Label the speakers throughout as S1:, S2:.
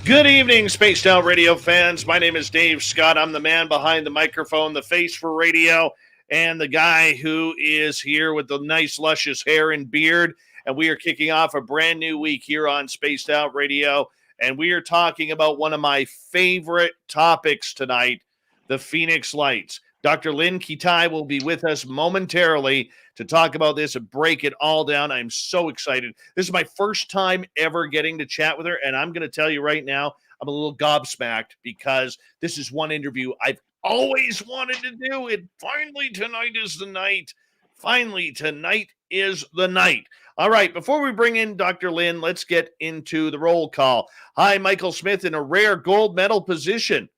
S1: Good evening, Spaced Out Radio fans. My name is Dave Scott. I'm the man behind the microphone, the face for radio, and the guy who is here with the nice, luscious hair and beard. And we are kicking off a brand new week here on Spaced Out Radio. And we are talking about one of my favorite topics tonight, the Phoenix Lights. Dr. Lynne Kitei will be with us momentarily to talk about this and break it all down. I'm so excited. This is my first time ever getting to chat with her, and I'm going to tell you right now, I'm a little gobsmacked because this is one interview I've always wanted to do, and finally tonight is the night. Finally, tonight is the night. All right, before we bring in Dr. Lynne, let's get into the roll call. Hi, Michael Smith in a rare gold medal position.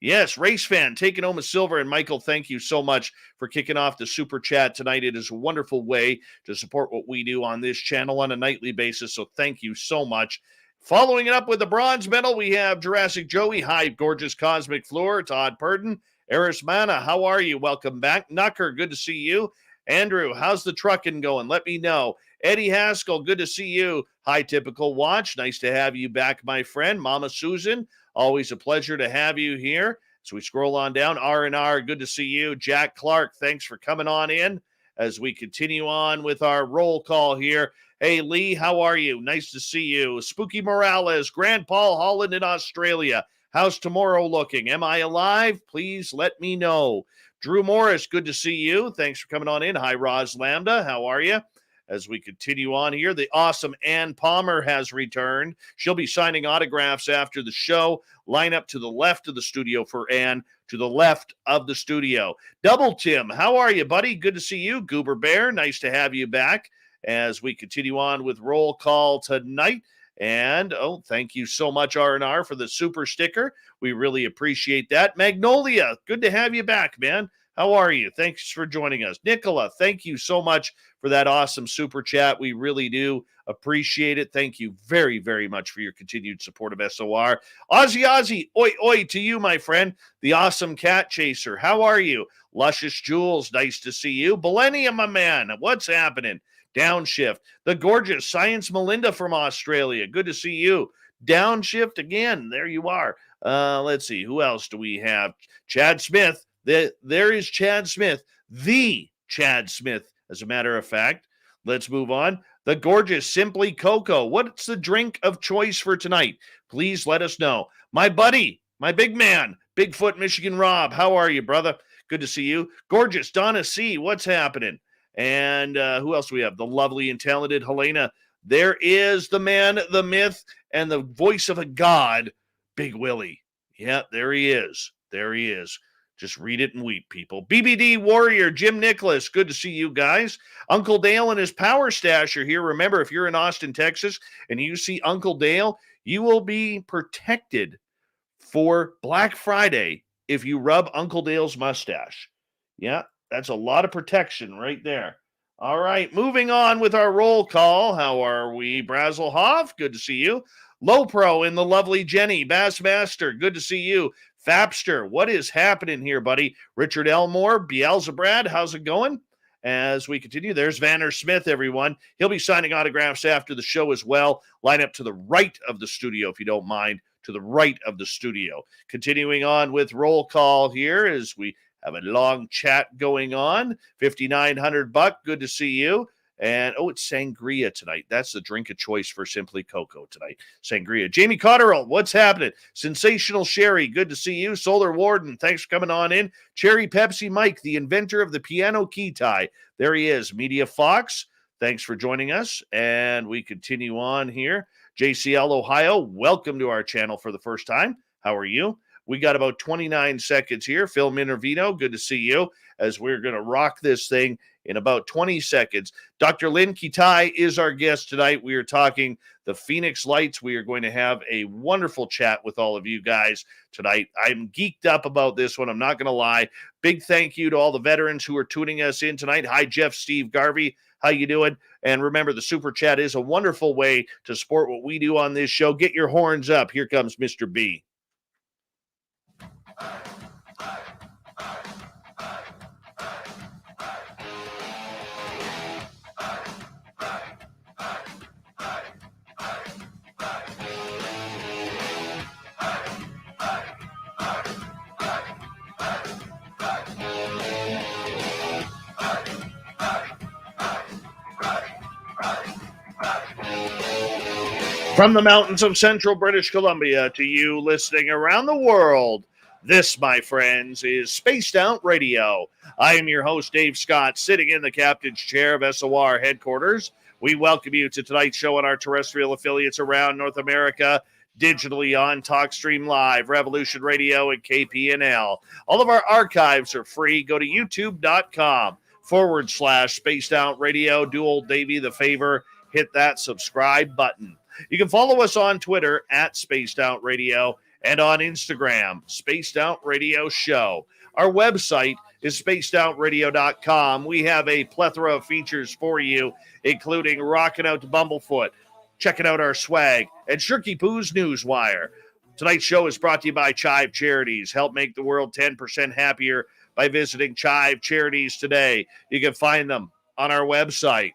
S1: Yes, race fan taking home a silver. And Michael, thank you so much for kicking off the super chat tonight. It is a wonderful way to support what we do on this channel on a nightly basis. So thank you so much. Following it up with the bronze medal, we have Jurassic Joey. Hi, gorgeous Cosmic Floor. Todd Purden. Eris Mana, how are you? Welcome back. Knucker, good to see you. Andrew, how's the trucking going? Let me know. Eddie Haskell, good to see you. Hi, Typical Watch. Nice to have you back, my friend. Mama Susan, always a pleasure to have you here. So we scroll on down. R&R, good to see you. Jack Clark, thanks for coming on in as we continue on with our roll call here. Hey, Lee, how are you? Nice to see you. Spooky Morales, Grand Paul Holland in Australia. How's tomorrow looking? Am I alive? Please let me know. Drew Morris, good to see you. Thanks for coming on in. Hi, Roz Lambda. How are you? As we continue on here, the awesome Ann Palmer has returned. She'll be signing autographs after the show. Line up to the left of the studio for Ann, to the left of the studio. Double Tim, how are you, buddy? Good to see you. Goober Bear, nice to have you back as we continue on with roll call tonight. And, thank you so much, R&R, for the super sticker. We really appreciate that. Magnolia, good to have you back, man. How are you? Thanks for joining us. Nicola, thank you so much for that awesome super chat. We really do appreciate it. Thank you very, very much for your continued support of SOR. Ozzy, oi, oi to you, my friend. The awesome cat chaser. How are you? Luscious Jules, nice to see you. Millennium, my man. What's happening? Downshift. The gorgeous Science Melinda from Australia. Good to see you. Downshift again. There you are. Let's see. Who else do we have? Chad Smith. There is Chad Smith, the Chad Smith, as a matter of fact. Let's move on. The gorgeous Simply Coco. What's the drink of choice for tonight? Please let us know. My buddy, my big man, Bigfoot Michigan Rob. How are you, brother? Good to see you. Gorgeous Donna C. What's happening? And who else do we have? The lovely and talented Helena. There is the man, the myth, and the voice of a god, Big Willie. Yeah, there he is. There he is. Just read it and weep, people. BBD Warrior, Jim Nicholas, good to see you guys. Uncle Dale and his Power Stash are here. Remember, if you're in Austin, Texas, and you see Uncle Dale, you will be protected for Black Friday if you rub Uncle Dale's mustache. Yeah, that's a lot of protection right there. All right, moving on with our roll call. How are we? Brazelhoff, good to see you. Low Pro and the lovely Jenny. Bassmaster, good to see you. Fapster, what is happening here, buddy? Richard Elmore, Beelzebrad, how's it going? As we continue, there's Vanner Smith, everyone. He'll be signing autographs after the show as well. Line up to the right of the studio, if you don't mind, to the right of the studio. Continuing on with roll call here as we have a long chat going on. $5,900, good to see you. And, it's sangria tonight. That's the drink of choice for Simply Coco tonight. Sangria. Jamie Cotterill, what's happening? Sensational Sherry, good to see you. Solar Warden, thanks for coming on in. Cherry Pepsi Mike, the inventor of the piano key tie. There he is. Media Fox, thanks for joining us. And we continue on here. JCL Ohio, welcome to our channel for the first time. How are you? We got about 29 seconds here. Phil Minervino, good to see you, as we're going to rock this thing in about 20 seconds. Dr. Lynne Kitei is our guest tonight. We are talking the Phoenix Lights. We are going to have a wonderful chat with all of you guys tonight. I'm geeked up about this one. I'm not going to lie. Big thank you to all the veterans who are tuning us in tonight. Hi, Jeff, Steve, Garvey. How you doing? And remember, the Super Chat is a wonderful way to support what we do on this show. Get your horns up. Here comes Mr. B. From the mountains of central British Columbia to you listening around the world, this, my friends, is Spaced Out Radio. I am your host, Dave Scott, sitting in the captain's chair of SOR headquarters. We welcome you to tonight's show on our terrestrial affiliates around North America, digitally on TalkStream Live, Revolution Radio, and KPNL. All of our archives are free. Go to youtube.com/Spaced Out Radio. Do old Davey the favor, hit that subscribe button. You can follow us on Twitter at Spaced Out Radio and on Instagram, Spaced Out Radio Show. Our website is spacedoutradio.com. We have a plethora of features for you, including rocking out to Bumblefoot, checking out our swag, and Shirky Poo's Newswire. Tonight's show is brought to you by Chive Charities. Help make the world 10% happier by visiting Chive Charities today. You can find them on our website.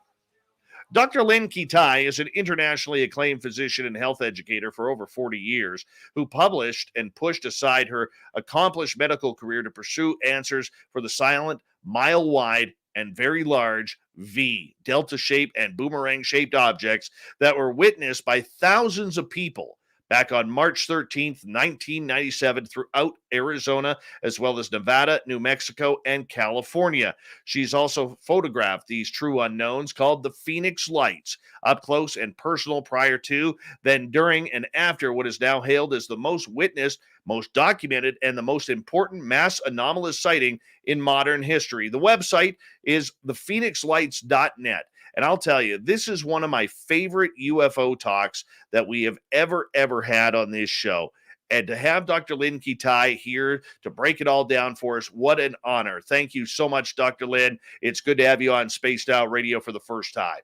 S1: Dr. Lynne Kitei is an internationally acclaimed physician and health educator for over 40 years who published and pushed aside her accomplished medical career to pursue answers for the silent, mile-wide, and very large V, delta-shaped and boomerang-shaped objects that were witnessed by thousands of people back on March 13th, 1997, throughout Arizona, as well as Nevada, New Mexico, and California. She's also photographed these true unknowns called the Phoenix Lights, up close and personal prior to, then during, and after what is now hailed as the most witnessed, most documented, and the most important mass anomalous sighting in modern history. The website is thephoenixlights.net. And I'll tell you, this is one of my favorite UFO talks that we have ever had on this show. And to have Dr. Lynne Kitei here to break it all down for us, what an honor. Thank you so much, Dr. Lynne. It's good to have you on Spaced Out Radio for the first time.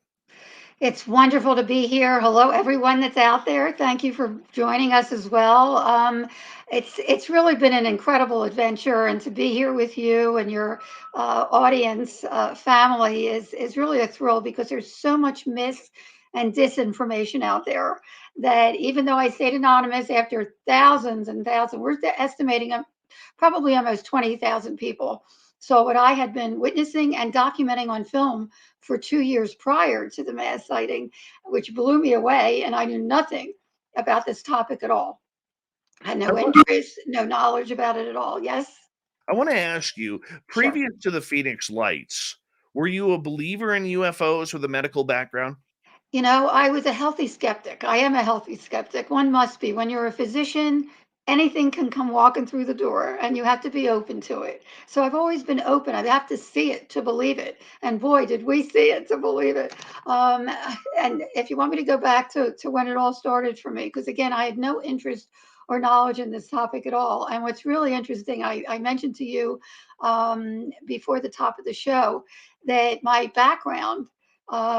S2: It's wonderful to be here. Hello, everyone that's out there. Thank you for joining us as well. It's really been an incredible adventure, and to be here with you and your audience family is really a thrill, because there's so much mis and disinformation out there that even though I stayed anonymous after thousands and thousands, we're estimating probably almost 20,000 people. So what I had been witnessing and documenting on film for 2 years prior to the mass sighting, which blew me away, and I knew nothing about this topic at all. I had no interest, no knowledge about it at all. Yes?
S1: I want to ask you,
S2: Sure.
S1: previous to the Phoenix Lights, were you a believer in UFOs with a medical background?
S2: You know, I was a healthy skeptic. I am a healthy skeptic. One must be. When you're a physician, anything can come walking through the door, and you have to be open to it. So I've always been open. I have to see it to believe it. And boy, did we see it to believe it. Um, and if you want me to go back to when it all started for me, because again, I had no interest or knowledge in this topic at all. And what's really interesting, I mentioned to you before the top of the show that my background,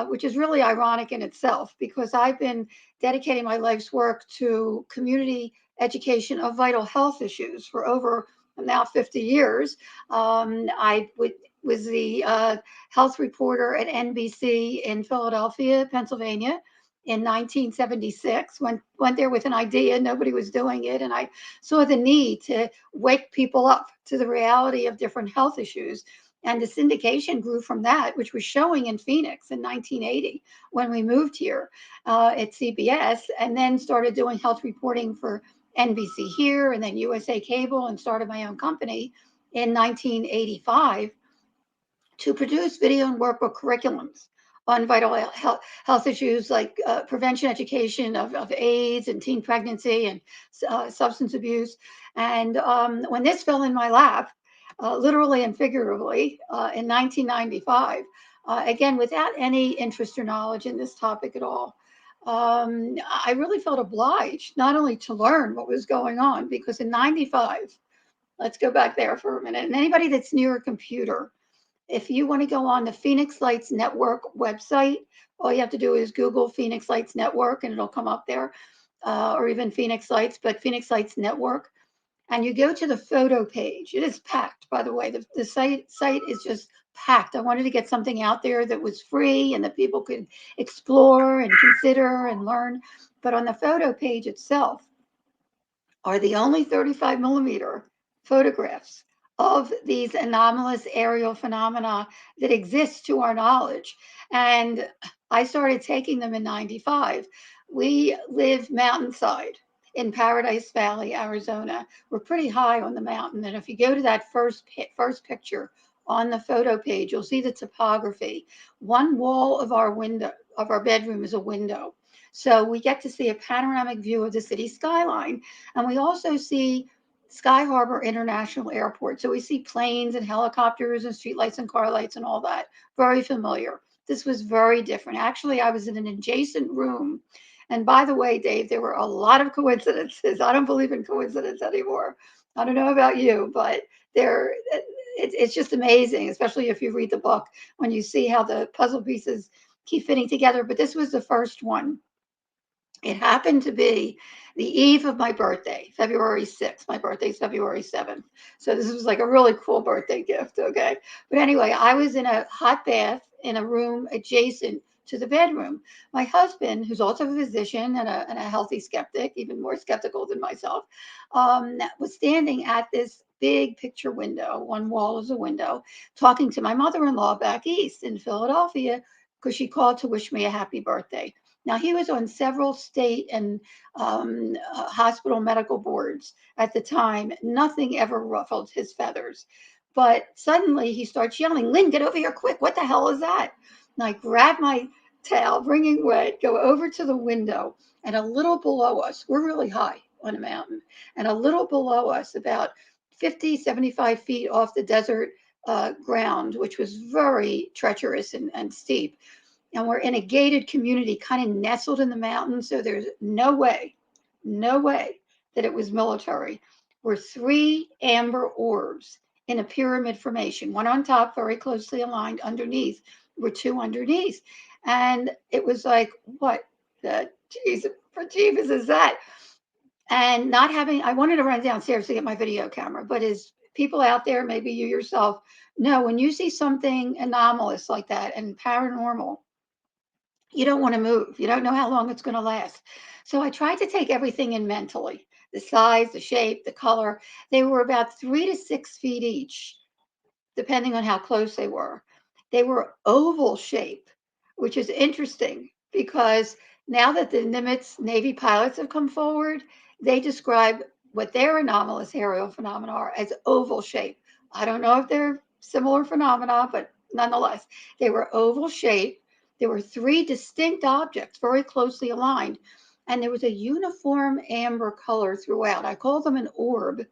S2: which is really ironic in itself, because I've been dedicating my life's work to community education of vital health issues for over now 50 years. Was the health reporter at NBC in Philadelphia, Pennsylvania, in 1976. Went there with an idea, nobody was doing it, and I saw the need to wake people up to the reality of different health issues. And the syndication grew from that, which was showing in Phoenix in 1980 when we moved here at CBS, and then started doing health reporting for NBC here and then USA Cable, and started my own company in 1985 to produce video and workbook curriculums on vital health issues like prevention education of AIDS and teen pregnancy and substance abuse. And when this fell in my lap, literally and figuratively, in 1995, again, without any interest or knowledge in this topic at all, I really felt obliged not only to learn what was going on, because in 95, let's go back there for a minute, and anybody that's near a computer, if you want to go on the Phoenix Lights Network website, all you have to do is Google Phoenix Lights Network and it'll come up there, or even Phoenix Lights, but Phoenix Lights Network. And you go to the photo page. It is packed, by the way. The site is just packed. I wanted to get something out there that was free and that people could explore and consider and learn. But on the photo page itself are the only 35 millimeter photographs of these anomalous aerial phenomena that exist to our knowledge. And I started taking them in 95 We live mountainside in Paradise Valley, Arizona. We're pretty high on the mountain, and if you go to that first picture on the photo page, you'll see the topography. One wall of our bedroom is a window, so we get to see a panoramic view of the city skyline, and we also see Sky Harbor International Airport. So we see planes and helicopters and streetlights and car lights and all that. Very familiar. This was very different. Actually, I was in an adjacent room. And by the way, Dave, there were a lot of coincidences. I don't believe in coincidence anymore. I don't know about you, but it's just amazing, especially if you read the book, when you see how the puzzle pieces keep fitting together. But this was the first one. It happened to be the eve of my birthday, February 6th. My birthday's February 7th. So this was like a really cool birthday gift. Okay. But anyway, I was in a hot bath in a room adjacent to the bedroom. My husband, who's also a physician and a healthy skeptic, even more skeptical than myself, was standing at this big picture window. One wall is a window, talking to my mother-in-law back east in Philadelphia because she called to wish me a happy birthday. Now, he was on several state and hospital medical boards at the time. Nothing ever ruffled his feathers. But suddenly he starts yelling, "Lynn, get over here quick. What the hell is that?" And I grab my towel, wringing wet, go over to the window, and a little below us, we're really high on a mountain, and a little below us, about 50, 75 feet off the desert ground, which was very treacherous and steep, and we're in a gated community kind of nestled in the mountains. So there's no way that it was military. Were three amber orbs in a pyramid formation, one on top, very closely aligned. Underneath were two underneath. And it was like, what the Jesus for Jeebus is that? And not having, I wanted to run downstairs to get my video camera, but as people out there, maybe you yourself know, when you see something anomalous like that and paranormal, you don't want to move. You don't know how long it's going to last. So I tried to take everything in mentally, the size, the shape, the color. They were about 3 to 6 feet each, depending on how close they were. They were oval shape, which is interesting because now that the Nimitz Navy pilots have come forward, they describe what their anomalous aerial phenomena are as oval shape. I don't know if they're similar phenomena, but nonetheless, they were oval shape. There were three distinct objects very closely aligned, and there was a uniform amber color throughout. I call them an orb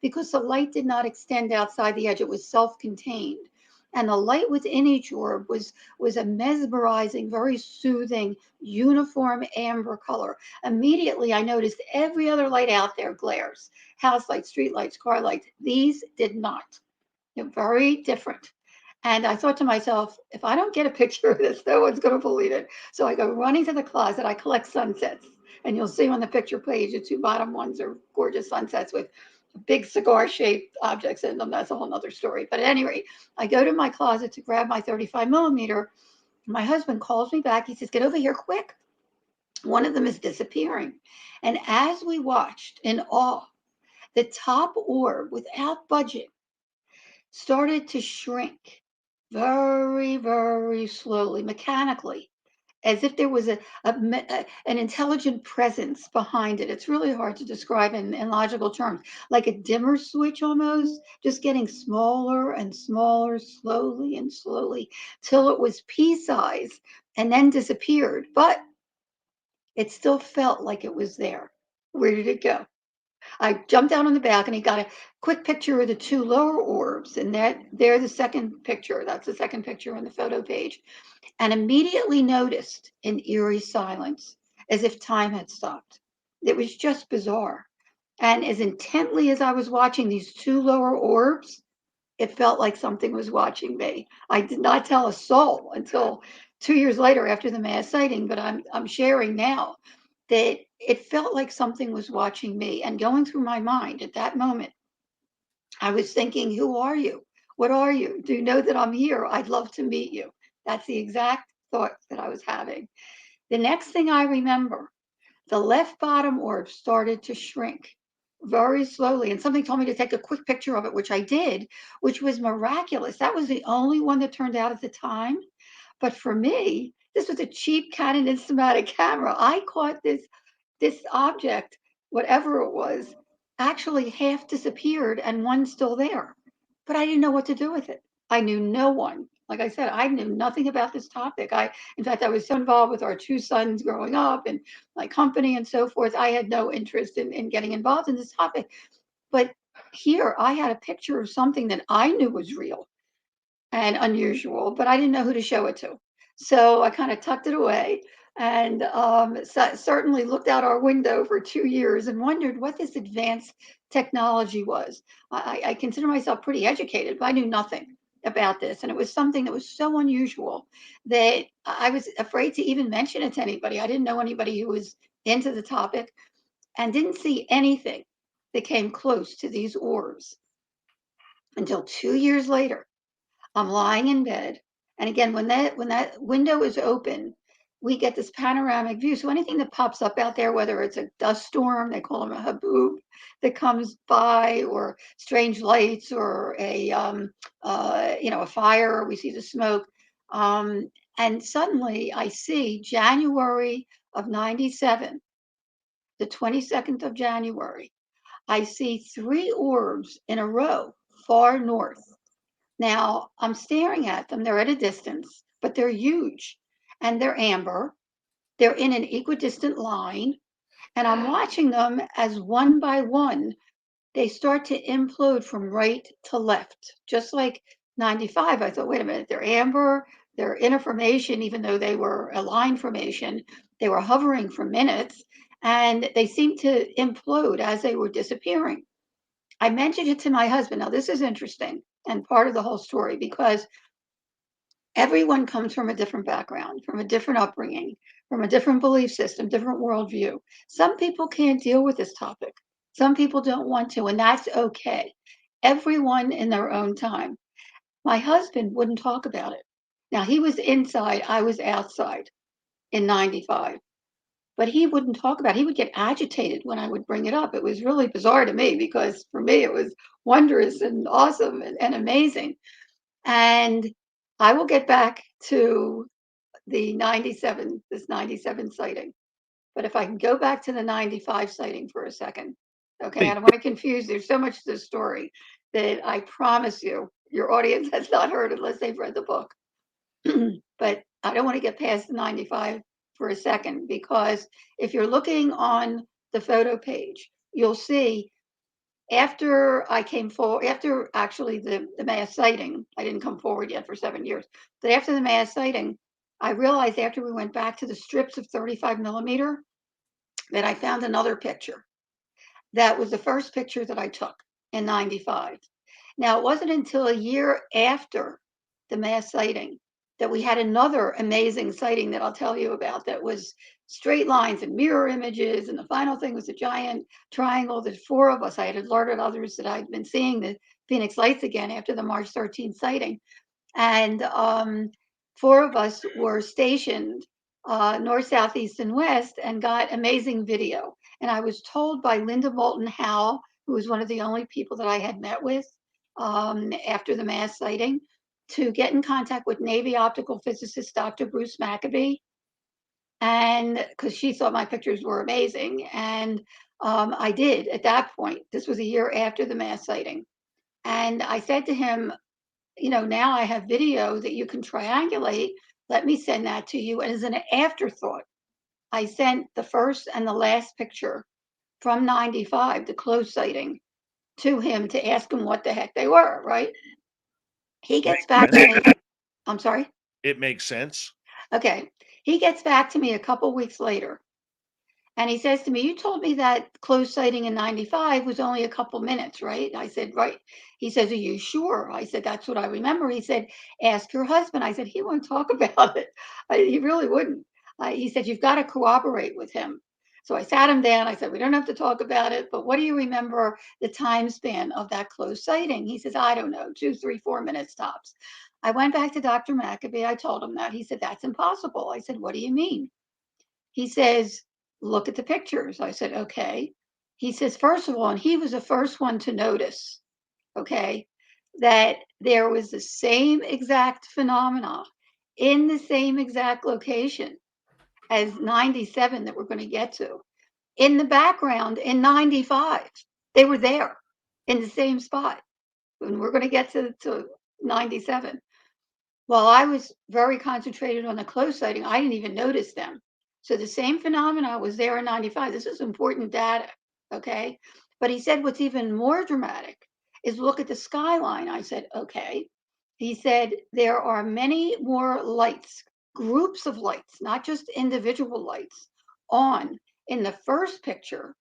S2: because the light did not extend outside the edge. It was self-contained. And the light within each orb was a mesmerizing, very soothing, uniform amber color. Immediately, I noticed every other light out there glares. House lights, street lights, car lights. These did not. They're very different. And I thought to myself, if I don't get a picture of this, no one's going to believe it. So I go running to the closet. I collect sunsets. And you'll see on the picture page, the two bottom ones are gorgeous sunsets with big cigar shaped objects in them. That's a whole nother story. But at any rate, I go to my closet to grab my 35 millimeter. My husband calls me back. He says, "Get over here quick. One of them is disappearing." And as we watched in awe, the top orb, without budging, started to shrink very, very slowly, mechanically, as if there was an intelligent presence behind it. It's really hard to describe in logical terms, like a dimmer switch almost, just getting smaller and smaller, slowly and slowly, till it was pea size and then disappeared. But it still felt like it was there. Where did it go? I jumped down on the balcony, got a quick picture of the two lower orbs, and they're the second picture. That's the second picture on the photo page, and immediately noticed an eerie silence, as if time had stopped. It was just bizarre. And as intently as I was watching these two lower orbs, it felt like something was watching me. I did not tell a soul until 2 years later after the mass sighting, but I'm sharing now that it felt like something was watching me. And going through my mind at that moment, I was thinking, who are you? What are you? Do you know that I'm here? I'd love to meet you. That's the exact thought that I was having. The next thing I remember, the left bottom orb started to shrink very slowly. And something told me to take a quick picture of it, which I did, which was miraculous. That was the only one that turned out at the time. But for me, This was a cheap Canon Instamatic camera. I caught this object, whatever it was, actually half disappeared and one's still there. But I didn't know what to do with it. I knew no one. Like I said, I knew nothing about this topic. In fact, I was so involved with our two sons growing up and my company and so forth. I had no interest in getting involved in this topic. But here I had a picture of something that I knew was real and unusual, but I didn't know who to show it to. So I kind of tucked it away and certainly looked out our window for 2 years and wondered what this advanced technology was. I consider myself pretty educated, but I knew nothing about this. And it was something that was so unusual that I was afraid to even mention it to anybody. I didn't know anybody who was into the topic and didn't see anything that came close to these orbs until 2 years later. I'm lying in bed. And again, when that window is open, we get this panoramic view. So anything that pops up out there, whether it's a dust storm, they call them a haboob, that comes by, or strange lights, or a fire, we see the smoke. And suddenly I see January of 97, the 22nd of January, I see three orbs in a row far north. Now, I'm staring at them. They're at a distance, but they're huge and they're amber. They're in an equidistant line. And I'm watching them as one by one, they start to implode from right to left, just like 95. I thought, wait a minute, they're amber, they're in a formation, even though they were a line formation. They were hovering for minutes and they seemed to implode as they were disappearing. I mentioned it to my husband. Now, this is interesting and part of the whole story because everyone comes from a different background, from a different upbringing, from a different belief system, different worldview. Some people can't deal with this topic. Some people don't want to, and that's okay. Everyone in their own time. My husband wouldn't talk about it. Now, he was inside, I was outside in 95, but he wouldn't talk about it. He would get agitated when I would bring it up. It was really bizarre to me because for me, it was wondrous and awesome and amazing. And I will get back to this 97 sighting. But if I can go back to the 95 sighting for a second. Okay, I don't want to confuse. There's so much to the story that I promise you, your audience has not heard unless they've read the book. But I don't want to get past the 95 for a second because if you're looking on the photo page, you'll see after I came forward, after actually the mass sighting, I didn't come forward yet for 7 years, but after the mass sighting, I realized after we went back to the strips of 35 millimeter that I found another picture. That was the first picture that I took in 95. Now, it wasn't until a year after the mass sighting that we had another amazing sighting that I'll tell you about that was straight lines and mirror images. And the final thing was a giant triangle. There's four of us. I had alerted others that I'd been seeing the Phoenix Lights again after the March 13th sighting. And four of us were stationed north, south, east, and west and got amazing video. And I was told by Linda Moulton Howe, who was one of the only people that I had met with after the mass sighting, to get in contact with Navy optical physicist Dr. Bruce Maccabee. And because she thought my pictures were amazing. And I did at that point. This was a year after the mass sighting. And I said to him, now I have video that you can triangulate. Let me send that to you. And as an afterthought, I sent the first and the last picture from 95, the close sighting, to him to ask him what the heck they were, right? He gets back to me. I'm sorry?
S1: It makes sense.
S2: Okay. He gets back to me a couple weeks later. And he says to me, you told me that close sighting in 95 was only a couple minutes, right? I said, right. He says, are you sure? I said, that's what I remember. He said, ask your husband. I said, he won't talk about it. He really wouldn't. He said, you've got to cooperate with him. So I sat him down. I said, we don't have to talk about it, but what do you remember the time span of that close sighting? He says, I don't know, 2, 3, 4 minutes tops. I went back to Dr. Maccabee. I told him that. He said, that's impossible. I said, what do you mean? He says, look at the pictures. I said, okay. He says, first of all, and he was the first one to notice, okay, that there was the same exact phenomena in the same exact location as 97 that we're going to get to. In the background in 95, they were there in the same spot. And we're going to get to 97. While I was very concentrated on the close sighting, I didn't even notice them. So the same phenomena was there in 95. This is important data, okay? But he said what's even more dramatic is look at the skyline. I said, okay. He said there are many more lights, groups of lights, not just individual lights, on in the first picture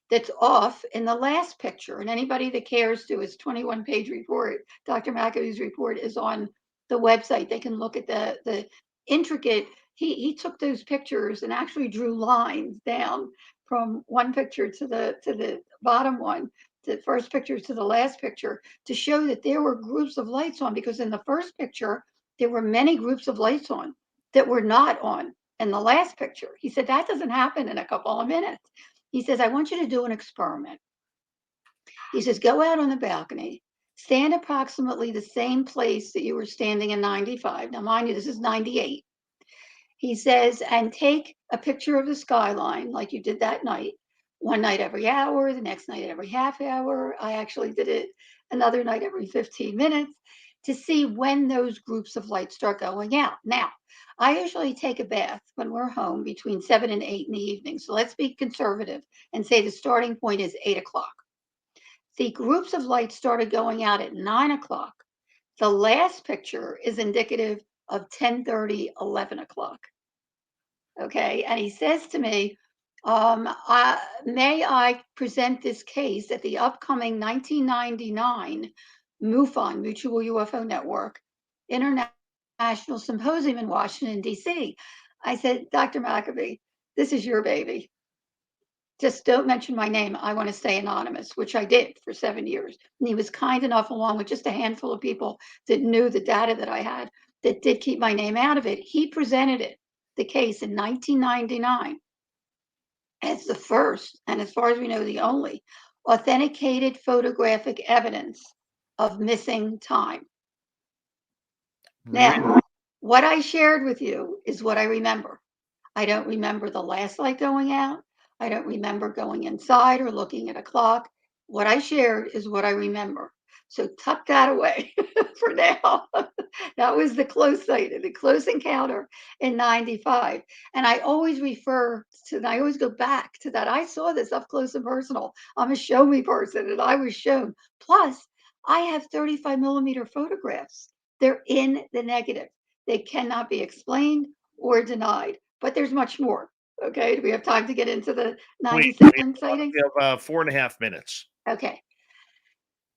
S2: that's off in the last picture. And anybody that cares to his 21-page report, Dr. McAfee's report, is on the website. They can look at the intricate. He took those pictures and actually drew lines down from one picture to the bottom one, the first picture to the last picture, to show that there were groups of lights on, because in the first picture there were many groups of lights on that were not on in the last picture. He said that doesn't happen in a couple of minutes. He says, I want you to do an experiment. He says, go out on the balcony, stand approximately the same place that you were standing in 95. Now, mind you, this is 98. He says, and take a picture of the skyline like you did that night, one night every hour, the next night every half hour. I actually did it another night every 15 minutes to see when those groups of lights start going out. Now, I usually take a bath when we're home between 7 and 8 in the evening. So let's be conservative and say the starting point is 8 o'clock. The groups of lights started going out at 9 o'clock. The last picture is indicative of 10:30, 11 o'clock. Okay. And he says to me, may I present this case at the upcoming 1999 MUFON, Mutual UFO Network, International Symposium in Washington, D.C. I said, Dr. McAfee, this is your baby. Just don't mention my name. I want to stay anonymous, which I did for 7 years. And he was kind enough, along with just a handful of people that knew the data that I had, that did keep my name out of it. He presented it, the case, in 1999 as the first, and as far as we know, the only authenticated photographic evidence of missing time. Now, what I shared with you is what I remember. I don't remember the last light going out. I don't remember going inside or looking at a clock. What I shared is what I remember. So tuck that away for now. That was the close sight, the close encounter in 95. And I always refer to, and I always go back to that. I saw this up close and personal. I'm a show me person, and I was shown. Plus, I have 35 millimeter photographs. They're in the negative. They cannot be explained or denied. But there's much more. Okay. Do we have time to get into the 97 sightings?
S1: We have 4.5 minutes.
S2: Okay.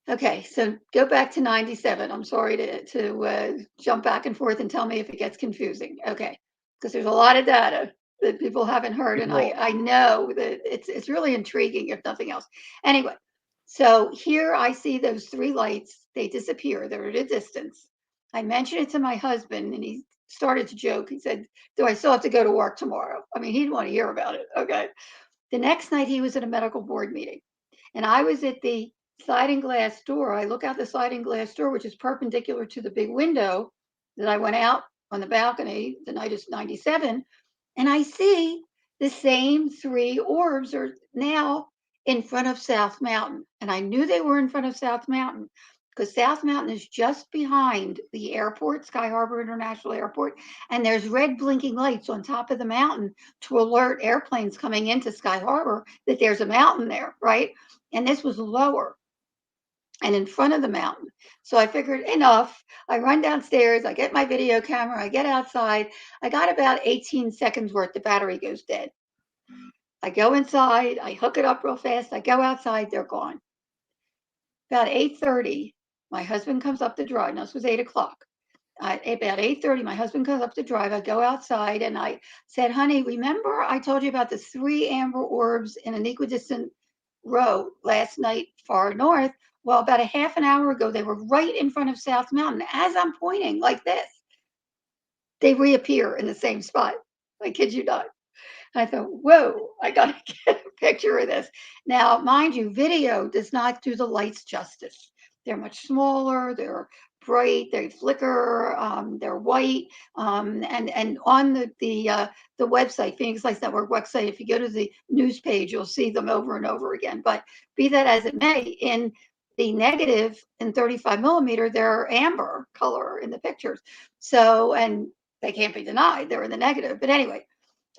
S2: Okay. So go back to 97. I'm sorry to jump back and forth and tell me if it gets confusing. Okay. Because there's a lot of data that people haven't heard. And I know that it's really intriguing, if nothing else. Anyway, so here I see those three lights. They disappear. They're at a distance. I mentioned it to my husband, and he started to joke. He said, do I still have to go to work tomorrow? I mean, he didn't want to hear about it. Okay. The next night he was at a medical board meeting, and I was at the sliding glass door. I look out the sliding glass door, which is perpendicular to the big window that I went out on the balcony. The night is 97. And I see the same three orbs are now in front of South Mountain. And I knew they were in front of South Mountain because South Mountain is just behind the airport, Sky Harbor International Airport, and there's red blinking lights on top of the mountain to alert airplanes coming into Sky Harbor that there's a mountain there, right? And this was lower and in front of the mountain. So I figured enough. I run downstairs, I get my video camera, I get outside. I got about 18 seconds worth, the battery goes dead. I go inside, I hook it up real fast, I go outside, they're gone. About 8:30, my husband comes up the drive. Now, this was 8 o'clock. About 8:30, my husband comes up the drive. I go outside and I said, honey, remember I told you about the three amber orbs in an equidistant row last night far north? Well, about a half an hour ago, they were right in front of South Mountain. As I'm pointing like this, they reappear in the same spot. I kid you not. I thought, whoa, I got to get a picture of this. Now, mind you, video does not do the lights justice. They're much smaller. They're bright, they flicker, they're white, and on the website, Phoenix Lights Network website, if you go to the news page, you'll see them over and over again. But be that as it may, in the negative in 35 millimeter, they're amber color in the pictures. So, and they can't be denied, they're in the negative. But anyway,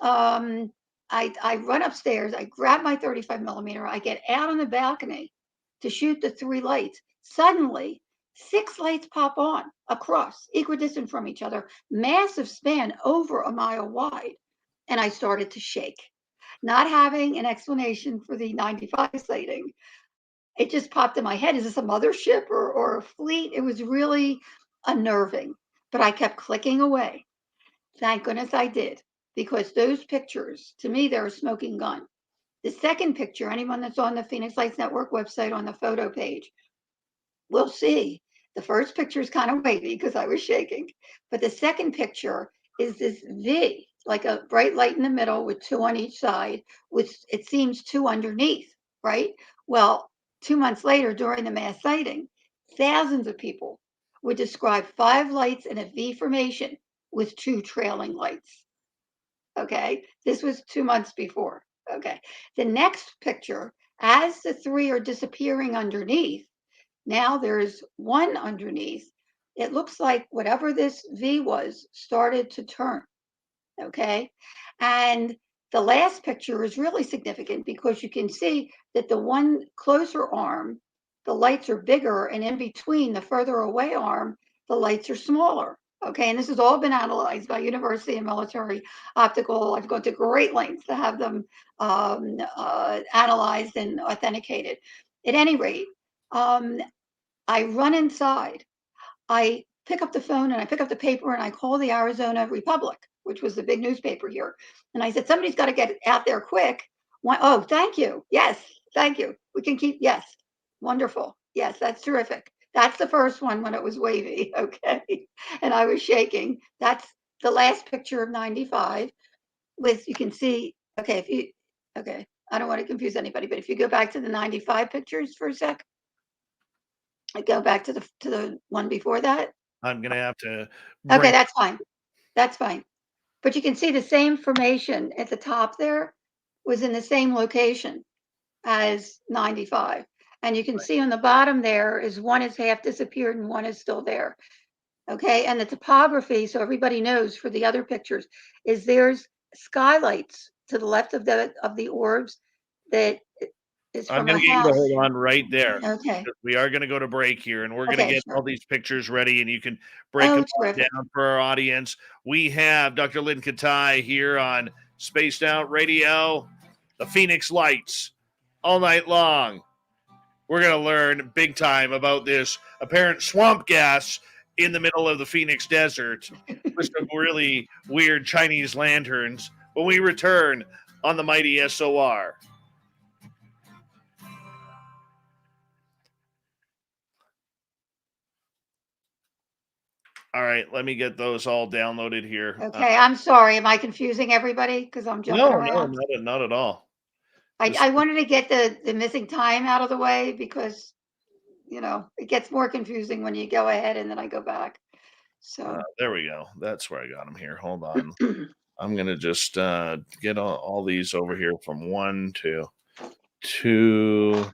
S2: I run upstairs, I grab my 35 millimeter, I get out on the balcony to shoot the 3 lights. Suddenly, 6 lights pop on across, equidistant from each other, massive span over a mile wide. And I started to shake. Not having an explanation for the 95 sighting, it just popped in my head. Is this a mothership or a fleet? It was really unnerving, but I kept clicking away. Thank goodness I did, because those pictures, to me, they're a smoking gun. The second picture, anyone that's on the Phoenix Lights Network website on the photo page will see. The first picture is kind of wavy because I was shaking, but the second picture is this V, like a bright light in the middle with 2 on each side, with it seems 2 underneath, right? Well, 2 months later, during the mass sighting, thousands of people would describe 5 lights in a V formation with 2 trailing lights. Okay, this was 2 months before. Okay, the next picture, as the 3 are disappearing underneath, now there's 1 underneath. It looks like whatever this V was started to turn. Okay, and the last picture is really significant because you can see that the one closer arm, the lights are bigger, and in between the further away arm, the lights are smaller. Okay, and this has all been analyzed by university and military optical. I've gone to great lengths to have them analyzed and authenticated. At any rate, I run inside. I pick up the phone and I pick up the paper and I call the Arizona Republic, which was the big newspaper here. And I said, somebody's got to get out there quick. Oh, thank you. Yes, thank you. We can keep, yes, wonderful. Yes, that's terrific. That's the first one when it was wavy. Okay. And I was shaking. That's the last picture of 95 with, you can see, okay, if you, okay, I don't want to confuse anybody, but if you go back to the 95 pictures for a sec, I go back to the one before that.
S1: I'm gonna have to
S2: Okay,
S1: bring.
S2: that's fine. That's fine. But you can see the same formation at the top there was in the same location as 95. And you can see on the bottom there is one is half disappeared and one is still there. Okay, and the topography, so everybody knows for the other pictures, is there's skylights to the left of the orbs that is
S1: I'm
S2: from a
S1: gonna get you to
S2: house.
S1: hold on right there.
S2: Okay.
S1: We are gonna go to break here, and we're gonna
S2: Okay,
S1: get all
S2: sure.
S1: these pictures ready, and you can break
S2: Oh,
S1: them all
S2: terrific.
S1: down for our audience. We have Dr. Lynne Kitei here on Spaced Out Radio, the Phoenix Lights, all night long. We're gonna learn big time about this apparent swamp gas in the middle of the Phoenix desert with some really weird Chinese lanterns when we return on the mighty SOR. All right, let me get those all downloaded here.
S2: Okay, I'm sorry. Am I confusing everybody? Because I'm jumping
S1: No,
S2: around.
S1: not at all.
S2: I wanted to get the missing time out of the way because, it gets more confusing when you go ahead and then I go back. So,
S1: There we go. That's where I got them here. Hold on. I'm gonna just get all these over here from 1 to 2.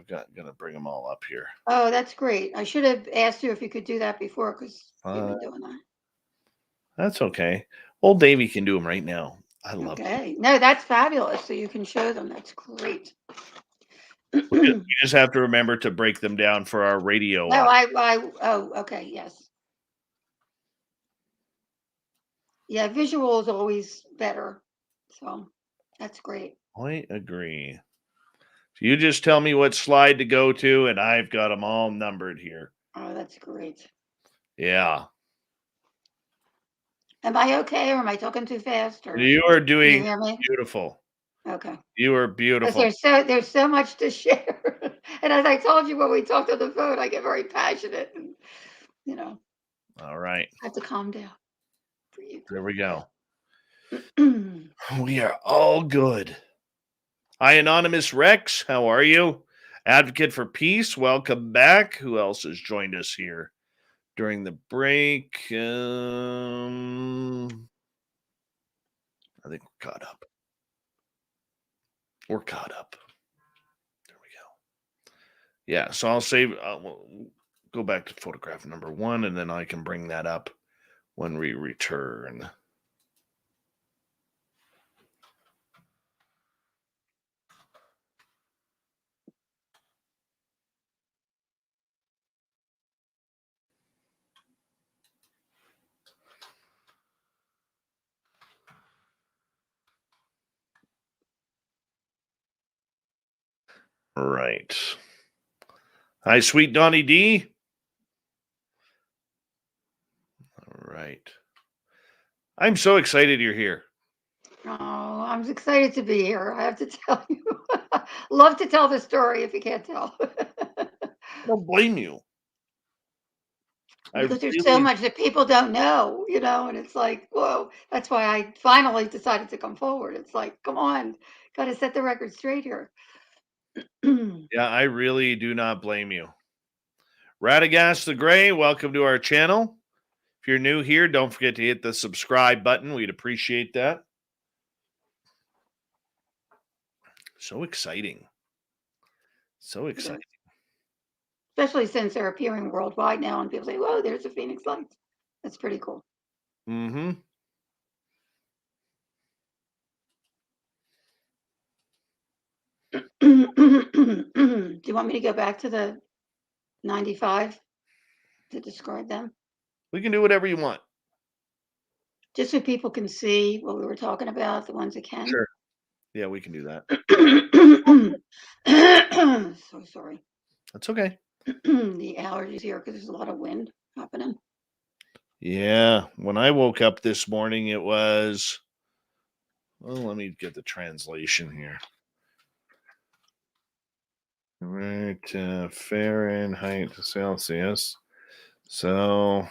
S1: Gonna bring them all up here.
S2: oh, that's great. I should have asked you if you could do that before because you've been doing that.
S1: That's okay. Old Davy can do them right now. I love it.
S2: Okay. No, that's fabulous. So you can show them. That's great.
S1: We just have to remember to break them down for our radio.
S2: No, oh, okay. Yes. Yeah, visual is always better. So that's great.
S1: I agree. So you just tell me what slide to go to, and I've got them all numbered here.
S2: Oh, that's great.
S1: Yeah.
S2: Am I okay or am I talking too fast? Or
S1: You are
S2: can you
S1: doing
S2: hear me?
S1: beautiful.
S2: Okay.
S1: You are
S2: Because
S1: beautiful.
S2: there's so much to share. And as I told you when we talked on the phone, I get very passionate and
S1: All right.
S2: I have to calm down for you.
S1: There we go. We are all good. Hi, Anonymous Rex. How are you? Advocate for Peace, welcome back. Who else has joined us here during the break? I think we're caught up. We're caught up. There we go. Yeah, so I'll save. We'll go back to photograph number 1, and then I can bring that up when we return. Right. Hi, sweet Donnie D. All right. I'm so excited you're here.
S2: Oh, I'm excited to be here. I have to tell you. Love to tell the story if you can't tell.
S1: I don't blame you.
S2: Because there's so much that people don't know, and it's like, whoa. That's why I finally decided to come forward. It's like, come on, got to set the record straight here.
S1: Yeah, I really do not blame you. Radagast the Gray, welcome to our channel. If you're new here, don't forget to hit the subscribe button. We'd appreciate that. So exciting. So exciting.
S2: Especially since they're appearing worldwide now and people say, whoa, there's the Phoenix Lights. That's pretty cool.
S1: Mm-hmm.
S2: Do you want me to go back to the 95 to describe them?
S1: We can do whatever you want.
S2: Just so people can see what we were talking about, the ones that can.
S1: Sure. Yeah, we can do that.
S2: So sorry.
S1: That's okay.
S2: The allergies here because there's a lot of wind happening.
S1: Yeah. When I woke up this morning, it was, well, let me get the translation here. Right. Fahrenheit to Celsius. So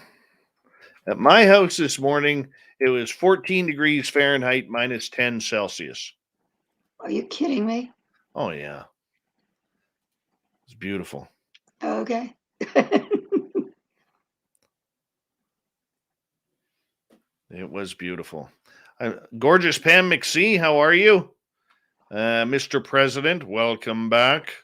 S1: at my house this morning, it was 14 degrees Fahrenheit minus 10 Celsius.
S2: Are you kidding me?
S1: Oh, yeah. It's beautiful.
S2: Okay.
S1: It was beautiful. Gorgeous Pam McSee, how are you? Mr. President, welcome back.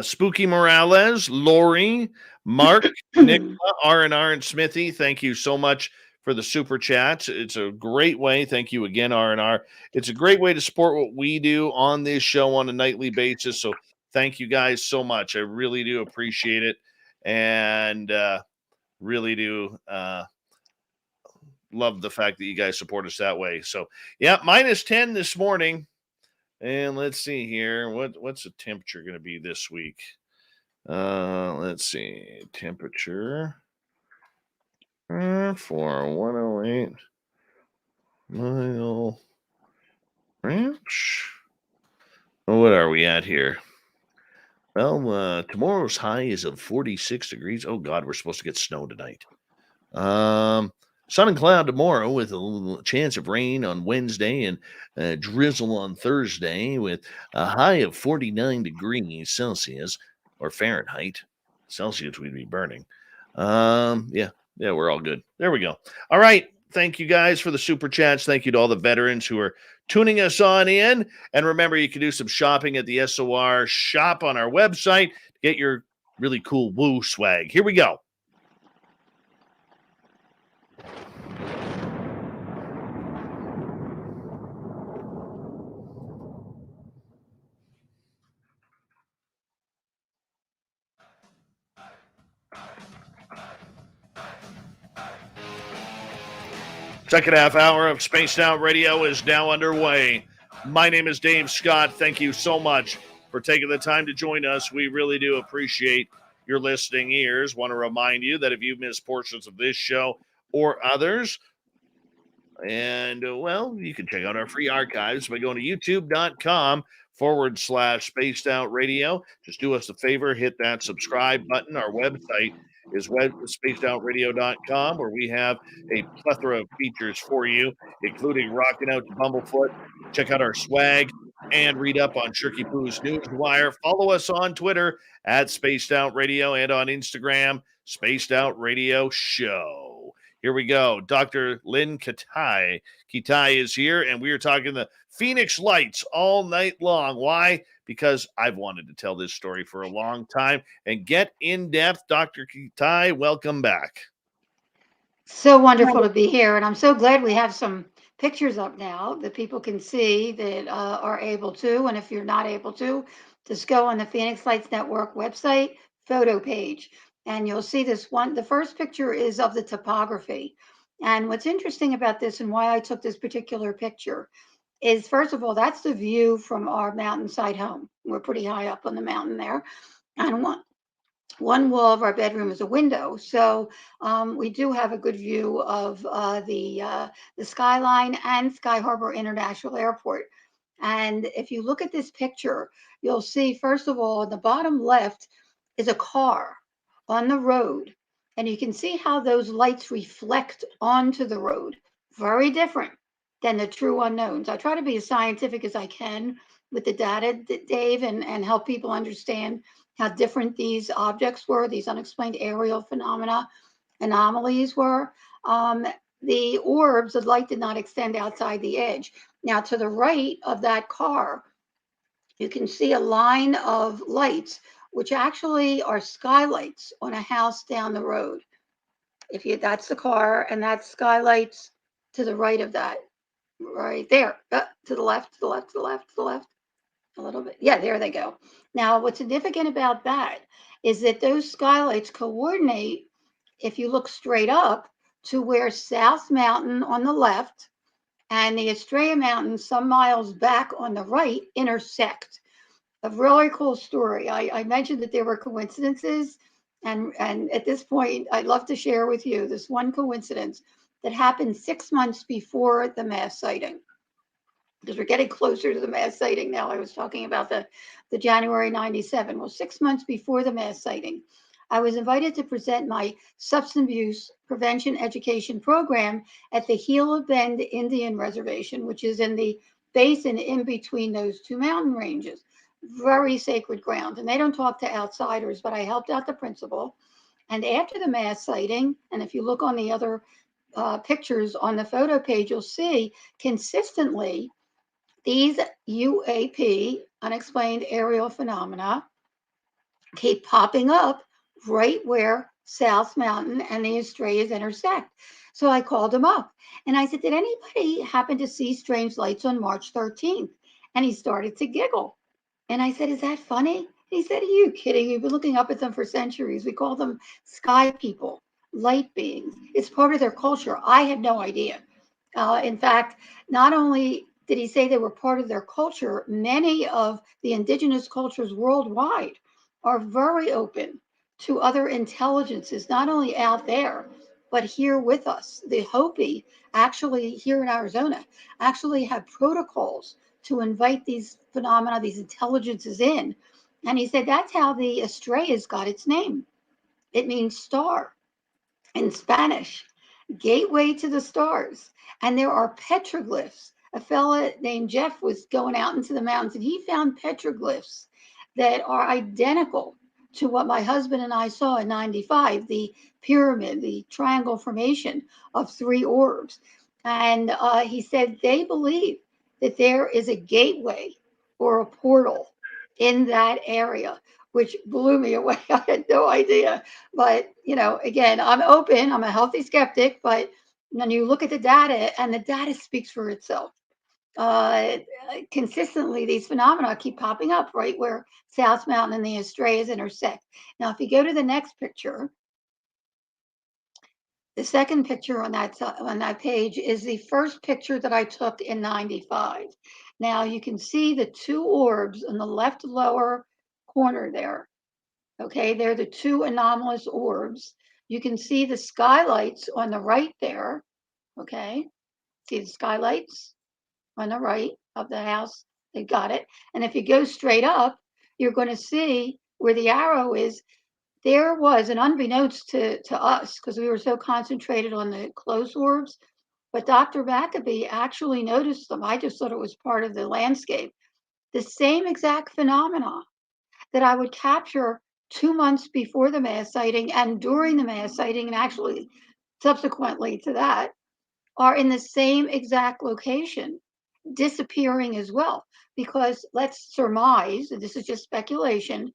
S1: Spooky Morales, Lori, Mark, Nicola, R&R, and Smithy, thank you so much for the super chats. It's a great way. Thank you again, R&R. It's a great way to support what we do on this show on a nightly basis. So thank you guys so much. I really do appreciate it. And really do love the fact that you guys support us that way. So, yeah, minus 10 this morning. And let's see here. What's the temperature going to be this week? Let's see. Temperature for 108 mile ranch. What are we at here? Well, tomorrow's high is of 46 degrees. Oh, God, we're supposed to get snow tonight. Sun and cloud tomorrow with a little chance of rain on Wednesday and drizzle on Thursday with a high of 49 degrees Celsius or Fahrenheit. Celsius we'd be burning. Yeah, we're all good. There we go. All right. Thank you guys for the super chats. Thank you to all the veterans who are tuning us on in. And remember, you can do some shopping at the SOR shop on our website to get your really cool woo swag. Here we go. Second half hour of Spaced Out Radio is now underway. My name is Dave Scott. Thank you so much for taking the time to join us. We really do appreciate your listening ears. Want to remind you that if you've missed portions of this show or others, and well, you can check out our free archives by going to youtube.com/Spaced Out Radio. Just do us a favor, hit that subscribe button. Our website is spacedoutradio.com, where we have a plethora of features for you, including rocking out to Bumblefoot. Check out our swag. and read up on Shirky Poo's Newswire. Follow us on Twitter at Spaced Out Radio and on Instagram, Spaced Out Radio Show. Here we go. Dr. Lynne Kitei. Kitei is here, and we are talking the Phoenix Lights all night long. Why? Because I've wanted to tell this story for a long time and get in depth. Dr. Kitei, welcome back.
S2: So wonderful to be here, and I'm so glad we have some pictures up now that people can see that are able to. And if you're not able to, just go on the Phoenix Lights Network website photo page, and you'll see this one. The first picture is of the topography. And what's interesting about this and why I took this particular picture is, first of all, that's the view from our mountainside home. We're pretty high up on the mountain there. And one wall of our bedroom is a window, so we do have a good view of the skyline and Sky Harbor International Airport. And if you look at this picture, you'll see, first of all, in the bottom left is a car on the road, and you can see how those lights reflect onto the road. Very different than the true unknowns. I try to be as scientific as I can with the data, Dave, and help people understand how different these objects were, these unexplained aerial phenomena, anomalies were. The orbs of light did not extend outside the edge. Now, to the right of that car, you can see a line of lights, which actually are skylights on a house down the road. That's the car, and that's skylights to the right of that, right there, to the left, to the left, to the left, to the left. A little bit. Yeah, there they go. Now, what's significant about that is that those skylights coordinate, if you look straight up, to where South Mountain on the left and the Estrella Mountains some miles back on the right intersect. A really cool story. I mentioned that there were coincidences, and at this point, I'd love to share with you this one coincidence that happened 6 months before the mass sighting, because we're getting closer to the mass sighting now. I was talking about the January 97. Well, 6 months before the mass sighting, I was invited to present my substance abuse prevention education program at the Gila Bend Indian Reservation, which is in the basin in between those two mountain ranges. Very sacred ground. And they don't talk to outsiders, but I helped out the principal. And after the mass sighting, and if you look on the other pictures on the photo page, you'll see consistently these UAP, unexplained aerial phenomena, keep popping up right where South Mountain and the Estrellas intersect. So I called him up and I said, did anybody happen to see strange lights on March 13th? And he started to giggle. And I said, is that funny? He said, are you kidding? We've been looking up at them for centuries. We call them sky people, light beings. It's part of their culture. I had no idea. In fact, not only did he say they were part of their culture, many of the indigenous cultures worldwide are very open to other intelligences, not only out there, but here with us. The Hopi, actually here in Arizona, actually have protocols to invite these phenomena, these intelligences in. And he said that's how the Estrellas got its name. It means star in Spanish, gateway to the stars. And there are petroglyphs. A fella named Jeff was going out into the mountains and he found petroglyphs that are identical to what my husband and I saw in 95, the pyramid, the triangle formation of three orbs. And he said they believe that there is a gateway or a portal in that area, which blew me away. I had no idea. But, again, I'm open. I'm a healthy skeptic. But when you look at the data, and the data speaks for itself, consistently, these phenomena keep popping up right where South Mountain and the Estrellas intersect. Now, if you go to the next picture, the second picture on that page is the first picture that I took in 95. Now, you can see the two orbs in the left lower corner there. Okay, they're the two anomalous orbs. You can see the skylights on the right there. Okay, see the skylights on the right of the house. They got it. And if you go straight up, you're going to see where the arrow is. There was, and unbeknownst to us, because we were so concentrated on the close orbs, but Dr. Maccabee actually noticed them. I just thought it was part of the landscape. the same exact phenomena that I would capture 2 months before the mass sighting and during the mass sighting, and actually subsequently to that, are in the same exact location, disappearing as well. Because let's surmise, and this is just speculation,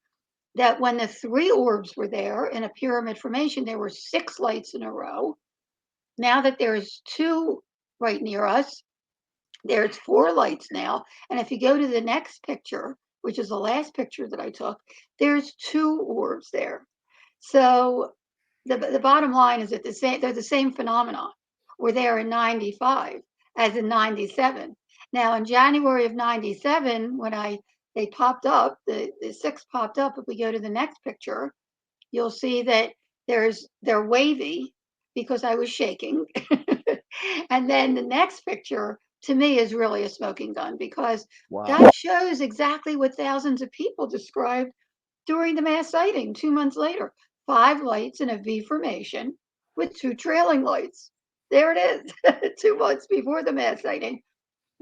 S2: that when the 3 orbs were there in a pyramid formation, there were 6 lights in a row. Now that there's 2 right near us, there's 4 lights now. And if you go to the next picture, which is the last picture that I took, there's 2 orbs there. So the bottom line is that they're the same phenomenon. Were there in 95 as in 97. Now in January of 97, when they popped up, the 6 popped up. If we go to the next picture, you'll see that they're wavy because I was shaking. And then the next picture to me is really a smoking gun, because
S1: Wow.
S2: that shows exactly what thousands of people described during the mass sighting 2 months later. 5 lights in a V formation with 2 trailing lights. There it is, 2 months before the mass sighting.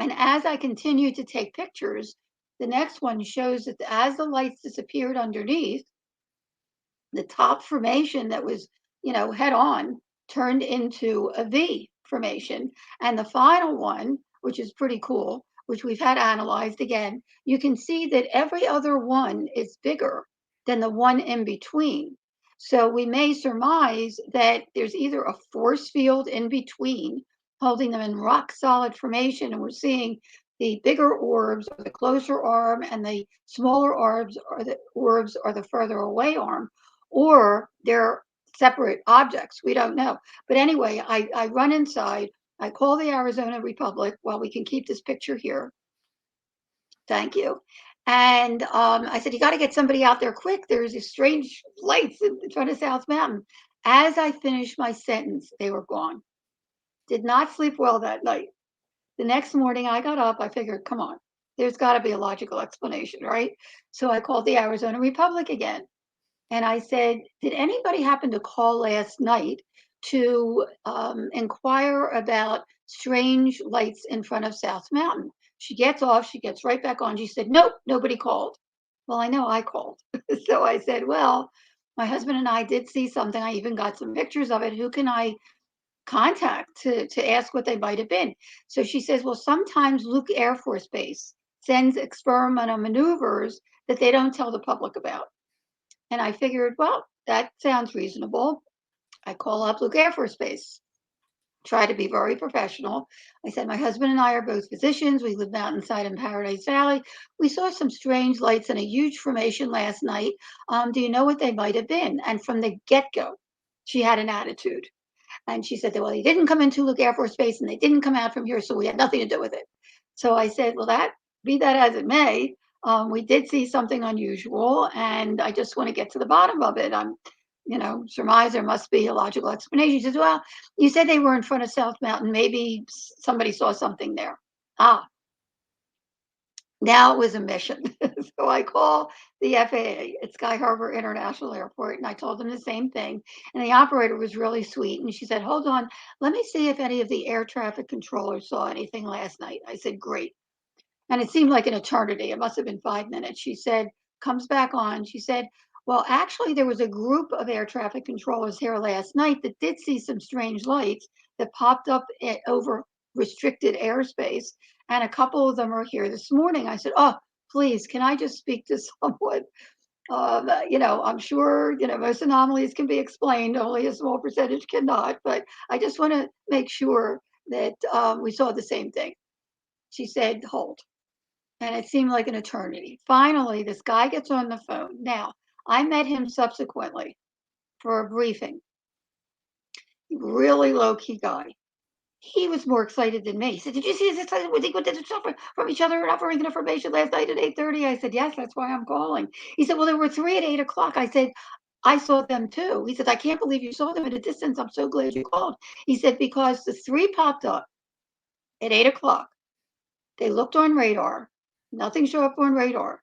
S2: And as I continued to take pictures, the next one shows that as the lights disappeared underneath, the top formation that was, head on, turned into a V formation. And the final one, which is pretty cool, which we've had analyzed again, you can see that every other one is bigger than the one in between. So we may surmise that there's either a force field in between holding them in rock solid formation, and we're seeing the bigger orbs are the closer arm and the smaller orbs are the further away arm, or they're separate objects. We don't know. But anyway, I run inside. I call the Arizona Republic while we can keep this picture here. Thank you. And I said, you got to get somebody out there quick. There's these strange lights in front of South Mountain. As I finished my sentence, they were gone. Did not sleep well that night. The next morning I got up, I figured, come on, there's got to be a logical explanation, right? So I called the Arizona Republic again. And I said, did anybody happen to call last night to inquire about strange lights in front of South Mountain? She gets off, she gets right back on. She said, nope, nobody called. Well, I know I called. So I said, well, my husband and I did see something. I even got some pictures of it. Who can I contact to ask what they might have been? So she says, well, sometimes Luke Air Force Base sends experimental maneuvers that they don't tell the public about. And I figured, well, that sounds reasonable. I call up Luke Air Force Base, try to be very professional. I said, my husband and I are both physicians. We live mountainside in Paradise Valley. We saw some strange lights in a huge formation last night. Do you know what they might have been? And from the get-go, she had an attitude. And she said, well, they didn't come into Luke Air Force Base and they didn't come out from here, so we had nothing to do with it. So I said, well, be that as it may, we did see something unusual, and I just want to get to the bottom of it. I'm, surmise there must be a logical explanation. She says, well, you said they were in front of South Mountain. Maybe somebody saw something there. Now it was a mission. So I call the FAA at Sky Harbor International Airport, and I told them the same thing. And the operator was really sweet. And she said, hold on, let me see if any of the air traffic controllers saw anything last night. I said, great. And it seemed like an eternity. It must have been 5 minutes. She said, comes back on. She said, well, actually, there was a group of air traffic controllers here last night that did see some strange lights that popped up over restricted airspace. And a couple of them are here this morning. I said, oh, please, can I just speak to someone? I'm sure, most anomalies can be explained. Only a small percentage cannot. But I just want to make sure that we saw the same thing. She said, hold. And it seemed like an eternity. Finally, this guy gets on the phone. Now, I met him subsequently for a briefing. Really low-key guy. He was more excited than me. He said, did you see this? Did they suffer from each other and offering information last night at 8:30? I said, yes, that's why I'm calling. He said, well, there were 3 at 8 o'clock. I said, I saw them too. He said, I can't believe you saw them at a distance. I'm so glad you called. He said, because the 3 popped up at 8 o'clock. They looked on radar. Nothing showed up on radar.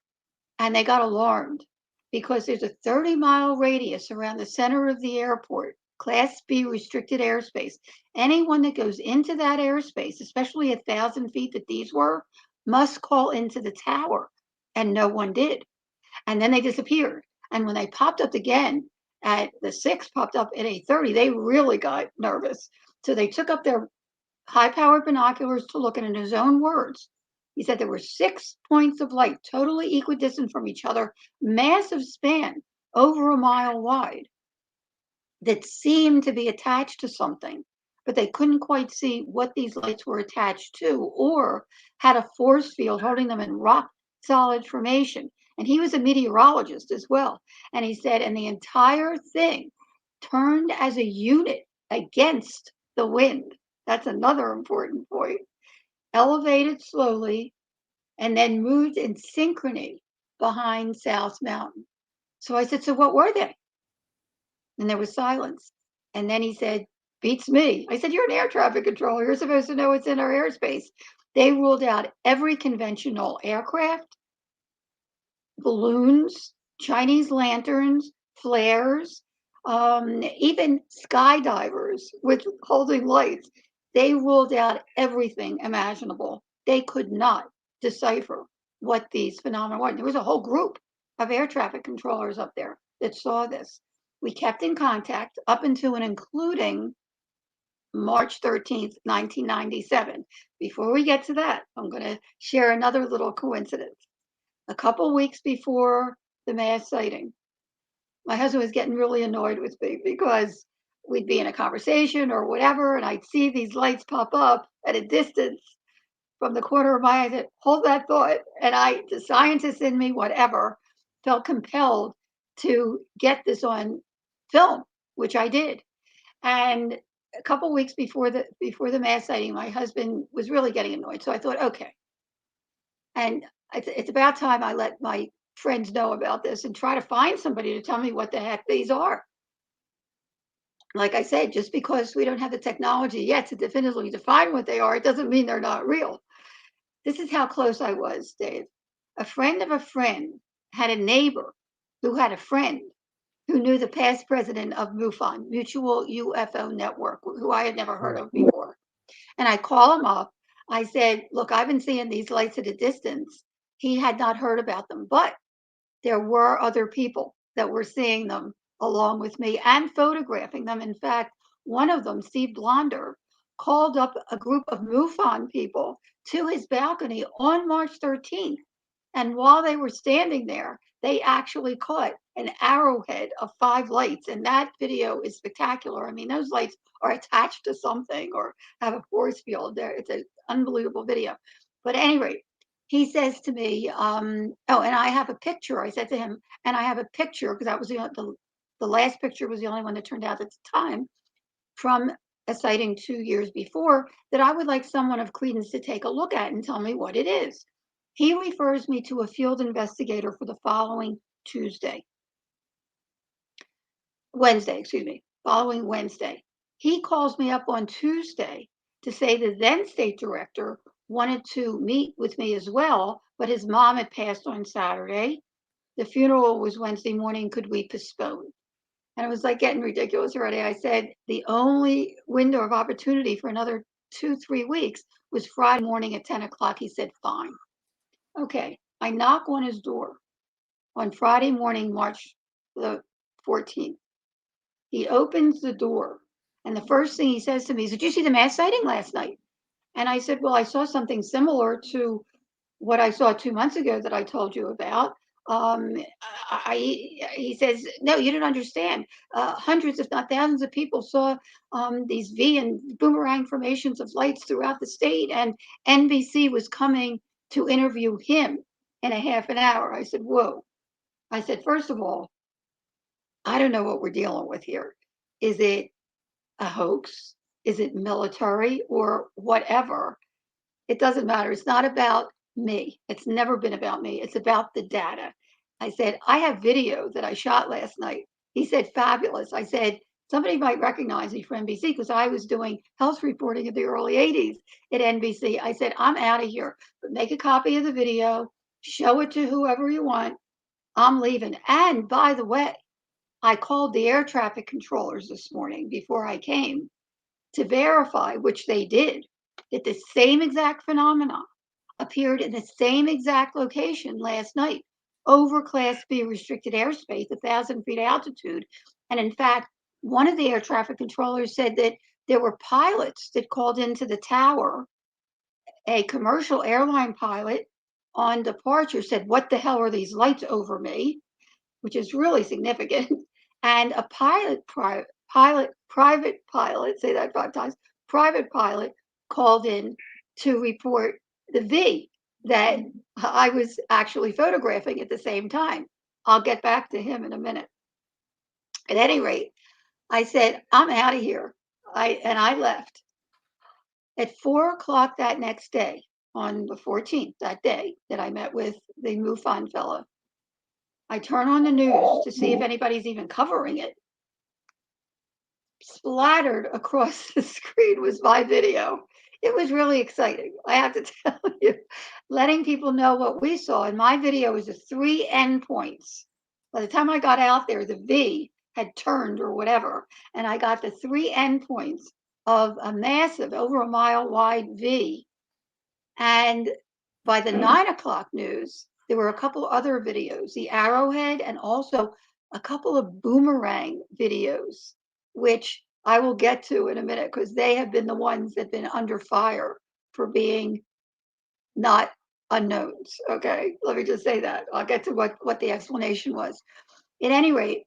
S2: And they got alarmed because there's a 30-mile radius around the center of the airport, Class B restricted airspace. Anyone that goes into that airspace, especially 1,000 feet that these were, must call into the tower and no one did. And then they disappeared. And when they popped up again at the 6 popped up at 8:30, they really got nervous. So they took up their high-powered binoculars to look, and in his own words, he said there were 6 points of light, totally equidistant from each other, massive span, over a mile wide, that seemed to be attached to something, but they couldn't quite see what these lights were attached to, or had a force field holding them in rock solid formation. And he was a meteorologist as well. And he said, and the entire thing turned as a unit against the wind. That's another important point. Elevated slowly and then moved in synchrony behind South Mountain. So I said, so what were they? And there was silence. And then he said, beats me. I said, you're an air traffic controller. You're supposed to know what's in our airspace. They ruled out every conventional aircraft, balloons, Chinese lanterns, flares, even skydivers with holding lights. They ruled out everything imaginable. They could not decipher what these phenomena were. There was a whole group of air traffic controllers up there that saw this. We kept in contact up until and including March 13th, 1997. Before we get to that, I'm going to share another little coincidence. A couple weeks before the mass sighting, my husband was getting really annoyed with me because we'd be in a conversation or whatever, and I'd see these lights pop up at a distance from the corner of my eye. I said, hold that thought. And the scientist in me, whatever, felt compelled to get this on film, which I did. And a couple weeks before the mass sighting, my husband was really getting annoyed. So I thought, okay. And it's about time I let my friends know about this and try to find somebody to tell me what the heck these are. Like I said, just because we don't have the technology yet to definitively define what they are, it doesn't mean they're not real. This is how close I was, Dave. A friend of a friend had a neighbor who had a friend who knew the past president of MUFON, Mutual UFO Network, who I had never heard of before. And I call him up. I said, look, I've been seeing these lights at a distance. He had not heard about them, but there were other people that were seeing them along with me and photographing them. In fact, one of them, Steve Blonder, called up a group of MUFON people to his balcony on March 13th. And while they were standing there, they actually caught an arrowhead of 5 lights. And that video is spectacular. I mean, those lights are attached to something or have a force field there. It's an unbelievable video. But at any rate, he says to me, oh, and I have a picture. I said to him, and I have a picture, because that was the last picture was the only one that turned out at the time, from a sighting 2 years before, that I would like someone of credence to take a look at and tell me what it is. He refers me to a field investigator for the following following Wednesday. He calls me up on Tuesday to say the then state director wanted to meet with me as well, but his mom had passed on Saturday. The funeral was Wednesday morning. Could we postpone? And it was like getting ridiculous already. I said the only window of opportunity for another 2-3 weeks was Friday morning at 10 o'clock. He said, fine. Okay. I knock on his door on Friday morning, March the 14th. He opens the door, and the first thing he says to me is, did you see the mass sighting last night? And I said, well, I saw something similar to what I saw 2 months ago that I told you about. He says, no, you don't understand. Hundreds, if not thousands of people saw these V and Boomerang formations of lights throughout the state, and NBC was coming to interview him in a half an hour. I said, whoa. I said, first of all, I don't know what we're dealing with here. Is it a hoax? Is it military or whatever? It doesn't matter. It's not about me. It's never been about me. It's about the data. I said, I have video that I shot last night. He said, fabulous. I said, somebody might recognize me from NBC because I was doing health reporting in the early 80s at NBC. I said, I'm out of here, but make a copy of the video, show it to whoever you want. I'm leaving. And by the way, I called the air traffic controllers this morning before I came to verify, which they did, that the same exact phenomena appeared in the same exact location last night over Class B restricted airspace, 1,000 feet altitude. And in fact, one of the air traffic controllers said that there were pilots that called into the tower. A commercial airline pilot on departure said, "What the hell are these lights over me?" Which is really significant. And a private pilot, say that 5 times, private pilot called in to report the V that I was actually photographing at the same time. I'll get back to him in a minute. At any rate, I said, "I'm out of here." I left. At 4 o'clock that next day, on the 14th, that day that I met with the MUFON fellow, I turn on the news to see if anybody's even covering it. Splattered across the screen was my video. It was really exciting. I have to tell you, letting people know what we saw. And my video was the 3 endpoints. By the time I got out there, the V had turned or whatever. And I got the 3 endpoints of a massive, over a mile wide V. And by the 9 o'clock news, there were a couple other videos, the Arrowhead and also a couple of Boomerang videos, which I will get to in a minute because they have been the ones that have been under fire for being not unknowns. Okay, let me just say that. I'll get to what the explanation was. At any rate,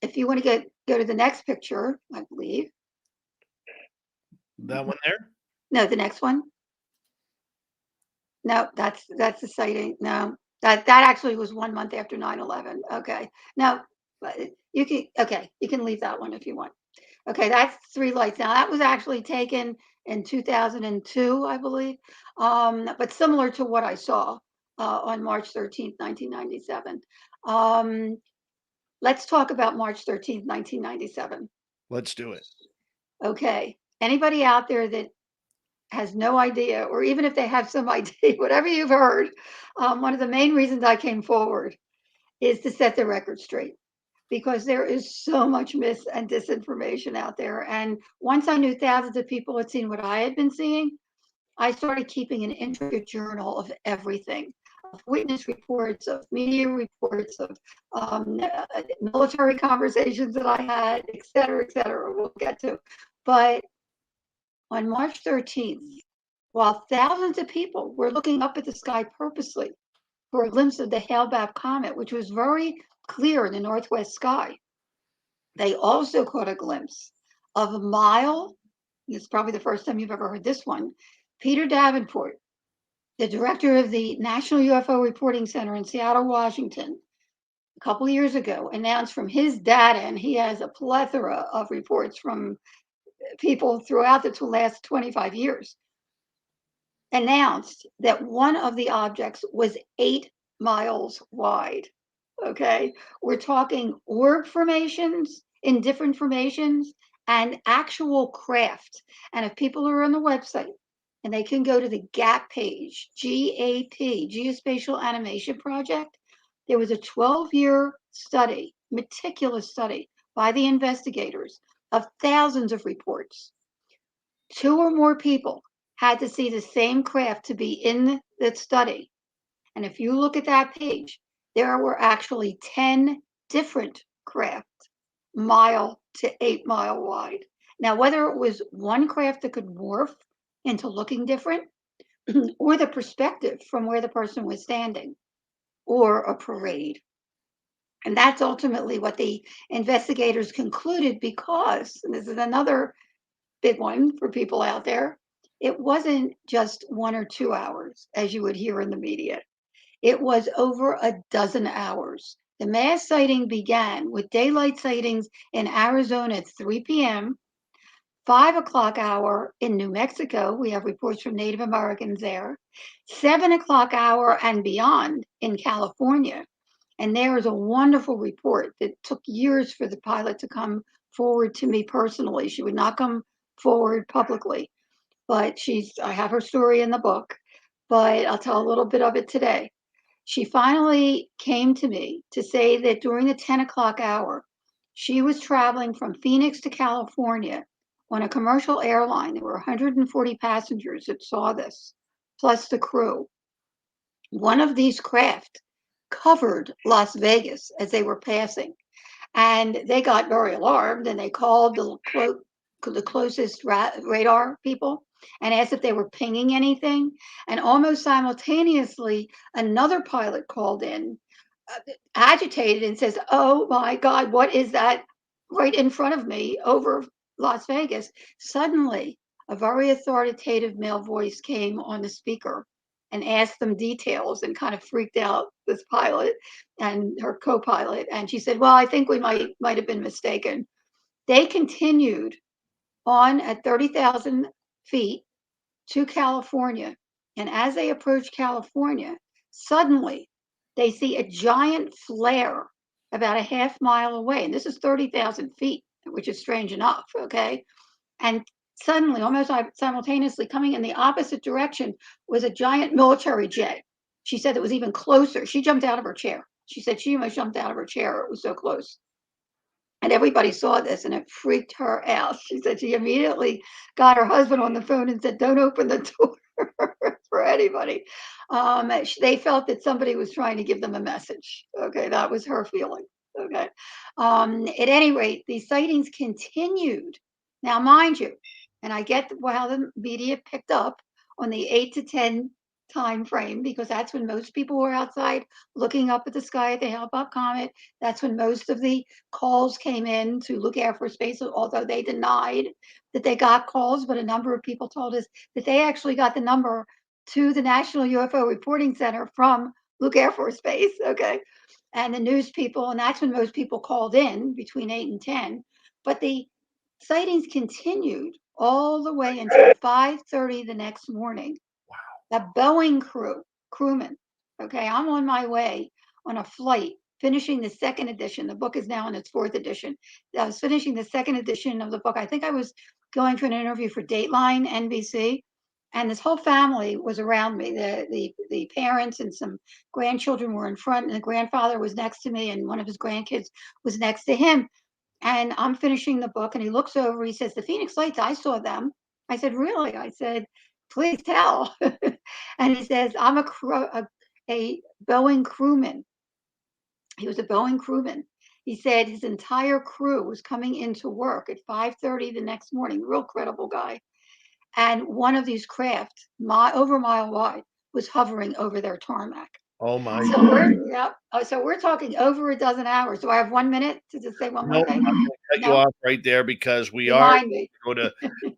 S2: if you want to go to the next picture, I believe.
S1: That one there?
S2: No, the next one. No, that's the sighting. No, that actually was 1 month after 9/11. Okay. No, but you can leave that one if you want. Okay, that's 3 lights. Now that was actually taken in 2002, I believe, but similar to what I saw on March 13th, 1997. Let's talk about March 13th, 1997.
S1: Let's do it.
S2: Okay. Anybody out there that has no idea, or even if they have some idea, whatever you've heard, one of the main reasons I came forward is to set the record straight because there is so much mis and disinformation out there. And once I knew thousands of people had seen what I had been seeing, I started keeping an intricate journal of everything, of witness reports, of media reports, of military conversations that I had, et cetera, we'll get to. But on March 13th, while thousands of people were looking up at the sky purposely for a glimpse of the Hale-Bopp comet, which was very clear in the northwest sky, they also caught a glimpse of a mile. It's probably the first time you've ever heard this one. Peter Davenport, the director of the National UFO Reporting Center in Seattle, Washington, a couple of years ago announced from his data, and he has a plethora of reports from people throughout the last 25 years, announced that one of the objects was 8 miles wide. Okay, we're talking orb formations in different formations and actual craft. And if people are on the website and they can go to the GAP page, GAP, Geospatial Animation Project, there was a 12-year study, meticulous study by the investigators of thousands of reports. 2 or more people had to see the same craft to be in the study. And if you look at that page, there were actually 10 different craft, mile to 8 mile wide. Now, whether it was one craft that could morph into looking different, or the perspective from where the person was standing, or a parade. And that's ultimately what the investigators concluded because, and this is another big one for people out there, it wasn't just 1 or 2 hours, as you would hear in the media. It was over a dozen hours. The mass sighting began with daylight sightings in Arizona at 3 p.m., 5 o'clock hour in New Mexico. We have reports from Native Americans there. 7 o'clock hour and beyond in California. And there is a wonderful report that took years for the pilot to come forward to me personally. She would not come forward publicly, but I have her story in the book, but I'll tell a little bit of it today. She finally came to me to say that during the 10 o'clock hour, she was traveling from Phoenix to California on a commercial airline. There were 140 passengers that saw this, plus the crew. One of these craft covered Las Vegas as they were passing, and they got very alarmed, and they called the closest radar people and asked if they were pinging anything. And almost simultaneously, another pilot called in, agitated, and says, "Oh my God, what is that right in front of me over Las Vegas?" Suddenly, a very authoritative male voice came on the speaker and asked them details, and kind of freaked out this pilot and her co-pilot. And she said, "Well, I think we might have been mistaken." They continued on at 30,000 feet to California. And as they approach California, suddenly they see a giant flare about a half mile away. And this is 30,000 feet, which is strange enough. Okay. And suddenly, almost simultaneously, coming in the opposite direction, was a giant military jet. She said it was even closer. She jumped out of her chair. She said she almost jumped out of her chair. It was so close. And everybody saw this, and it freaked her out. She said she immediately got her husband on the phone and said, "Don't open the door for anybody." They felt that somebody was trying to give them a message. Okay, that was her feeling. Okay. At any rate, these sightings continued. Now, mind you, and I get how the media picked up on the 8 to 10 time frame, because that's when most people were outside looking up at the sky at the Hale-Bopp comet. That's when most of the calls came in to Luke Air Force Base, although they denied that they got calls. But a number of people told us that they actually got the number to the National UFO Reporting Center from Luke Air Force Base. Okay. And the news people, and that's when most people called in between 8 and 10. But the sightings continued all the way until 5:30 the next morning. The Boeing crewman. Okay, I'm on my way on a flight, finishing the second edition. The book is now in its fourth edition. I was finishing the second edition of the book. I think I was going for an interview for Dateline NBC, and this whole family was around me. The parents and some grandchildren were in front, and the grandfather was next to me, and one of his grandkids was next to him. And I'm finishing the book, and he looks over. He says, "The Phoenix Lights, I saw them." I said, "Really?" I said, "Please tell." And he says, "I'm a Boeing crewman." He was a Boeing crewman. He said his entire crew was coming into work at 5:30 the next morning. Real credible guy. And one of these craft, over a mile wide, was hovering over their tarmac.
S1: Oh my
S2: So we're talking over a dozen hours. Do I have 1 minute to just say one more
S1: No, I'm
S2: thing?
S1: gonna cut you
S2: No,
S1: off right there because
S2: remind me.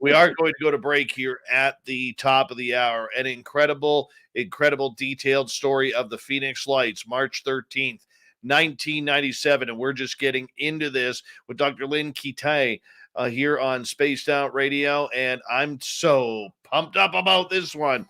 S1: we are going to go to break here at the top of the hour. An incredible, incredible detailed story of the Phoenix Lights, March 13th, 1997. And we're just getting into this with Dr. Lynne Kitei here on Spaced Out Radio. And I'm so pumped up about this one.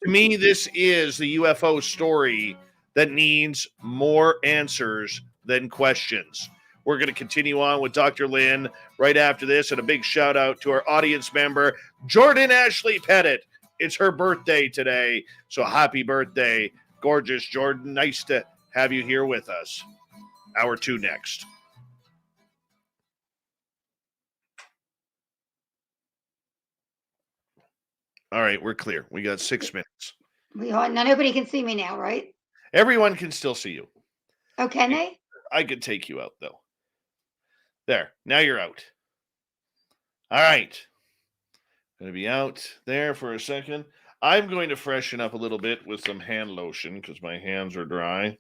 S1: To me, this is the UFO story that needs more answers than questions. We're going to continue on with Dr. Lynne right after this, and a big shout out to our audience member, Jordan Ashley Pettit. It's her birthday today, so happy birthday, gorgeous Jordan. Nice to have you here with us. Hour 2 next. All right, we're clear. We got 6 minutes.
S2: Now nobody can see me now, right?
S1: Everyone can still see you.
S2: Oh, can they?
S1: I could take you out, though. There. Now you're out. All right. Going to be out there for a second. I'm going to freshen up a little bit with some hand lotion because my hands are dry.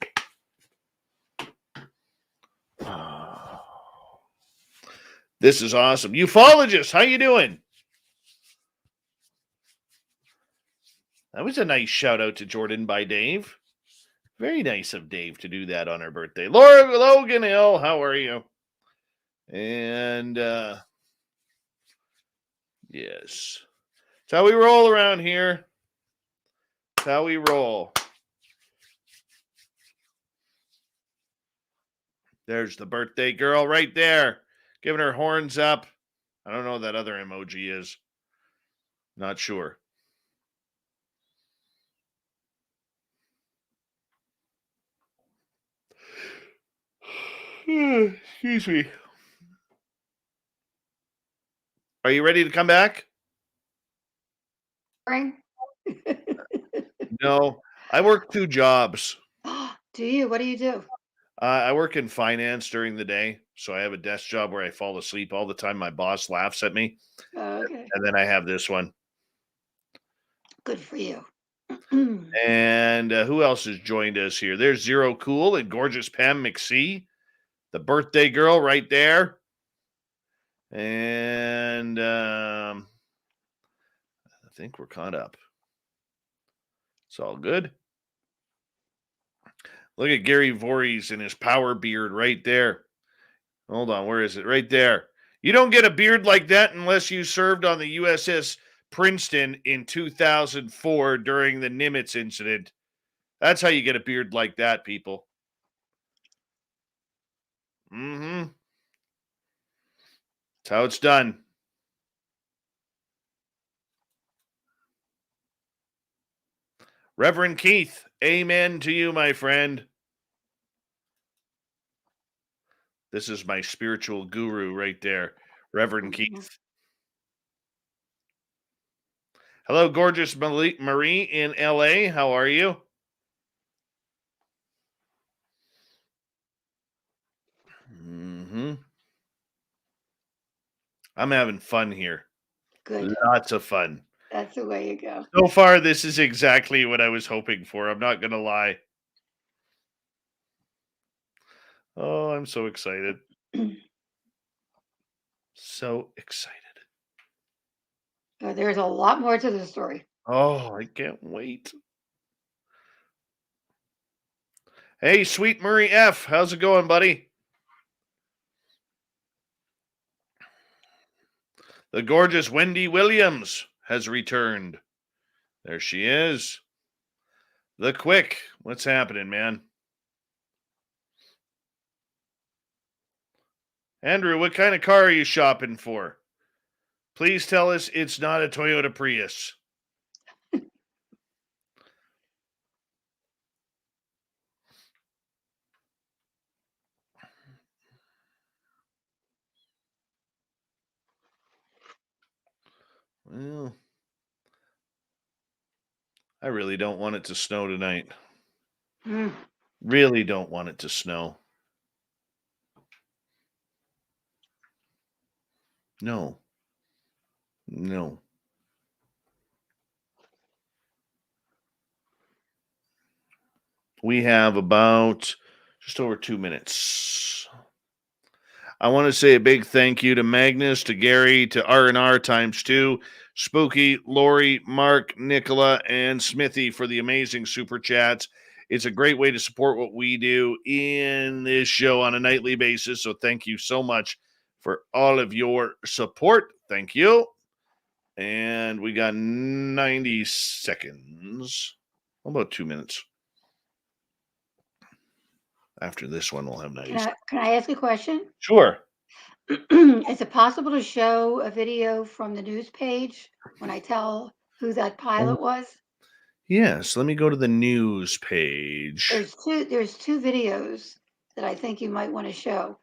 S1: This is awesome. Ufologist, how you doing? That was a nice shout out to Jordan by Dave. Very nice of Dave to do that on her birthday. Laura Logan Hill, how are you? And yes. That's how we roll around here. That's how we roll. There's the birthday girl right there, giving her horns up. I don't know what that other emoji is. Not sure. Excuse me. Are you ready to come back?
S2: Ring?
S1: No. I work 2 jobs.
S2: Do you? What do you do?
S1: I work in finance during the day, so I have a desk job where I fall asleep all the time. My boss laughs at me,
S2: Okay.
S1: and then I have this one.
S2: Good for you.
S1: And who else has joined us here? There's Zero Cool and gorgeous Pam McSee, the birthday girl right there. And I think we're caught up. It's all good. Look at Gary Voorhees and his power beard right there. Hold on, where is it? Right there. You don't get a beard like that unless you served on the USS Princeton in 2004 during the Nimitz incident. That's how you get a beard like that, people. Mm-hmm. That's how it's done. Reverend Keith, amen to you, my friend. This is my spiritual guru right there, Reverend Keith. Hello, gorgeous Marie in LA. How are you? Mm-hmm. I'm having fun here.
S2: Good.
S1: Lots of fun.
S2: That's the way you go.
S1: So far, this is exactly what I was hoping for. I'm not going to lie. Oh, I'm so excited. So excited.
S2: There's a lot more to the story.
S1: Oh, I can't wait. Hey, Sweet Murray F. How's it going, buddy? The gorgeous Wendy Williams has returned. There she is. The Quick. What's happening, man? Andrew, what kind of car are you shopping for? Please tell us it's not a Toyota Prius. Well, I really don't want it to snow tonight. Really don't want it to snow. No. No. We have about just over 2 minutes. I want to say a big thank you to Magnus, to Gary, to R&R times 2, Spooky, Lori, Mark, Nicola, and Smithy for the amazing super chats. It's a great way to support what we do in this show on a nightly basis. So thank you so much for all of your support. Thank you. And we got 90 seconds. How about 2 minutes? After this one, we'll have 90 seconds.
S2: Can I ask a question?
S1: Sure.
S2: Is it possible to show a video from the news page when I tell who that pilot was?
S1: Yes, let me go to the news page.
S2: There's two videos that I think you might want to show.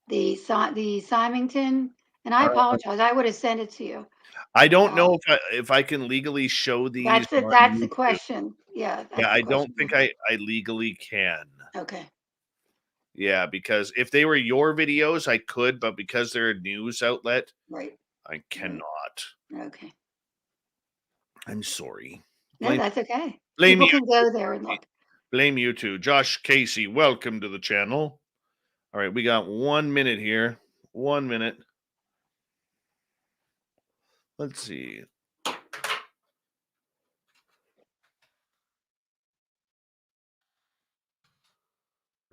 S2: The Symington, and I apologize. I would have sent it to you.
S1: I don't know if I can legally show these.
S2: That's the question. Yeah.
S1: Yeah, I don't think I legally can.
S2: Okay.
S1: Yeah, because if they were your videos, I could, but because they're a news outlet,
S2: right,
S1: I cannot.
S2: Okay.
S1: I'm sorry.
S2: No, that's okay.
S1: Blame
S2: People
S1: you.
S2: can go there and look.
S1: Blame you too. Josh Casey, welcome to the channel. All right, we got 1 minute here. 1 minute. Let's see.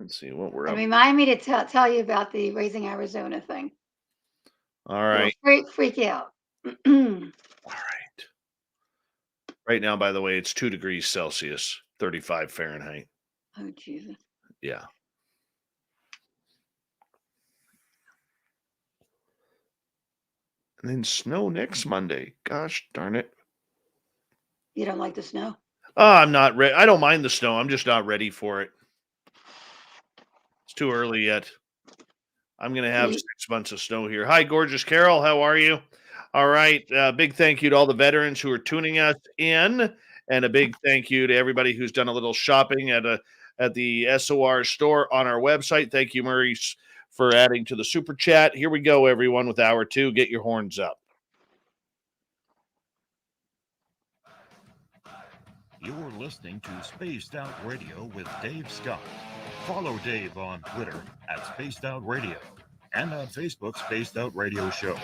S1: Let's see what we're up.
S2: Remind me to tell you about the Raising Arizona thing.
S1: All right.
S2: Freak out.
S1: All right. Right now, by the way, it's 2 degrees Celsius, 35 Fahrenheit.
S2: Oh, Jesus.
S1: Yeah. And then snow next Monday. Gosh darn it.
S2: You don't like the snow?
S1: Oh, I'm not ready. I don't mind the snow. I'm just not ready for it. It's too early yet. I'm going to have 6 months of snow here. Hi, gorgeous Carol. How are you? All right. Big thank you to all the veterans who are tuning us in. And a big thank you to everybody who's done a little shopping at the SOR store on our website. Thank you, Maurice, for adding to the super chat. Here we go, everyone, with hour 2. Get your horns up.
S3: You're listening to Spaced Out Radio with Dave Scott. Follow Dave on Twitter at Spaced Out Radio and on Facebook, Spaced Out Radio Show.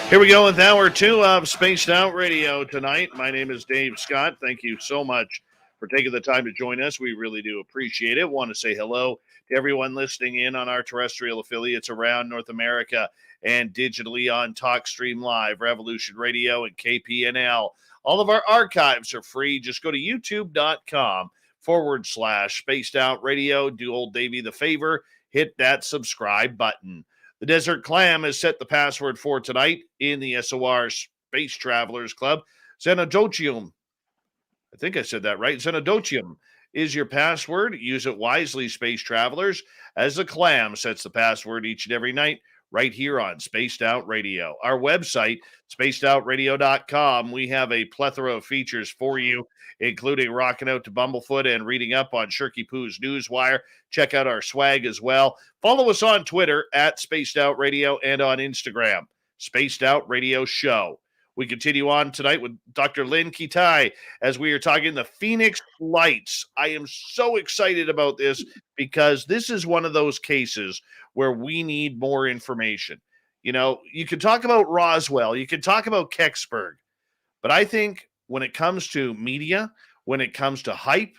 S1: Here we go with hour 2 of Spaced Out Radio tonight. My name is Dave Scott. Thank you so much for taking the time to join us. We really do appreciate it. Want to say hello to everyone listening in on our terrestrial affiliates around North America and digitally on TalkStream Live, Revolution Radio, and KPNL. All of our archives are free. Just go to youtube.com/Spaced Out Radio. Do old Davey the favor. Hit that subscribe button. The Desert Clam has set the password for tonight in the SOR Space Travelers Club. Xenodotium. I think I said that right. Xenodotium is your password. Use it wisely, Space Travelers, as the Clam sets the password each and every night right here on Spaced Out Radio. Our website, spacedoutradio.com. We have a plethora of features for you, including rocking out to Bumblefoot and reading up on Shirky Poo's Newswire. Check out our swag as well. Follow us on Twitter at Spaced Out Radio and on Instagram, Spaced Out Radio Show. We continue on tonight with Dr. Lynne Kitei as we are talking the Phoenix Lights. I am so excited about this because this is one of those cases where we need more information. You know, you could talk about Roswell, you could talk about Kecksburg, but I think when it comes to media, when it comes to hype,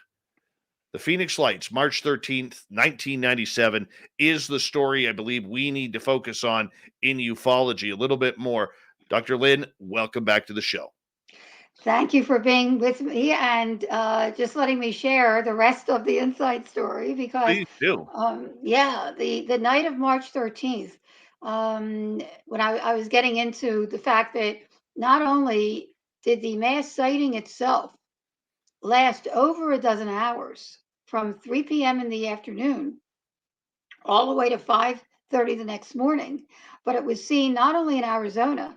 S1: the Phoenix Lights, March 13th, 1997, is the story I believe we need to focus on in ufology a little bit more. Dr. Lynne, welcome back to the show.
S2: Thank you for being with me and just letting me share the rest of the inside story because,
S1: Please do.
S2: the night of March 13th, when I was getting into the fact that not only did the mass sighting itself last over a dozen hours from 3 p.m. in the afternoon all the way to 5:30 the next morning, but it was seen not only in Arizona,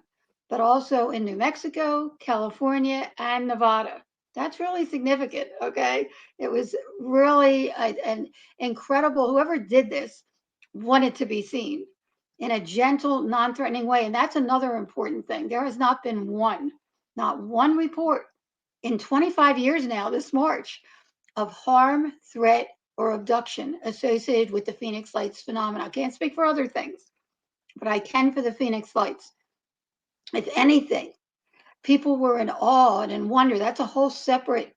S2: but also in New Mexico, California, and Nevada. That's really significant, okay? It was really an incredible, whoever did this wanted to be seen in a gentle, non-threatening way. And that's another important thing. There has not been not one report in 25 years now, this March, of harm, threat, or abduction associated with the Phoenix Lights phenomena. I can't speak for other things, but I can for the Phoenix Lights. If anything, people were in awe and in wonder. That's a whole separate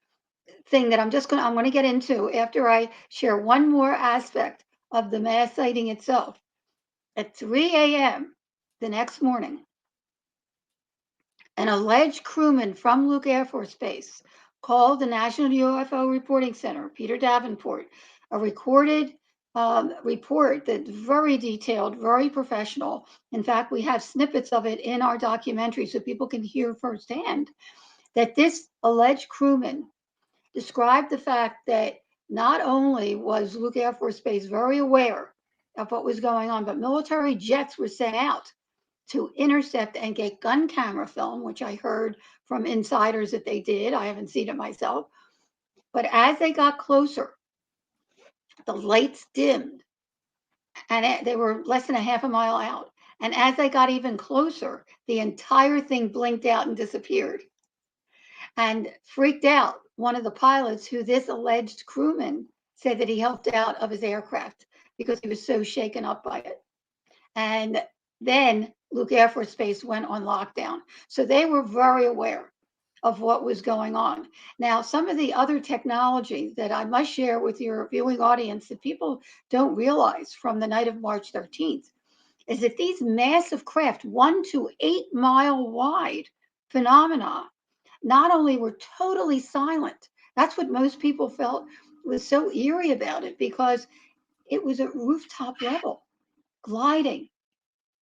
S2: thing that I'm going to get into after I share one more aspect of the mass sighting itself. At 3 a.m. the next morning, an alleged crewman from Luke Air Force Base called the National UFO Reporting Center, Peter Davenport, a recorded report that's very detailed, very professional. In fact, we have snippets of it in our documentary so people can hear firsthand that this alleged crewman described the fact that not only was Luke Air Force Base very aware of what was going on, but military jets were sent out to intercept and get gun camera film, which I heard from insiders that they did. I haven't seen it myself. But as they got closer, the lights dimmed and they were less than a half a mile out. And as they got even closer, the entire thing blinked out and disappeared. And freaked out one of the pilots, who this alleged crewman said that he helped out of his aircraft because he was so shaken up by it. And then Luke Air Force Base went on lockdown. So they were very aware of what was going on. Now, some of the other technology that I must share with your viewing audience that people don't realize from the night of March 13th is that these massive craft, 1 to 8 mile wide phenomena, not only were totally silent, that's what most people felt was so eerie about it, because it was at rooftop level, gliding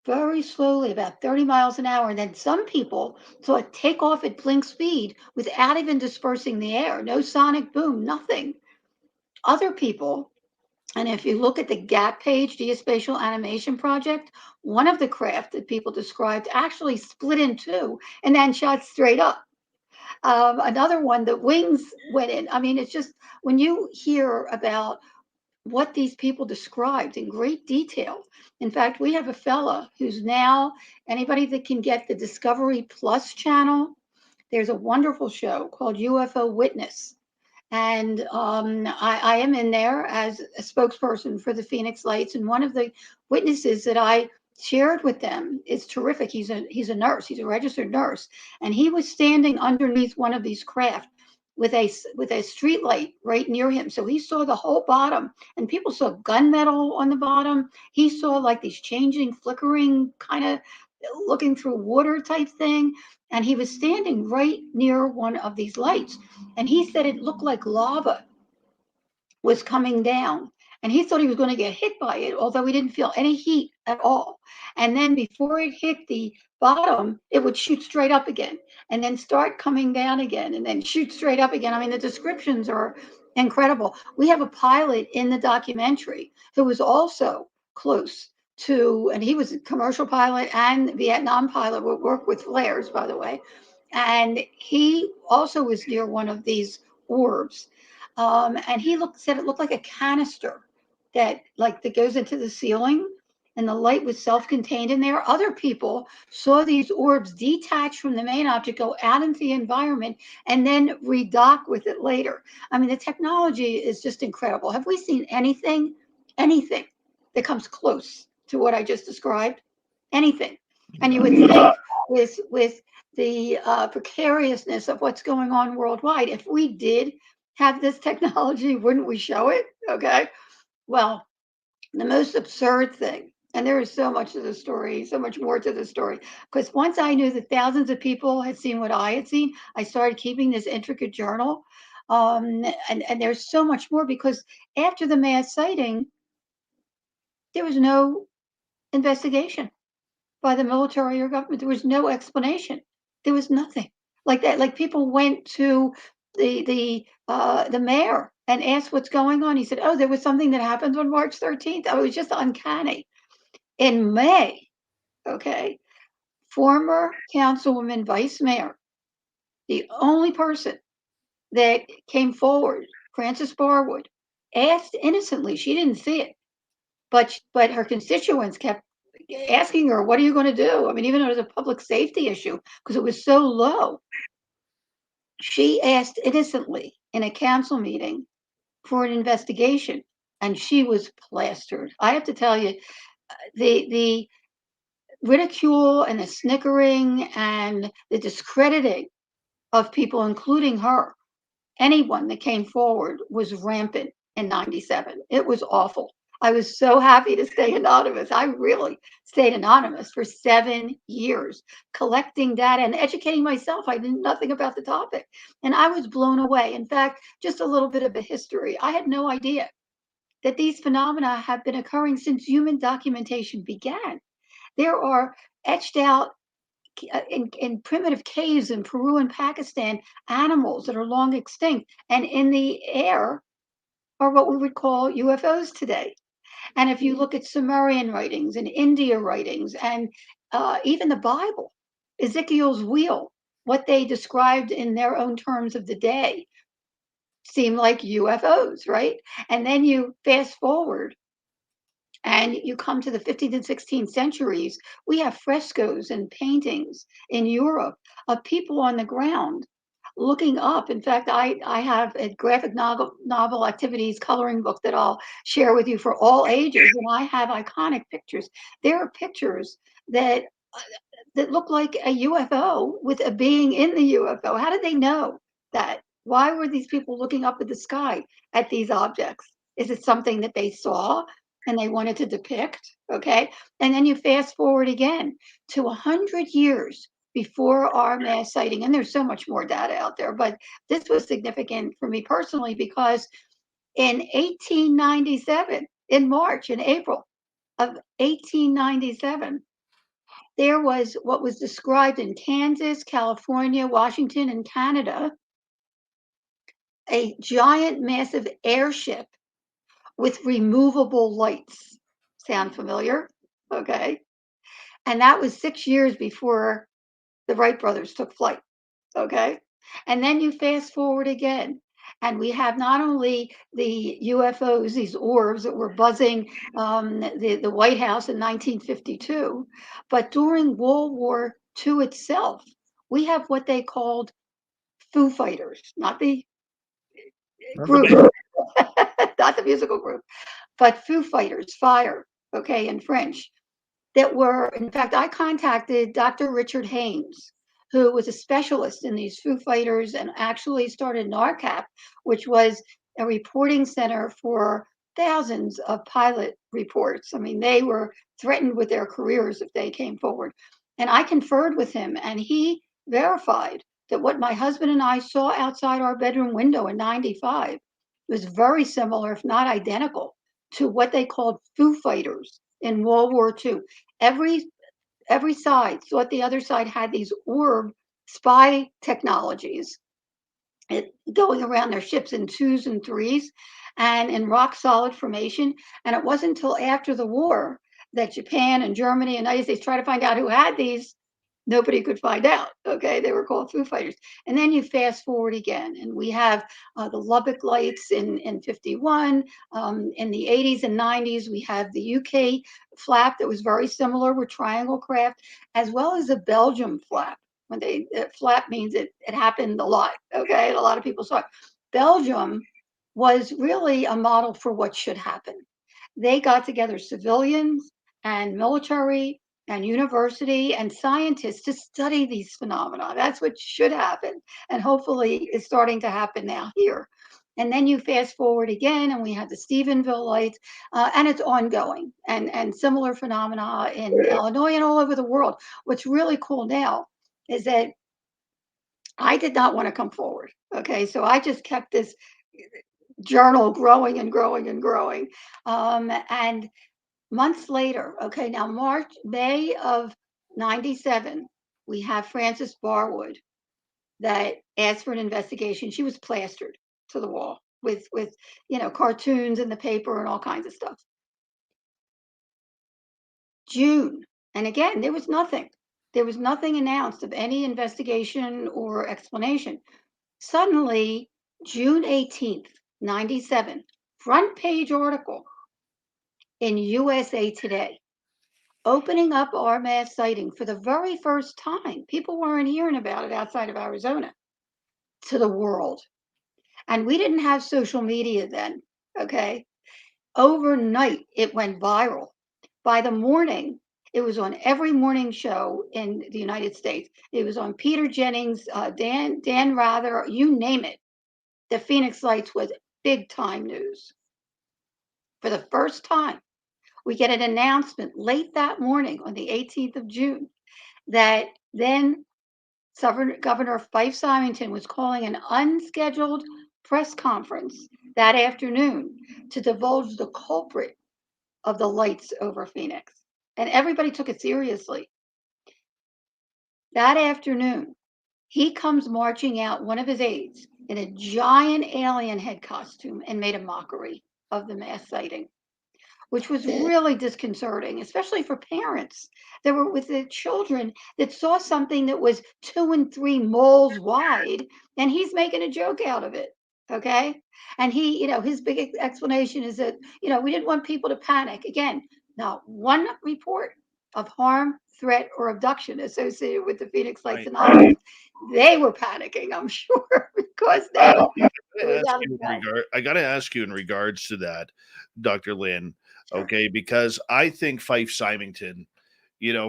S2: very slowly, about 30 miles an hour. And then some people saw it take off at blink speed without even dispersing the air, no sonic boom, nothing. Other people, and if you look at the GAP page, Geospatial Animation Project, one of the craft that people described actually split in two and then shot straight up. Another one, the wings went in. I mean, it's just when you hear about what these people described in great detail. In fact, we have a fella who's now, anybody that can get the Discovery Plus channel, there's a wonderful show called UFO Witness. And I am in there as a spokesperson for the Phoenix Lights. And one of the witnesses that I shared with them is terrific. He's a nurse. He's a registered nurse, and he was standing underneath one of these craft with a street light right near him. So he saw the whole bottom, and people saw gunmetal on the bottom. He saw like these changing, flickering, kind of looking through water type thing. And he was standing right near one of these lights. And he said it looked like lava was coming down. And he thought he was going to get hit by it, although he didn't feel any heat at all. And then before it hit the bottom, it would shoot straight up again and then start coming down again and then shoot straight up again. I mean, the descriptions are incredible. We have a pilot in the documentary who was also close to, and he was a commercial pilot and Vietnam pilot, would work with flares, by the way. And he also was near one of these orbs. And he said it looked like a canister that goes into the ceiling, and the light was self-contained in there. Other people saw these orbs detach from the main object, go out into the environment, and then redock with it later. I mean, the technology is just incredible. Have we seen anything that comes close to what I just described? Anything? And you would think with the precariousness of what's going on worldwide, if we did have this technology, wouldn't we show it? Okay. Well, the most absurd thing, and there is so much to the story, so much more to the story, because once I knew that thousands of people had seen what I had seen, I started keeping this intricate journal. And there's so much more, because after the mass sighting, there was no investigation by the military or government. There was no explanation. There was nothing like that. Like people went to the mayor and asked what's going on. He said, "Oh, there was something that happened on March 13th." Oh, it was just uncanny. In May, okay, former councilwoman, vice mayor, the only person that came forward, Frances Barwood, asked innocently. She didn't see it, but her constituents kept asking her, "What are you going to do?" I mean, even though it was a public safety issue because it was so low, she asked innocently in a council meeting for an investigation, and she was plastered. I have to tell you, the ridicule and the snickering and the discrediting of people, including her, anyone that came forward, was rampant in 97. It was awful. I was so happy to stay anonymous. I really stayed anonymous for 7 years, collecting data and educating myself. I knew nothing about the topic, and I was blown away. In fact, just a little bit of a history. I had no idea that these phenomena have been occurring since human documentation began. There are etched out in primitive caves in Peru and Pakistan, animals that are long extinct, and in the air are what we would call UFOs today. And if you look at Sumerian writings and India writings and even the Bible, Ezekiel's wheel, what they described in their own terms of the day seem like UFOs, right? And then you fast forward and you come to the 15th and 16th centuries, we have frescoes and paintings in Europe of people on the ground looking up. In fact, I have a graphic novel activities coloring book that I'll share with you for all ages, and I have iconic pictures. There are pictures that that look like a UFO with a being in the UFO. How did they know that? Why were these people looking up at the sky at these objects? Is it something that they saw and they wanted to depict? Okay. And then you fast forward again to 100 years before our mass sighting. And there's so much more data out there, but this was significant for me personally because in 1897, in March and April of 1897, there was what was described in Kansas, California, Washington, and Canada, a giant, massive airship with removable lights. Sound familiar? Okay. And that was 6 years before the Wright brothers took flight. Okay. And then you fast forward again, and we have not only the UFOs, these orbs that were buzzing the White House in 1952, but during World War II itself, we have what they called Foo Fighters, not the
S1: Not the
S2: group,
S1: band.
S2: not the musical group, but Foo Fighters, fire, okay, in French, that were, in fact, I contacted Dr. Richard Haynes, who was a specialist in these Foo Fighters and actually started NARCAP, which was a reporting center for thousands of pilot reports. I mean, they were threatened with their careers if they came forward. And I conferred with him, and he verified that what my husband and I saw outside our bedroom window in 95 was very similar, if not identical, to what they called Foo Fighters in World War II. Every every side thought the other side had these orb spy technologies going around their ships in twos and threes and in rock solid formation. And it wasn't until after the war that Japan and Germany and United States tried to find out who had these. Nobody could find out. Okay, they were called Foo Fighters. And then you fast forward again, and we have the Lubbock lights in 51. In the 80s and 90s, we have the UK flap that was very similar with triangle craft, as well as the Belgium flap. When they flap means it happened a lot. Okay, and a lot of people saw it. Belgium was really a model for what should happen. They got together civilians and military and university and scientists to study these phenomena. That's what should happen, and hopefully is starting to happen now here. And then you fast forward again, and we have the Stephenville lights, and it's ongoing, and similar phenomena in Illinois and all over the world. What's really cool now is that I did not want to come forward. Okay, so I just kept this journal growing and growing and growing, and months later, okay, now May of 97, we have Frances Barwood that asked for an investigation. She was plastered to the wall with cartoons in the paper and all kinds of stuff. June, and again, there was nothing. There was nothing announced of any investigation or explanation. Suddenly, June 18th, 97, front page article in USA Today, opening up our mass sighting for the very first time. People weren't hearing about it outside of Arizona to the world. And we didn't have social media then, okay? Overnight, it went viral. By the morning, it was on every morning show in the United States. It was on Peter Jennings, Dan Rather, you name it. The Phoenix Lights was big time news. For the first time, we get an announcement late that morning on the 18th of June that then Governor Fife Symington was calling an unscheduled press conference that afternoon to divulge the culprit of the lights over Phoenix. And everybody took it seriously. That afternoon, he comes marching out, one of his aides, in a giant alien head costume and made a mockery of the mass sighting, which was really disconcerting, especially for parents that were with their children that saw something that was 2 and 3 moles wide, and he's making a joke out of it. Okay. And his big explanation is that, we didn't want people to panic. Again, not one report of harm, threat, or abduction associated with the Phoenix Lights Anonymous. They were panicking, I'm sure, because they
S1: I got to ask you in regards to that, Dr. Lynn.
S2: Sure.
S1: Okay, because I think Fife Symington,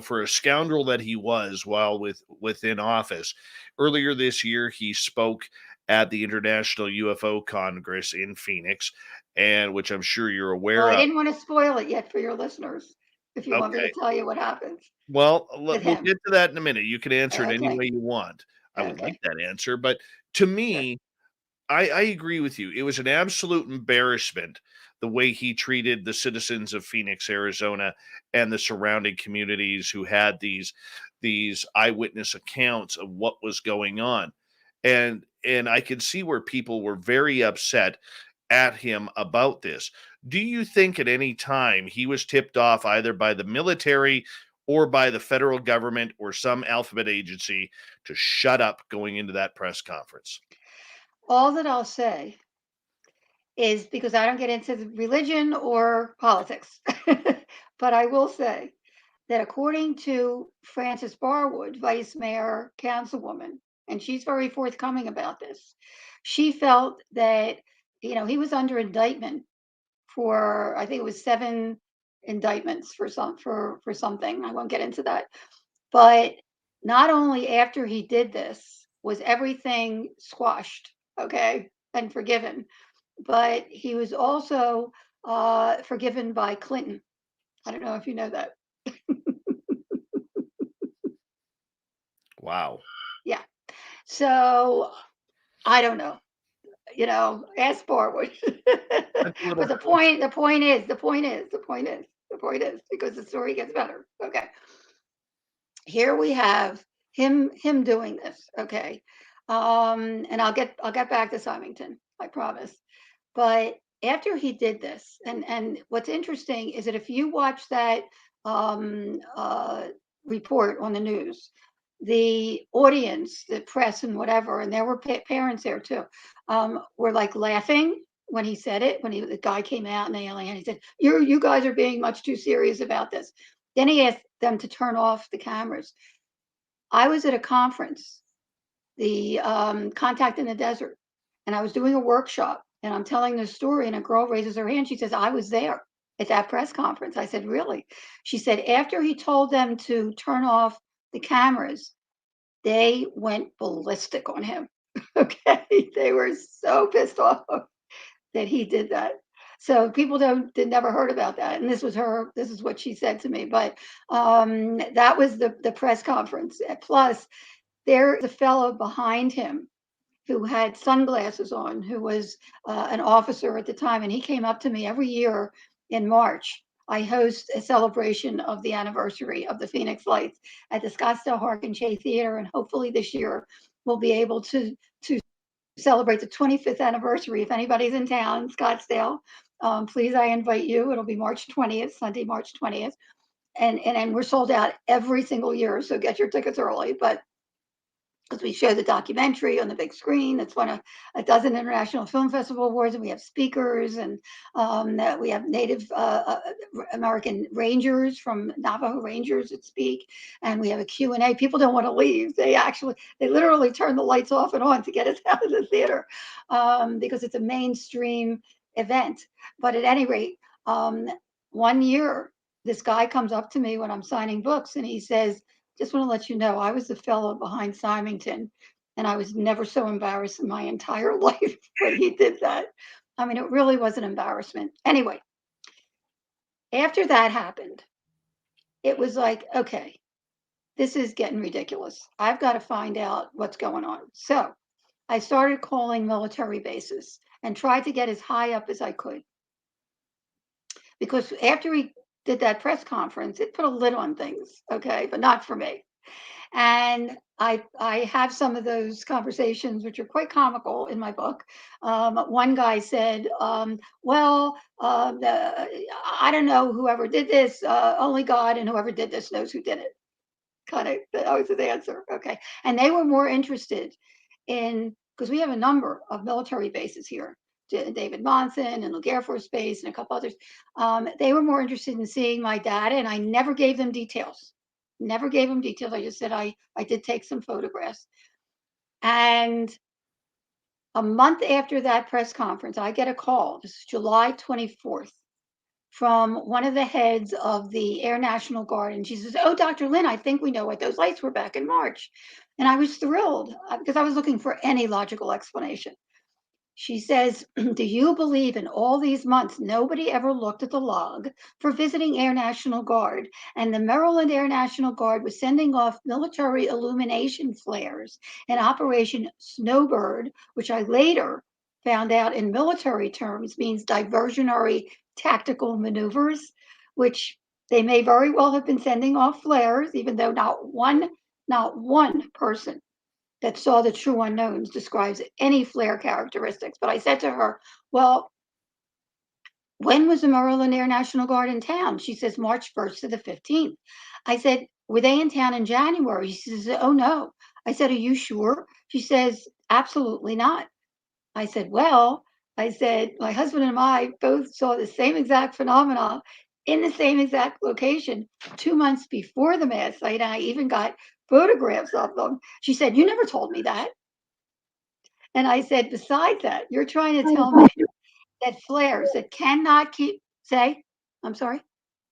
S1: for a scoundrel that he was while within office, earlier this year he spoke at the International UFO Congress in Phoenix, and which I'm sure you're aware
S2: Well, I
S1: of.
S2: didn't want to spoil it yet for your listeners. If you want me
S1: Okay.
S2: to tell you what happens
S1: Well,
S2: with
S1: we'll
S2: him.
S1: get to that in a minute. You can answer it any
S2: Okay.
S1: way you want. I would like
S2: Okay.
S1: that answer, but to
S2: Sure.
S1: me, I agree with you. It was an absolute embarrassment the way he treated the citizens of Phoenix, Arizona, and the surrounding communities who had these eyewitness accounts of what was going on. And I could see where people were very upset at him about this. Do you think at any time he was tipped off either by the military or by the federal government or some alphabet agency to shut up going into that press conference?
S2: All that I'll say is, because I don't get into religion or politics, but I will say that according to Frances Barwood, Vice Mayor, Councilwoman, and she's very forthcoming about this, she felt that, he was under indictment for, I think it was 7 indictments for something. I won't get into that. But not only after he did this was everything squashed, okay, and forgiven, but he was also forgiven by Clinton. I don't know if you know that.
S1: Wow.
S2: Yeah. So I don't know. Ask forward. But the point is, because the story gets better. Okay. Here we have him doing this. Okay. And I'll get back to Symington, I promise. But after he did this, and what's interesting is that if you watch that report on the news, the audience, the press, and whatever, and there were parents there too, were like laughing when he said it. When the guy came out and the alien, he said, "You guys are being much too serious about this." Then he asked them to turn off the cameras. I was at a conference, the Contact in the Desert, and I was doing a workshop, and I'm telling this story, and a girl raises her hand. She says, "I was there at that press conference." I said, "Really?" She said, "After he told them to turn off the cameras, they went ballistic on him." Okay, they were so pissed off that he did that. So people never heard about that, and this is what she said to me. But that was the press conference. Plus, there's a fellow behind him who had sunglasses on, who was an officer at the time, and he came up to me every year in March. I host a celebration of the anniversary of the Phoenix Lights at the Scottsdale Harkin-Shea Theater, and hopefully this year we'll be able to celebrate the 25th anniversary. If anybody's in town, Scottsdale, please, I invite you. It'll be March 20th, Sunday, March 20th, and we're sold out every single year, so get your tickets early. But because we show the documentary on the big screen. It's won a dozen International Film Festival awards, and we have speakers, and we have Native American Rangers from Navajo Rangers that speak, and we have a Q&A. People don't want to leave. They literally turn the lights off and on to get us out of the theater because it's a mainstream event. But at any rate, one year, this guy comes up to me when I'm signing books, and he says, "Just want to let you know, I was the fellow behind Symington, and I was never so embarrassed in my entire life when he did that." I mean, it really was an embarrassment. Anyway, after that happened, it was like, okay, this is getting ridiculous. I've got to find out what's going on. So I started calling military bases and tried to get as high up as I could. Because after he did that press conference, it put a lid on things, okay, but not for me. And I have some of those conversations, which are quite comical in my book. One guy said, "Well, I don't know whoever did this. Only God and whoever did this knows who did it." Kind of, that was his answer. Okay, and they were more interested in, because we have a number of military bases here, David Monson and Luke Air Force Base and a couple others. They were more interested in seeing my data, and I never gave them details. Never gave them details. I just said I did take some photographs. And a month after that press conference, I get a call. This is July 24th, from one of the heads of the Air National Guard. And she says, "Oh, Dr. Lynne, I think we know what those lights were back in March." And I was thrilled because I was looking for any logical explanation. She says, "Do you believe in all these months nobody ever looked at the log for visiting Air National Guard, and the Maryland Air National Guard was sending off military illumination flares in Operation Snowbird," which I later found out in military terms means diversionary tactical maneuvers, which they may very well have been sending off flares, even though not one person that saw the true unknowns describes any flare characteristics. But I said to her, "Well, when was the Maryland Air National Guard in town? She says, March 1st to the 15th. I said, were they in town in January? She says, oh, no. I said, are you sure? She says, absolutely not. I said, well, I said, my husband and I both saw the same exact phenomena in the same exact location 2 months before the mass site. And I even got photographs of them. She said, you never told me that. And I said, besides that, you're trying to tell me that flares that cannot keep, say, I'm sorry,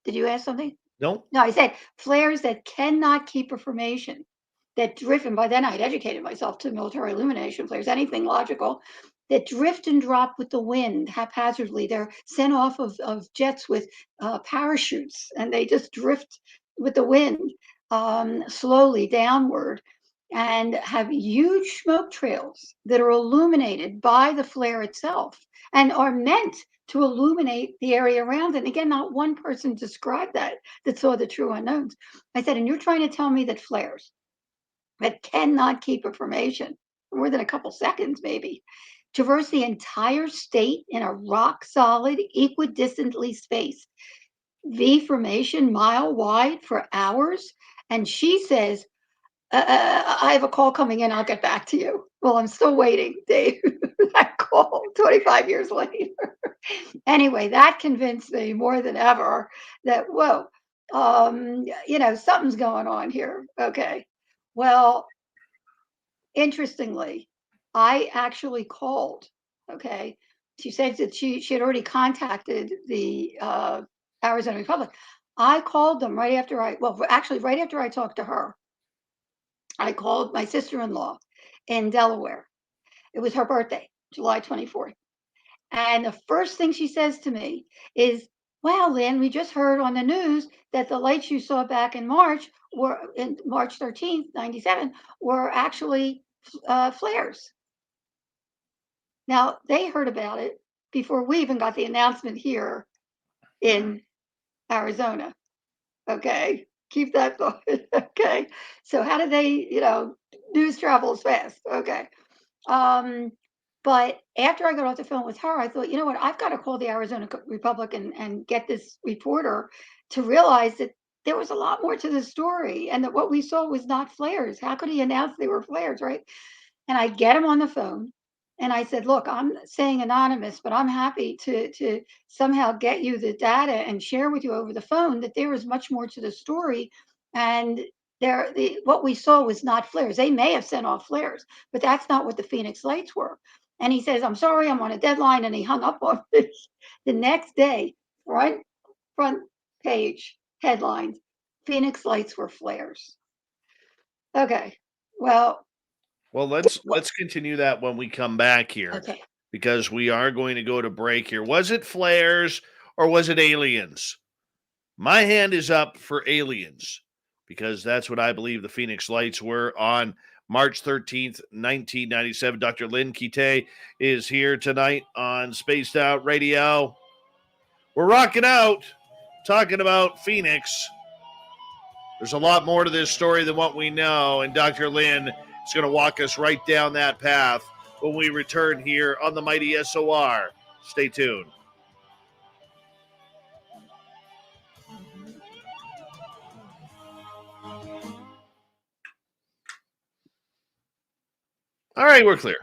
S2: did you ask something?
S1: No.
S2: No, I said flares that cannot keep a formation, that drift, and by then I had educated myself to military illumination flares, anything logical, that drift and drop with the wind haphazardly. They're sent off of jets with parachutes, and they just drift with the wind slowly downward and have huge smoke trails that are illuminated by the flare itself and are meant to illuminate the area around it. And again, not one person described that saw the true unknowns. I said, and you're trying to tell me that flares that cannot keep a formation more than a couple seconds, maybe, traverse the entire state in a rock solid, equidistantly spaced V formation, mile wide for hours? And she says, I have a call coming in. I'll get back to you. Well, I'm still waiting, Dave. That call 25 years later. Anyway, that convinced me more than ever that, whoa, something's going on here. Okay. Well, interestingly, I actually called. Okay. She said that she had already contacted the Arizona Republic. I called them right after right after I talked to her. I called my sister-in-law in Delaware. It was her birthday, July 24th. And the first thing she says to me is, well, Lynn, we just heard on the news that the lights you saw back in March were in March 13th, 97, were actually flares. Now, they heard about it before we even got the announcement here in Arizona. Okay. Keep that thought. Okay. So how do they, news travels fast. Okay. But after I got off the phone with her, I thought, you know what, I've got to call the Arizona Republic and get this reporter to realize that there was a lot more to the story and that what we saw was not flares. How could he announce they were flares, right? And I get him on the phone and I said, look, I'm saying anonymous, but I'm happy to somehow get you the data and share with you over the phone that there is much more to the story. And what we saw was not flares. They may have sent off flares, but that's not what the Phoenix lights were. And he says, I'm sorry, I'm on a deadline. And he hung up on me. The next day, front page headlines, Phoenix lights were flares. Okay. Well,
S1: let's continue that when we come back here.
S2: okay.
S1: Because we are going to go to break here. Was it flares or was it aliens? My hand is up for aliens because that's what I believe the Phoenix lights were on March 13th, 1997. Dr. Lynne Kitei is here tonight on Spaced Out Radio. We're rocking out, talking about Phoenix. There's a lot more to this story than what we know, and Dr. Lynne is going to walk us right down that path when we return here on the mighty SOR. Stay tuned. All right, we're clear.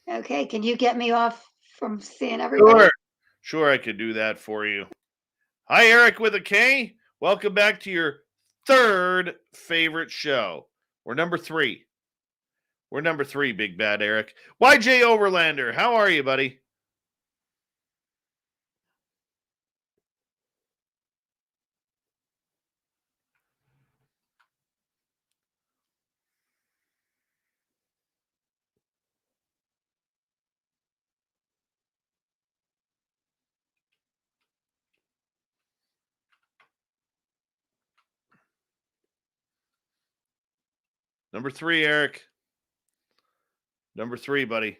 S2: Okay, can you get me off from seeing everybody?
S1: Sure, I could do that for you. Hi, Eric with a K. Welcome back to your third favorite show. We're number 3. We're number 3, Big Bad Eric. YJ Overlander, how are you, buddy? Number 3, Eric. Number 3, buddy.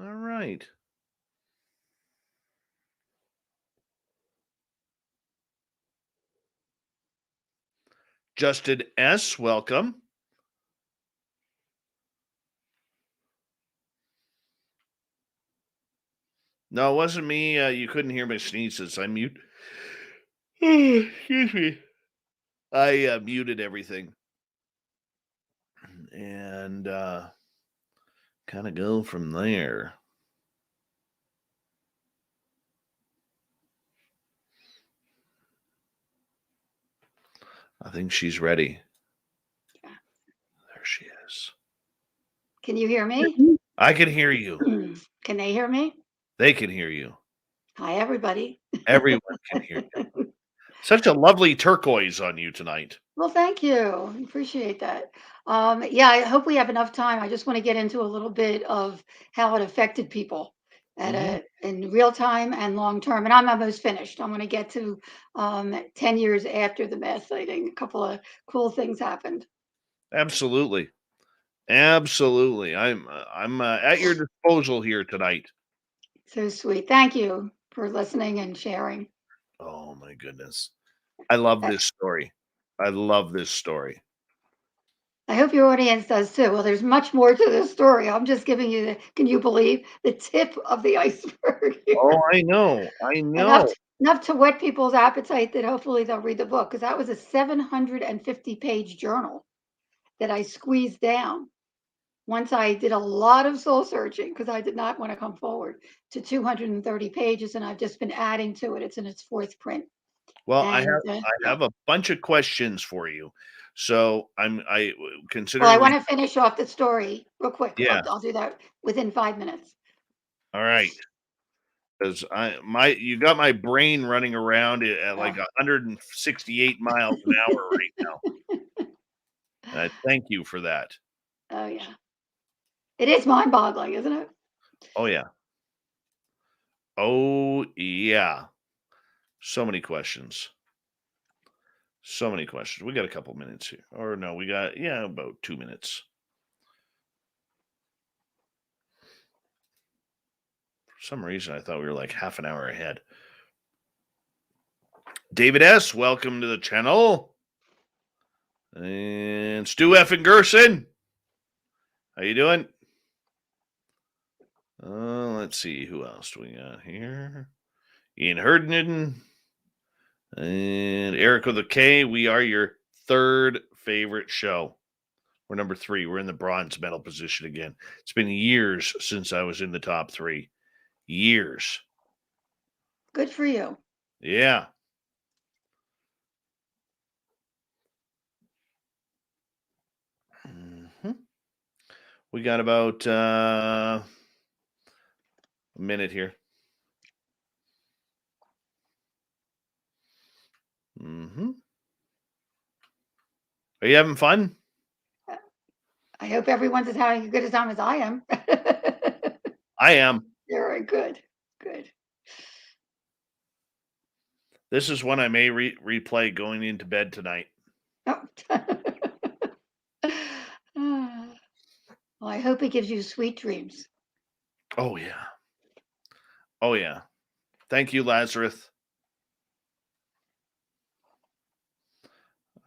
S1: All right. Justin S., welcome. No, it wasn't me. You couldn't hear my sneezes. I mute. Excuse me. I muted everything and kind of go from there. I think she's ready.
S2: Yeah.
S1: There she is.
S2: Can you hear me?
S1: I can hear you.
S2: Can they hear me?
S1: They can hear you.
S2: Hi, everybody.
S1: Everyone can hear you. Such a lovely turquoise on you tonight.
S2: Well, thank you. Appreciate that. Yeah, I hope we have enough time. I just want to get into a little bit of how it affected people in real time and long term. And I'm almost finished. I'm going to get to 10 years after the mass sighting. A couple of cool things happened.
S1: Absolutely. Absolutely. I'm at your disposal here tonight.
S2: So sweet. Thank you for listening and sharing.
S1: Oh my goodness. I love
S2: Uh,
S1: this story. I love this story.
S2: I hope your audience does too. Well, there's much more to this story. I'm just giving you can you believe, the tip of the iceberg here.
S1: Oh, I know. I
S2: Enough
S1: know.
S2: enough to whet people's appetite that hopefully they'll read the book, because that was a 750-page journal that I squeezed down once I did a lot of soul searching, because I did not want to come forward, to 230 pages, and I've just been adding to it. It's in its fourth print.
S1: Well, I
S2: And yeah.
S1: have a bunch of questions for you. So I
S2: Well,
S1: considering
S2: I
S1: we
S2: want to finish off the story real quick.
S1: yeah.
S2: I'll do that within 5 minutes.
S1: All right. Because you got my brain running around at like
S2: Oh.
S1: 168 miles an hour right now. And I thank you for that.
S2: Oh yeah. It is mind-boggling, isn't it?
S1: Oh yeah. Oh yeah. So many questions. So many questions. We got a couple minutes here. Or no, we got about 2 minutes. For some reason I thought we were like half an hour ahead. David S., welcome to the channel. And Stu F. and Gerson. How you doing? Let's see. Who else do we got here? Ian Herndon and Eric with a K. We are your third favorite show. We're number 3. We're in the bronze medal position again. It's been years since I was in the top 3. Years.
S2: Good for you.
S1: Yeah. Mm-hmm. We got about a minute here. Mm-hmm. Are you having fun?
S2: I hope everyone's as having a good a time as I am.
S1: I am.
S2: Very good. Good.
S1: This is one I may replay going into bed tonight.
S2: Oh. Well, I hope it gives you sweet dreams.
S1: Oh, yeah. Oh, yeah. Thank you, Lazarus.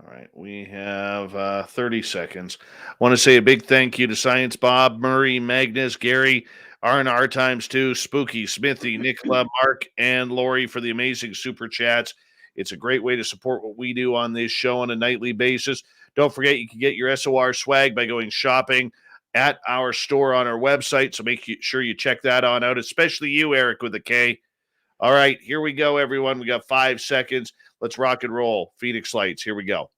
S1: All right. We have 30 seconds. I want to say a big thank you to Science Bob, Murray, Magnus, Gary, R&R times 2, Spooky, Smithy, Nicola, Mark, and Lori for the amazing super chats. It's a great way to support what we do on this show on a nightly basis. Don't forget, you can get your SOR swag by going shopping at our store on our website. So make sure you check that on out, especially you, Eric, with a K. All right, here we go, everyone. We got 5 seconds. Let's rock and roll. Phoenix Lights, here we go.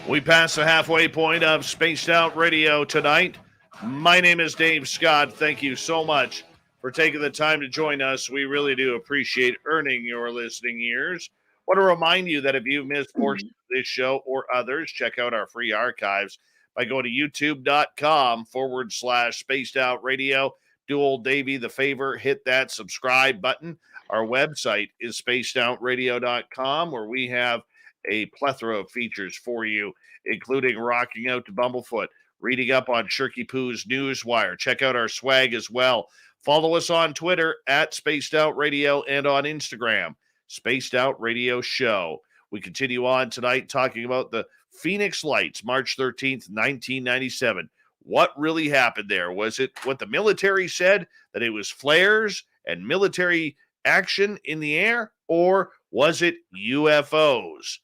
S1: We passed the halfway point of Spaced Out Radio tonight. My name is Dave Scott. Thank you so much for taking the time to join us. We really do appreciate earning your listening ears. Want to remind you that if you've missed portions of this show or others, check out our free archives by going to youtube.com/spaced out radio. Do old Davey the favor, hit that subscribe button. Our website is spacedoutradio.com, where we have a plethora of features for you, including rocking out to Bumblefoot, reading up on Shirky Poo's Newswire. Check out our swag as well. Follow us on Twitter at Spaced Out Radio and on Instagram, Spaced Out Radio Show. We continue on tonight talking about the Phoenix Lights, March 13th, 1997. What really happened there? Was it what the military said, that it was flares and military action in the air, or was it UFOs?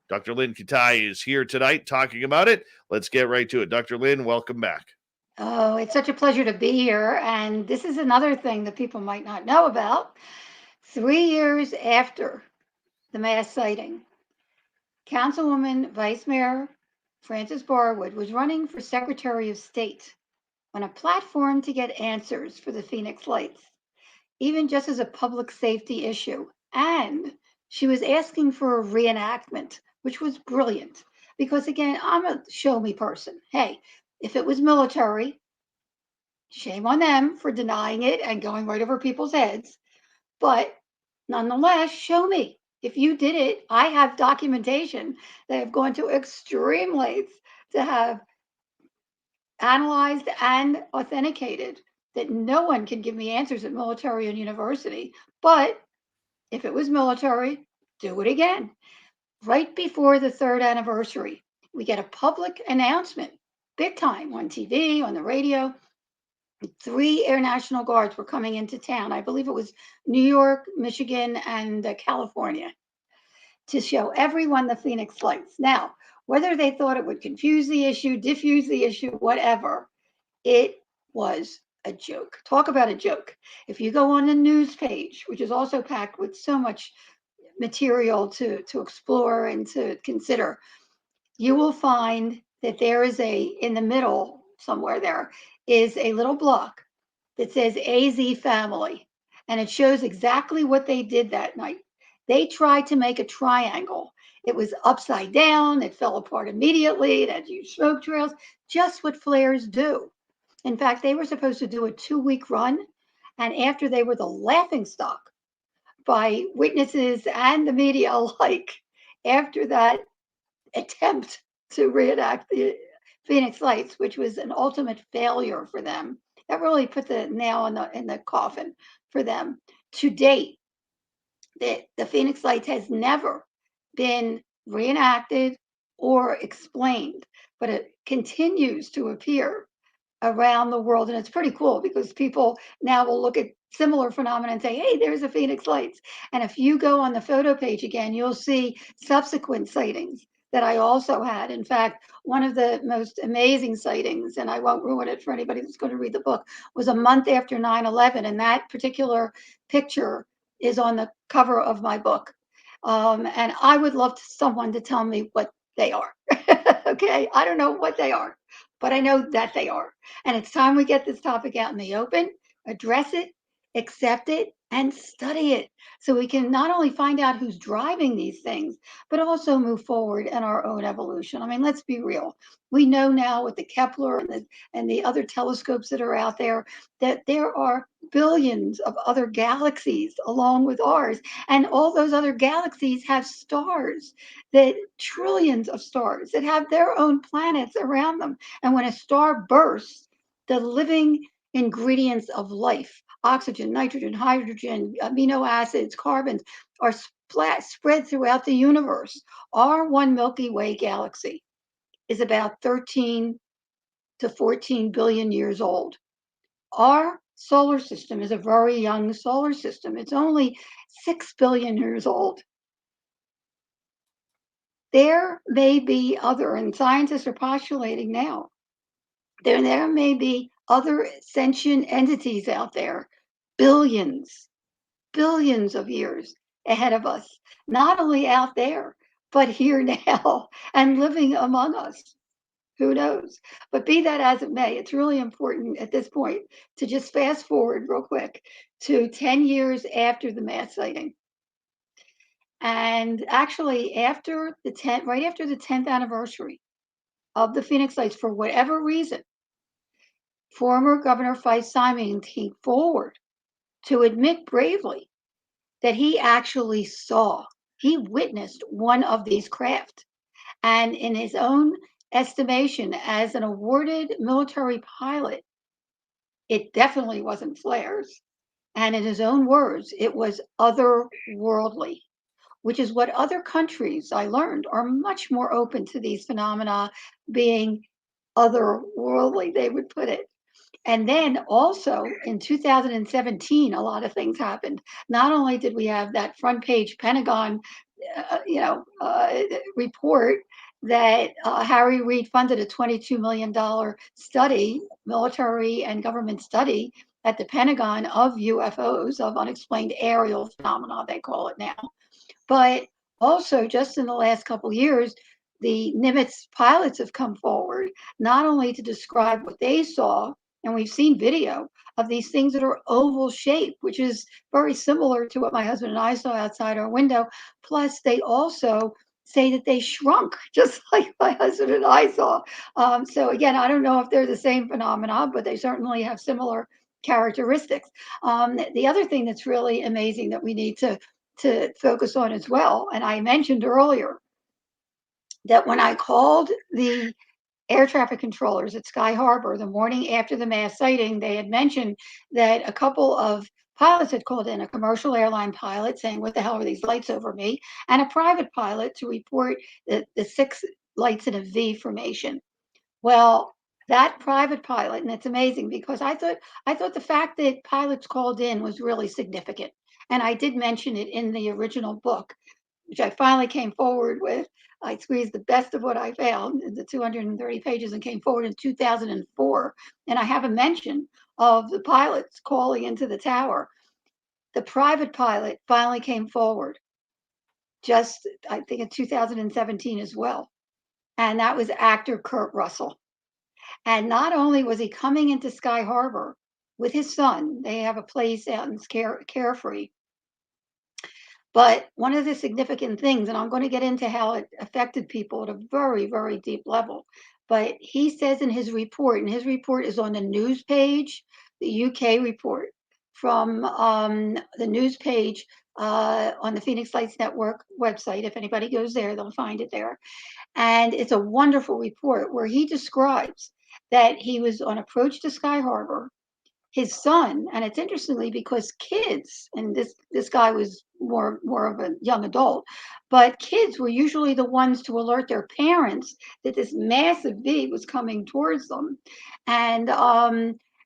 S1: Dr. Lynne Kitei is here tonight talking about it. Let's get right to it. Dr. Lynne, welcome back.
S2: Oh, it's such a pleasure to be here. And this is another thing that people might not know about. 3 years after the mass sighting, Councilwoman Vice Mayor Frances Barwood was running for Secretary of State on a platform to get answers for the Phoenix Lights, even just as a public safety issue. And she was asking for a reenactment, which was brilliant because, again, I'm a show me person. Hey, if it was military, shame on them for denying it and going right over people's heads. But nonetheless, show me. If you did it, I have documentation that have gone to extreme lengths to have analyzed and authenticated that no one can give me answers at military and university. But if it was military, do it again. Right before the 3rd anniversary, we get a public announcement, big time, on TV, on the radio. 3 Air National Guards were coming into town. I believe it was New York, Michigan, and California, to show everyone the Phoenix Lights. Now, whether they thought it would confuse the issue, diffuse the issue, whatever, it was a joke. Talk about a joke. If you go on the news page, which is also packed with so much material to explore and to consider, you will find that there is in the middle somewhere there is a little block that says AZ Family, and it shows exactly what they did that night. They tried to make a triangle. It was upside down. It fell apart immediately. It had huge smoke trails, just what flares do. In fact, they were supposed to do a 2-week run, and after they were the laughingstock by witnesses and the media alike, after that attempt to reenact the Phoenix Lights, which was an ultimate failure for them, that really put the nail in the coffin for them. To date, the Phoenix Lights has never been reenacted or explained, but it continues to appear around the world. And it's pretty cool because people now will look at similar phenomena and say, hey, there's a Phoenix Lights. And if you go on the photo page again, you'll see subsequent sightings that I also had. In fact, one of the most amazing sightings, and I won't ruin it for anybody that's going to read the book, was a month after 9/11. And that particular picture is on the cover of my book. And I would love someone to tell me what they are. Okay, I don't know what they are, but I know that they are. And it's time we get this topic out in the open, address it, accept it, and study it so we can not only find out who's driving these things, but also move forward in our own evolution. I mean, let's be real. We know now with the Kepler and the other telescopes that are out there that there are billions of other galaxies along with ours. And all those other galaxies have stars, that trillions of stars that have their own planets around them. And when a star bursts, the living ingredients of life, oxygen, nitrogen, hydrogen, amino acids, carbons, are spread throughout the universe. Our one Milky Way galaxy is about 13 to 14 billion years old. Our solar system is a very young solar system. It's only 6 billion years old. There may be other, and scientists are postulating now, there may be other sentient entities out there, billions of years ahead of us, not only out there, but here now and living among us. Who knows? But be that as it may, it's really important at this point to just fast forward real quick to 10 years after the mass sighting. And actually, right after the 10th anniversary of the Phoenix Lights, for whatever reason, former Governor Simon came forward to admit bravely that he actually he witnessed one of these craft. And in his own estimation, as an awarded military pilot, it definitely wasn't flares. And in his own words, it was otherworldly, which is what other countries, I learned, are much more open to these phenomena being otherworldly, they would put it. And then also in 2017, a lot of things happened. Not only did we have that front page Pentagon, report that Harry Reid funded a $22 million study, military and government study at the Pentagon of UFOs, of unexplained aerial phenomena, they call it now. But also, just in the last couple of years, the Nimitz pilots have come forward not only to describe what they saw, and we've seen video of these things that are oval shaped, which is very similar to what my husband and I saw outside our window. Plus, they also say that they shrunk, just like my husband and I saw. So again, I don't know if they're the same phenomena, but they certainly have similar characteristics. The other thing that's really amazing that we need to focus on as well, and I mentioned earlier that when I called the air traffic controllers at Sky Harbor the morning after the mass sighting, they had mentioned that a couple of pilots had called in, a commercial airline pilot saying, "What the hell are these lights over me?" and a private pilot to report the 6 lights in a V formation. Well, that private pilot, and it's amazing because I thought the fact that pilots called in was really significant. And I did mention it in the original book, which I finally came forward with. I squeezed the best of what I found in the 230 pages and came forward in 2004. And I have a mention of the pilots calling into the tower. The private pilot finally came forward just, I think, in 2017 as well. And that was actor Kurt Russell. And not only was he coming into Sky Harbor with his son, they have a place out in Carefree. But one of the significant things, and I'm going to get into how it affected people at a very, very deep level, but he says in his report, and his report is on the news page, the UK report from the news page on the Phoenix Lights Network website. If anybody goes there, they'll find it there. And it's a wonderful report where he describes that he was on approach to Sky Harbor. His son, and it's interestingly because kids, and this guy was more of a young adult, but kids were usually the ones to alert their parents that this massive V was coming towards them. And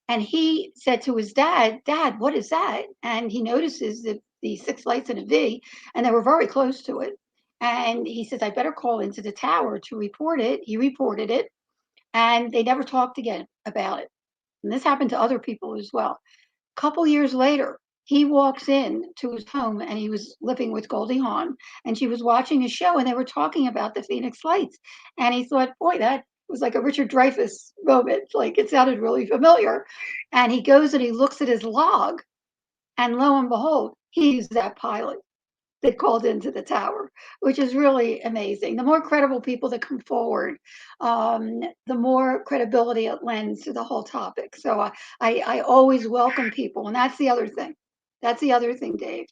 S2: he said to his dad, "Dad, what is that?" And he notices that the 6 lights in a V, and they were very close to it. And he says, "I better call into the tower to report it." He reported it, and they never talked again about it. And this happened to other people as well. A couple years later, he walks in to his home, and he was living with Goldie Hawn, and she was watching a show, and they were talking about the Phoenix Lights. And he thought, boy, that was like a Richard Dreyfuss moment. Like, it sounded really familiar. And he goes and he looks at his log, and lo and behold, he's that pilot that called into the tower, which is really amazing. The more credible people that come forward, the more credibility it lends to the whole topic. So I always welcome people. And that's the other thing. That's the other thing, Dave,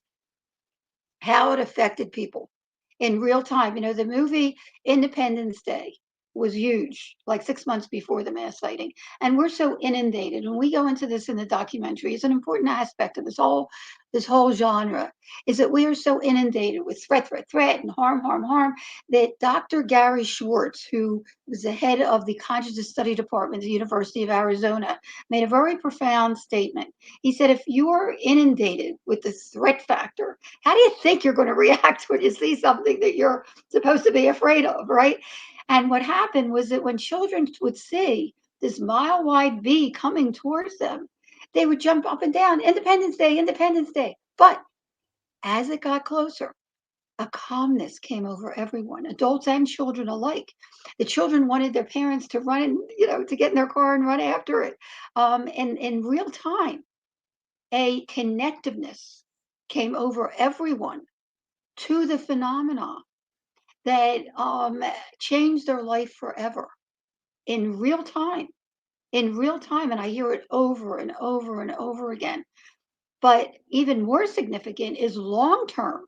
S2: how it affected people in real time. You know, the movie Independence Day was huge, like 6 months before the mass sighting. And we're so inundated. And we go into this in the documentary. It's an important aspect of this whole genre, is that we are so inundated with threat, and harm, that Dr. Gary Schwartz, who was the head of the Consciousness Study Department at the University of Arizona, made a very profound statement. He said, if you're inundated with the threat factor, how do you think you're going to react when you see something that you're supposed to be afraid of, right? And what happened was that when children would see this mile-wide V coming towards them, they would jump up and down, Independence Day, Independence Day. But as it got closer, a calmness came over everyone, adults and children alike. The children wanted their parents to run, to get in their car and run after it. And in real time, a connectiveness came over everyone to the phenomena that changed their life forever. in real time, and I hear it over and over and over again. But even more significant is long term.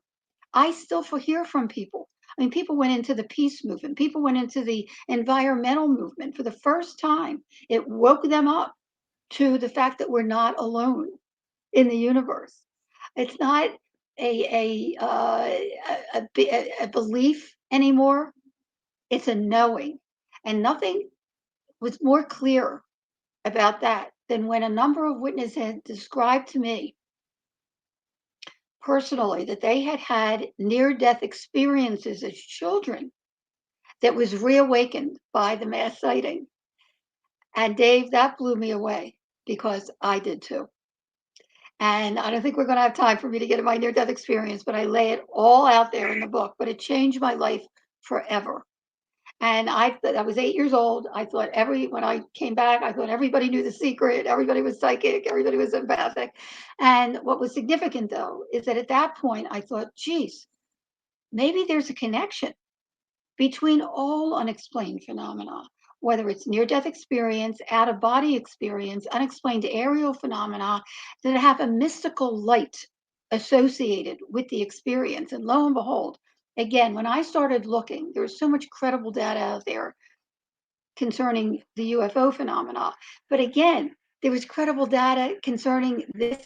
S2: I still hear from people. I mean, people went into the peace movement, people went into the environmental movement for the first time. It woke them up to the fact that we're not alone in the universe. It's not a belief anymore. It's a knowing, and nothing was more clear about that than when a number of witnesses had described to me personally that they had had near-death experiences as children that was reawakened by the mass sighting. And Dave, that blew me away because I did too. And I don't think we're going to have time for me to get in my near-death experience, but I lay it all out there in the book. But it changed my life forever. And I was 8 years old. I thought when I came back, I thought everybody knew the secret. Everybody was psychic. Everybody was empathic. And what was significant, though, is that at that point, I thought, geez, maybe there's a connection between all unexplained phenomena, whether it's near-death experience, out-of-body experience, unexplained aerial phenomena that have a mystical light associated with the experience. And lo and behold, again, when I started looking, there was so much credible data out there concerning the UFO phenomena. But again, there was credible data concerning this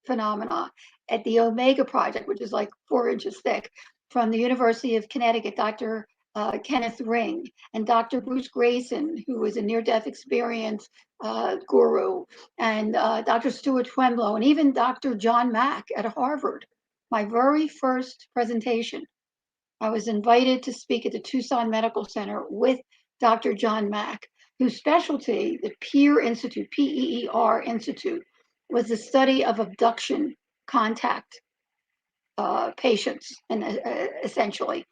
S2: phenomena at the Omega Project, which is like 4 inches thick, from the University of Connecticut, Dr. Kenneth Ring, and Dr. Bruce Grayson, who was a near-death experience guru, and Dr. Stuart Twemblow, and even Dr. John Mack at Harvard. My very first presentation, I was invited to speak at the Tucson Medical Center with Dr. John Mack, whose specialty, the PEER Institute, PEER Institute, was the study of abduction contact patients, and essentially.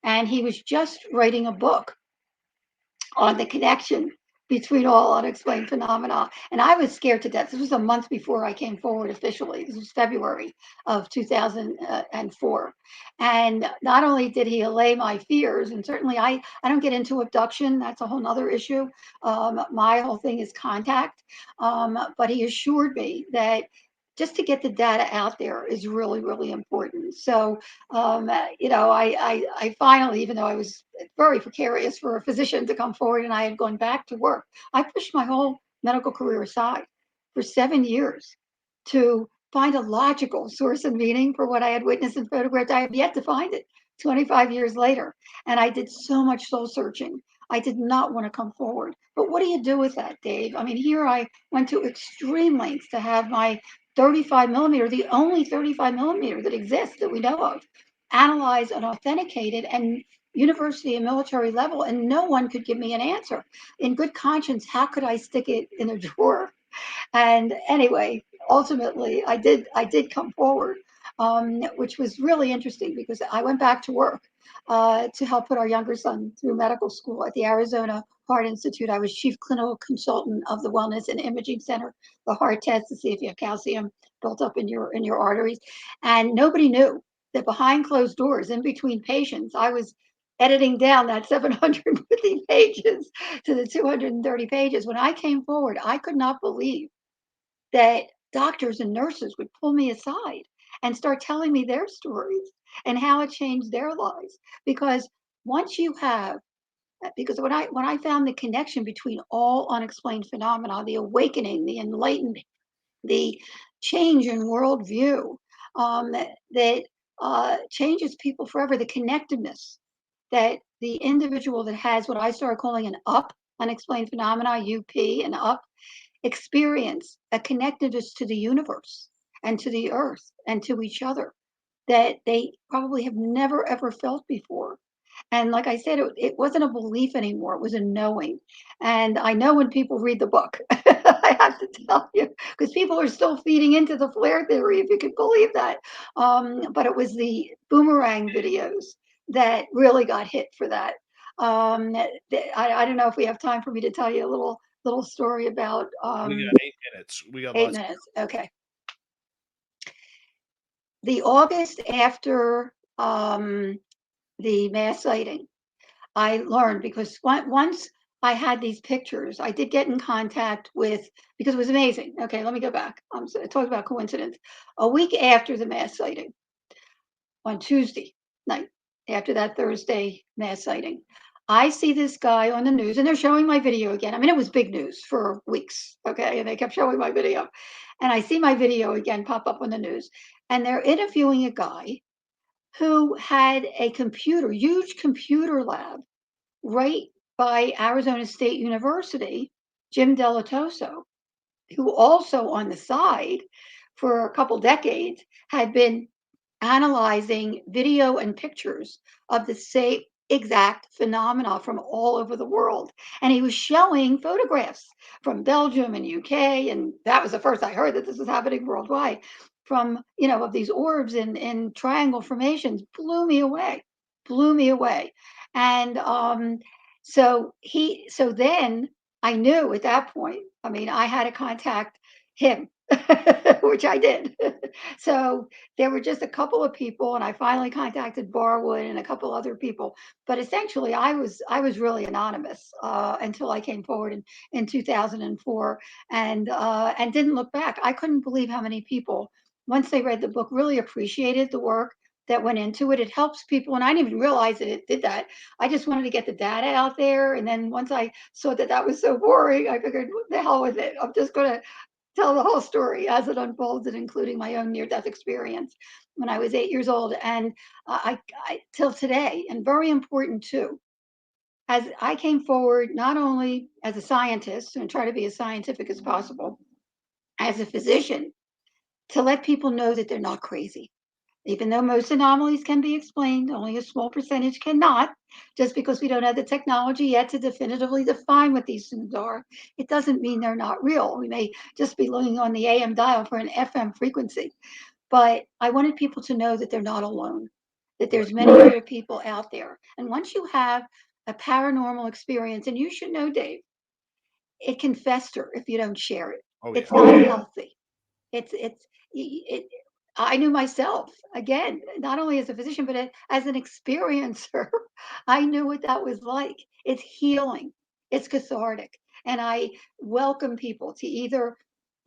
S2: And he was just writing a book on the connection between all unexplained phenomena. And I was scared to death. This was a month before I came forward officially. This was February of 2004. And not only did he allay my fears, and certainly I don't get into abduction. That's a whole nother issue. My whole thing is contact. But he assured me that just to get the data out there is really, really important. So, I finally, even though I was very precarious for a physician to come forward and I had gone back to work, I pushed my whole medical career aside for 7 years to find a logical source and meaning for what I had witnessed and photographed. I have yet to find it 25 years later. And I did so much soul searching. I did not want to come forward. But what do you do with that, Dave? I mean, here I went to extreme lengths to have my 35 millimeter, the only 35 millimeter that exists that we know of, analyzed and authenticated and university and military level, and no one could give me an answer. In good conscience, how could I stick it in a drawer? And anyway, ultimately, I did come forward, which was really interesting because I went back to work to help put our younger son through medical school at the Arizona Heart Institute. I was chief clinical consultant of the Wellness and Imaging Center, the heart test to see if you have calcium built up in your arteries. And nobody knew that behind closed doors, in between patients, I was editing down that 750 pages to the 230 pages. When I came forward, I could not believe that doctors and nurses would pull me aside and start telling me their stories and how it changed their lives. Because once you have, because when I found the connection between all unexplained phenomena, the awakening, the enlightenment, the change in worldview, that changes people forever, the connectedness that the individual that has what I started calling an UP, unexplained phenomena, UP, and UP, experience a connectedness to the universe and to the earth and to each other that they probably have never ever felt before. And like I said, it wasn't a belief anymore, it was a knowing. And I know when people read the book, I have to tell you, because people are still feeding into the flare theory, if you could believe that. But it was the Boomerang videos that really got hit for that. I don't know if we have time for me to tell you a little story about
S1: We got 8 minutes. We got
S2: 8 minutes. Okay. The August after the mass sighting, I learned because once I had these pictures. I did get in contact with, because it was amazing. Okay, let me go back. I talked about coincidence. A week after the mass sighting, on Tuesday night, after that Thursday mass sighting, I see this guy on the news, and they're showing my video again. I mean, it was big news for weeks, okay? And they kept showing my video. And I see my video again pop up on the news, and they're interviewing a guy who had a huge computer lab right by Arizona State University, Jim Delatoso, who also on the side for a couple decades had been analyzing video and pictures of the same exact phenomena from all over the world. And he was showing photographs from Belgium and UK. And that was the first I heard that this was happening worldwide from, of these orbs in triangle formations. Blew me away, blew me away. And so then I knew at that point, I mean, I had to contact him, which I did. So there were just a couple of people, and I finally contacted Barwood and a couple other people. But essentially, I was really anonymous until I came forward in 2004 and didn't look back. I couldn't believe how many people, once they read the book, really appreciated the work that went into it. It helps people, and I didn't even realize that it did that. I just wanted to get the data out there, and then once I saw that was so boring, I figured, what the hell with it? I'm just going to tell the whole story as it unfolded, including my own near-death experience when I was 8 years old, and I till today. And very important too, as I came forward not only as a scientist and try to be as scientific as possible, as a physician, to let people know that they're not crazy. Even though most anomalies can be explained, only a small percentage cannot. Just because we don't have the technology yet to definitively define what these things are, it doesn't mean they're not real. We may just be looking on the AM dial for an FM frequency. But I wanted people to know that they're not alone, that there's many other people out there. And once you have a paranormal experience, and you should know, Dave, it can fester if you don't share it.
S1: Oh,
S2: It's
S1: yeah.
S2: not healthy. It, I knew myself, again, not only as a physician, but as an experiencer. I knew what that was like. It's healing, it's cathartic. And I welcome people to either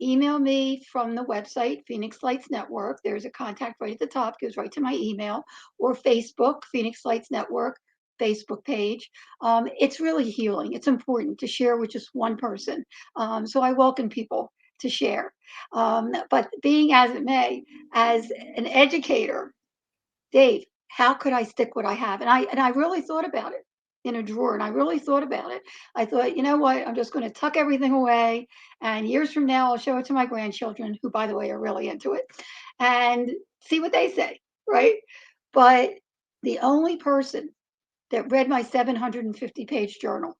S2: email me from the website, Phoenix Lights Network. There's a contact right at the top, goes right to my email, or Facebook, Phoenix Lights Network Facebook page. It's really healing. It's important to share with just one person. So I welcome people to share. But being as it may, as an educator, Dave, how could I stick what I have? And I really thought about it in a drawer, and I really thought about it. I thought, you know what? I'm just going to tuck everything away, and years from now, I'll show it to my grandchildren, who, by the way, are really into it, and see what they say, right? But the only person that read my 750-page journal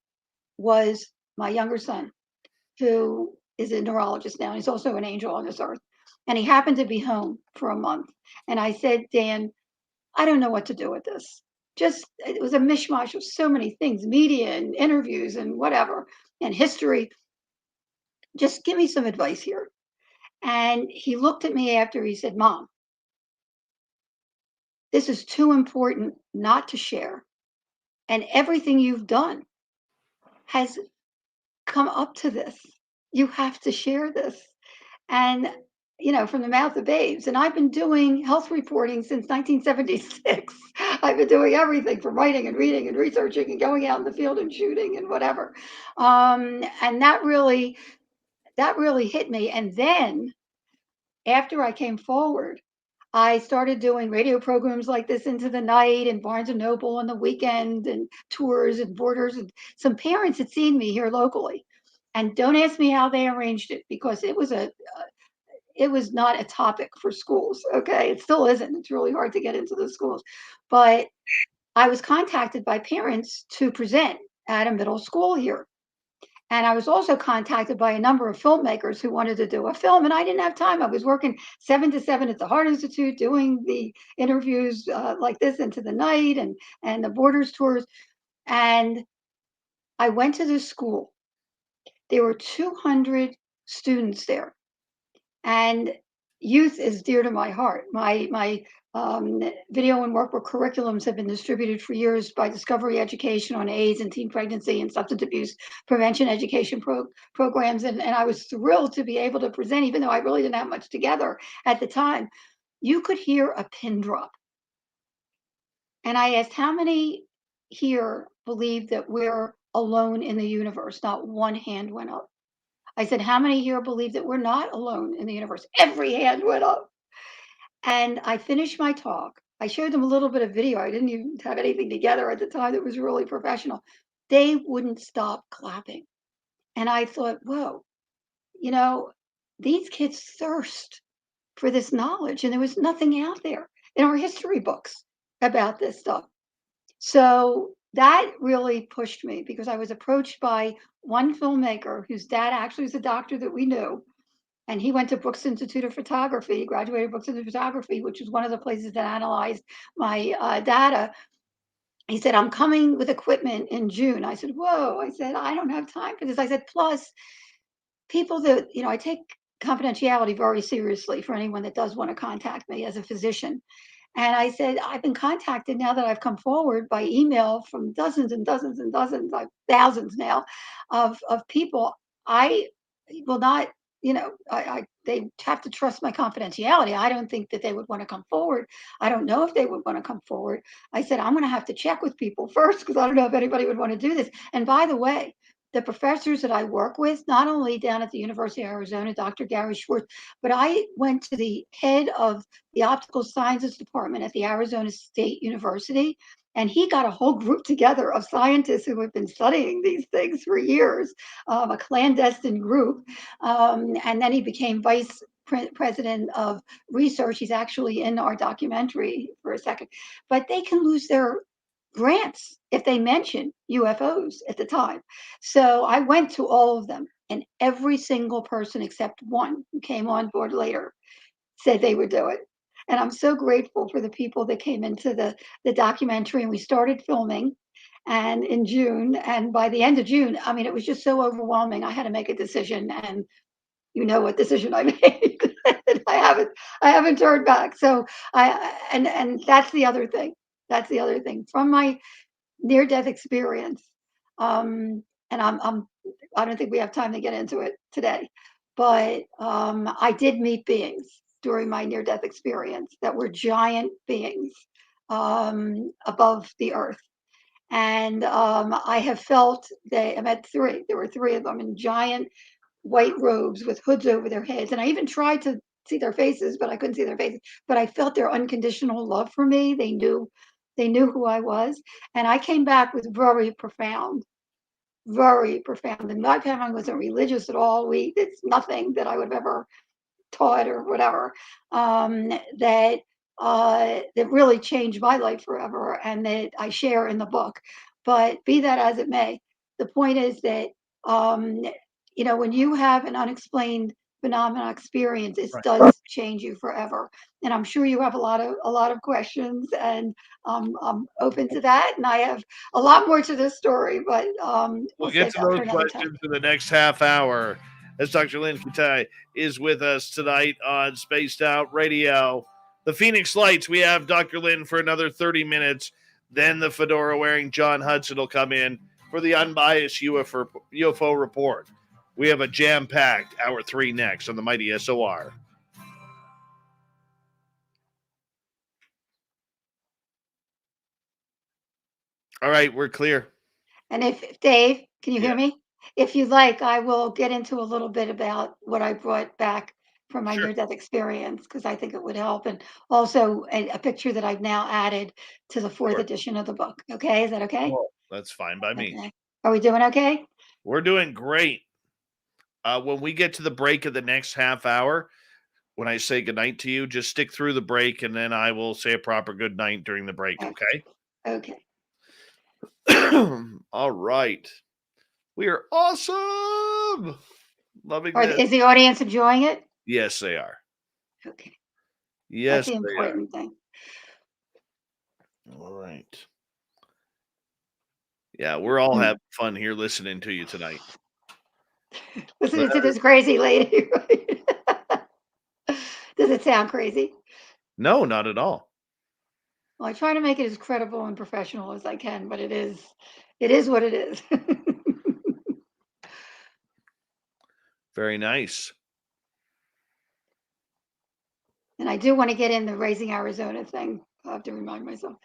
S2: was my younger son, who is a neurologist now. He's also an angel on this earth. And he happened to be home for a month. And I said, Dan, I don't know what to do with this. It was a mishmash of so many things, media and interviews and whatever, and history. Just give me some advice here. And he looked at me after he said, Mom, this is too important not to share. And everything you've done has come up to this. You have to share this. And, from the mouth of babes. And I've been doing health reporting since 1976. I've been doing everything from writing and reading and researching and going out in the field and shooting and whatever. And that really hit me. And then after I came forward, I started doing radio programs like this into the night and Barnes and Noble on the weekend and tours and borders. And some parents had seen me here locally. And don't ask me how they arranged it, because it was not a topic for schools. Okay. It still isn't. It's really hard to get into the schools. But I was contacted by parents to present at a middle school here. And I was also contacted by a number of filmmakers who wanted to do a film, and I didn't have time. I was working 7 to 7 at the Heart Institute, doing the interviews like this into the night and the borders tours. And I went to this school. There were 200 students there. And youth is dear to my heart. My video and workbook curriculums have been distributed for years by Discovery Education on AIDS and teen pregnancy and substance abuse prevention education programs. And I was thrilled to be able to present, even though I really didn't have much together at the time. You could hear a pin drop. And I asked, how many here believe that we're alone in the universe? Not one hand went up. I said, how many here believe that we're not alone in the universe? Every hand went up. And I finished my talk. I showed them a little bit of video. I didn't even have anything together at the time that was really professional. They wouldn't stop clapping. And I thought, whoa, you know, these kids thirst for this knowledge. And there was nothing out there in our history books about this stuff. So that really pushed me because I was approached by one filmmaker whose dad actually was a doctor that we knew. And he went to Brooks Institute of Photography, graduated Brooks Institute of Photography, which is one of the places that analyzed my data. He said, I'm coming with equipment in June. I said, whoa. I said, I don't have time for this. I said, plus people that, I take confidentiality very seriously for anyone that does want to contact me as a physician. And I said, I've been contacted now that I've come forward by email from dozens and dozens and dozens, like thousands now, of people. I will not, they have to trust my confidentiality. I don't think that they would want to come forward. I don't know if they would want to come forward. I said, I'm going to have to check with people first because I don't know if anybody would want to do this. And by the way, the professors that I work with, not only down at the University of Arizona, Dr. Gary Schwartz, but I went to the head of the optical sciences department at the Arizona State University, and he got a whole group together of scientists who have been studying these things for years, a clandestine group. And then he became vice president of research. He's actually in our documentary for a second, but they can lose their grants if they mention UFOs at the time. So I went to all of them, and every single person except one who came on board later said they would do it. And I'm so grateful for the people that came into the documentary, and we started filming and in June. And by the end of June, I mean, it was just so overwhelming. I had to make a decision, and you know what decision I made. I haven't turned back. So and that's the other thing. That's the other thing. From my near-death experience, and I don't think we have time to get into it today, but I did meet beings during my near-death experience that were giant beings above the earth. And I have felt I met three. There were three of them in giant white robes with hoods over their heads. And I even tried to see their faces, but I couldn't see their faces. But I felt their unconditional love for me. They knew who I was. And I came back with very profound. And my family wasn't religious at all. It's nothing that I would have ever taught or whatever, that really changed my life forever, and that I share in the book. But be that as it may, the point is that when you have an unexplained phenomenon experience, it does change you forever. And I'm sure you have a lot of questions, and I'm open to that. And I have a lot more to this story, but
S1: we'll get to those questions in the next half hour. As Dr. Lynne Kitei is with us tonight on Spaced Out Radio. The Phoenix Lights, we have Dr. Lynne for another 30 minutes. Then the fedora-wearing John Hudson will come in for the unbiased UFO report. We have a jam-packed hour 3 next on the mighty SOR. All right, we're clear.
S2: And if Dave, can you hear me? If you'd like, I will get into a little bit about what I brought back from my near-death experience, because I think it would help. And also a picture that I've now added to the 4th edition of the book. Okay, is that okay?
S1: Well, that's fine by me.
S2: Okay. Are we doing okay?
S1: We're doing great. When we get to the break of the next half hour, when I say goodnight to you, just stick through the break, and then I will say a proper goodnight during the break, okay?
S2: Okay.
S1: All right. We are awesome. Loving this.
S2: Is the audience enjoying it?
S1: Yes, they are.
S2: Okay.
S1: Yes,
S2: that's the important thing.
S1: All right. Yeah, we're all having fun here listening to you tonight.
S2: Listening to this crazy lady, right? To sound crazy?
S1: No, not at all.
S2: Well, I try to make it as credible and professional as I can, but it is what it is.
S1: Very nice.
S2: And I do want to get in the Raising Arizona thing. I have to remind myself.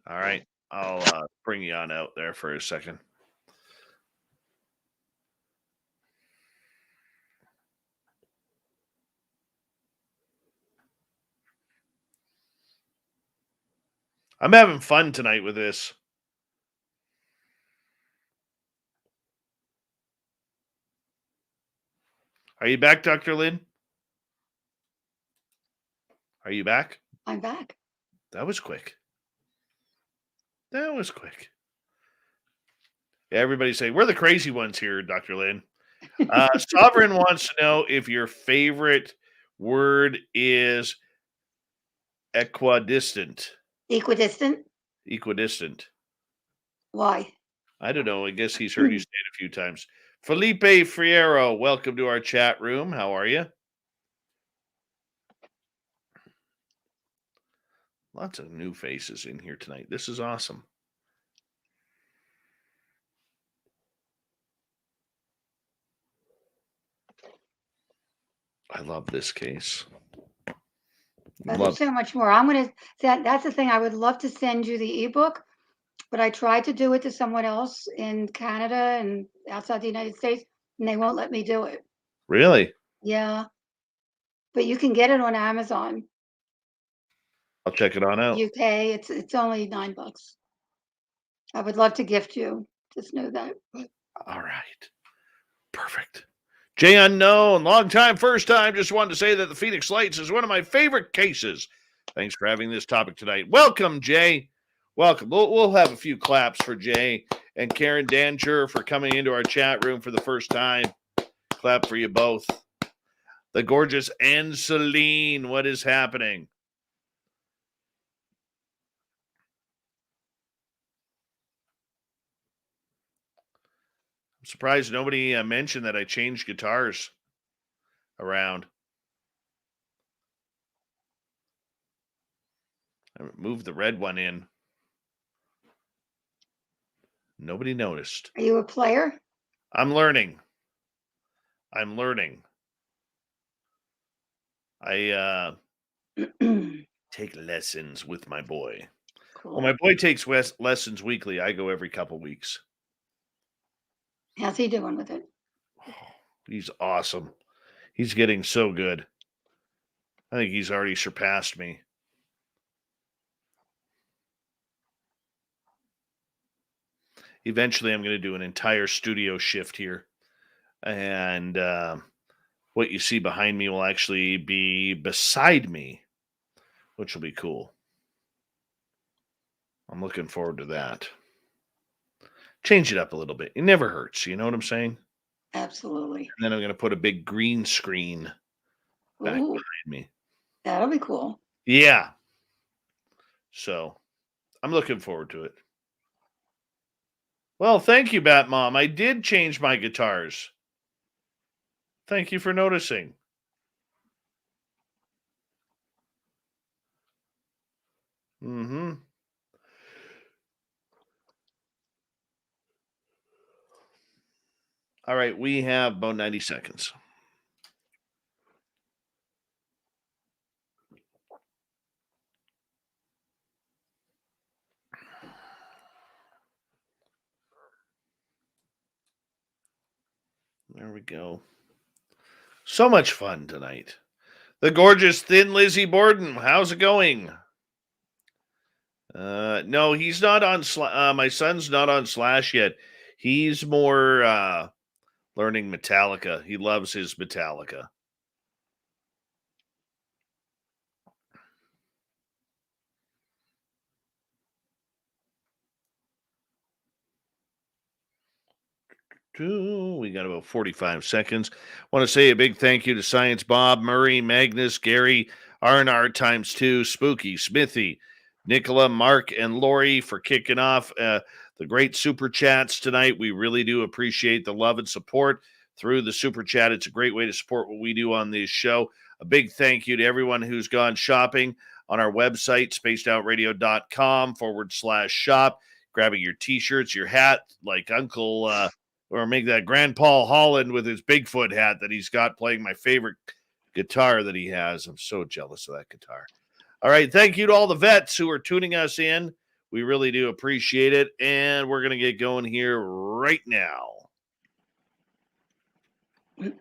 S1: All right. I'll bring you on out there for a second. I'm having fun tonight with this. Are you back, Dr. Lynn? Are you back?
S2: I'm back.
S1: That was quick. Everybody say, we're the crazy ones here, Dr. Lynn. Sovereign wants to know if your favorite word is equidistant.
S2: Equidistant? Why?
S1: I don't know. I guess he's heard you say it a few times. Felipe Friero, welcome to our chat room. How are you? Lots of new faces in here tonight. This is awesome. I love this case.
S2: There's so much more. That's the thing. I would love to send you the ebook, but I tried to do it to someone else in Canada and outside the United States, and they won't let me do it.
S1: Really?
S2: Yeah. But you can get it on Amazon.
S1: I'll check it on out.
S2: UK, it's only $9. I would love to gift you. Just know that.
S1: All right. Perfect. Jay Unknown, long time, first time. Just wanted to say that the Phoenix Lights is one of my favorite cases. Thanks for having this topic tonight. Welcome, Jay. Welcome. We'll have a few claps for Jay and Karen Danger for coming into our chat room for the first time. Clap for you both. The gorgeous Anne Celine. What is happening? I'm surprised nobody mentioned that I changed guitars around. I moved the red one in. Nobody noticed.
S2: Are you a player?
S1: I'm learning. I take lessons with my boy.
S2: Cool.
S1: Well, my boy takes lessons weekly. I go every couple weeks.
S2: How's he doing with it?
S1: He's awesome. He's getting so good. I think he's already surpassed me. Eventually, I'm going to do an entire studio shift here. And what you see behind me will actually be beside me, which will be cool. I'm looking forward to that. Change it up a little bit. It never hurts. You know what I'm saying?
S2: Absolutely.
S1: And then I'm going to put a big green screen back behind me.
S2: That'll be cool.
S1: Yeah. So I'm looking forward to it. Well, thank you, Bat Mom. I did change my guitars. Thank you for noticing. Mm-hmm. All right, we have about 90 seconds. There we go. So much fun tonight. The gorgeous Thin Lizzie Borden. How's it going? No, he's not on my son's not on Slash yet. He's more learning Metallica. He loves his Metallica. We got about 45 seconds. Want to say a big thank you to Science Bob, Murray, Magnus, Gary, R&R times 2, Spooky, Smithy, Nicola, Mark, and Lori for kicking off the great super chats tonight. We really do appreciate the love and support through the super chat. It's a great way to support what we do on this show. A big thank you to everyone who's gone shopping on our website, spacedoutradio.com/shop, grabbing your t-shirts, your hat, like Uncle, or make that Grandpa Holland with his Bigfoot hat that he's got, playing my favorite guitar that he has. I'm so jealous of that guitar. All right. Thank you to all the vets who are tuning us in. We really do appreciate it. And we're going to get going here right now.
S3: Would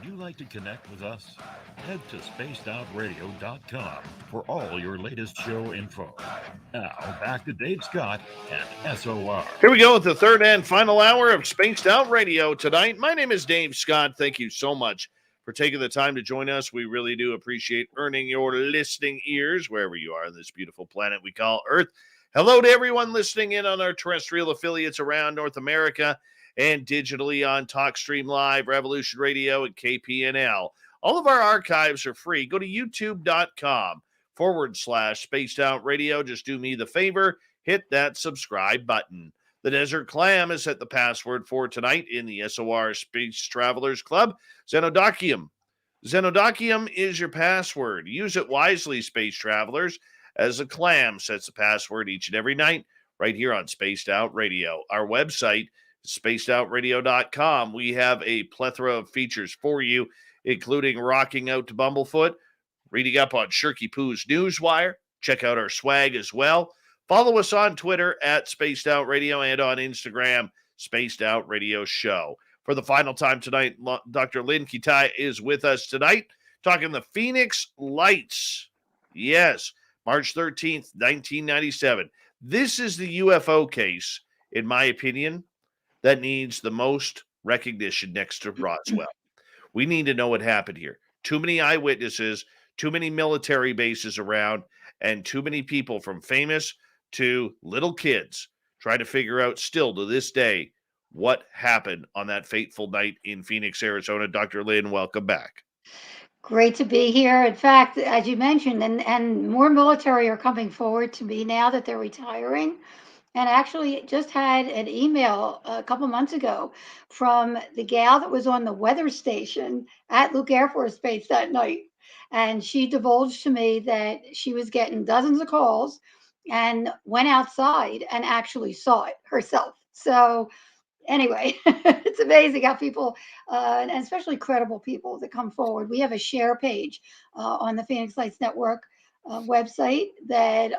S3: you like to connect with us? Head to spacedoutradio.com for all your latest show info. Now, back to Dave Scott and SOR.
S1: Here we go with the third and final hour of Spaced Out Radio tonight. My name is Dave Scott. Thank you so much for taking the time to join us. We really do appreciate earning your listening ears wherever you are on this beautiful planet we call Earth. Hello to everyone listening in on our terrestrial affiliates around North America and digitally on TalkStream Live, Revolution Radio, and KPNL. All of our archives are free. Go to youtube.com/Spaced Out Radio. Just do me the favor, hit that subscribe button. The Desert Clam has set the password for tonight in the SOR Space Travelers Club, Xenodokium. Xenodokium is your password. Use it wisely, Space Travelers, as the clam sets the password each and every night right here on Spaced Out Radio. Our website, spacedoutradio.com. We have a plethora of features for you, including rocking out to Bumblefoot, reading up on Shirky Poo's Newswire. Check out our swag as well. Follow us on Twitter at Spaced Out Radio and on Instagram, Spaced Out Radio Show. For the final time tonight, Dr. Lynne Kitei is with us tonight, talking the Phoenix Lights. Yes, March 13th, 1997. This is the UFO case, in my opinion, that needs the most recognition next to Roswell. We need to know what happened here. Too many eyewitnesses, too many military bases around, and too many people from famous to little kids trying to figure out still to this day what happened on that fateful night in Phoenix, Arizona. Dr. Lynne, welcome back.
S2: Great to be here. In fact, as you mentioned, and more military are coming forward to me now that they're retiring. And actually just had an email a couple months ago from the gal that was on the weather station at Luke Air Force Base that night. And she divulged to me that she was getting dozens of calls and went outside and actually saw it herself. So anyway, it's amazing how people, and especially credible people that come forward. We have a share page on the Phoenix Lights Network website that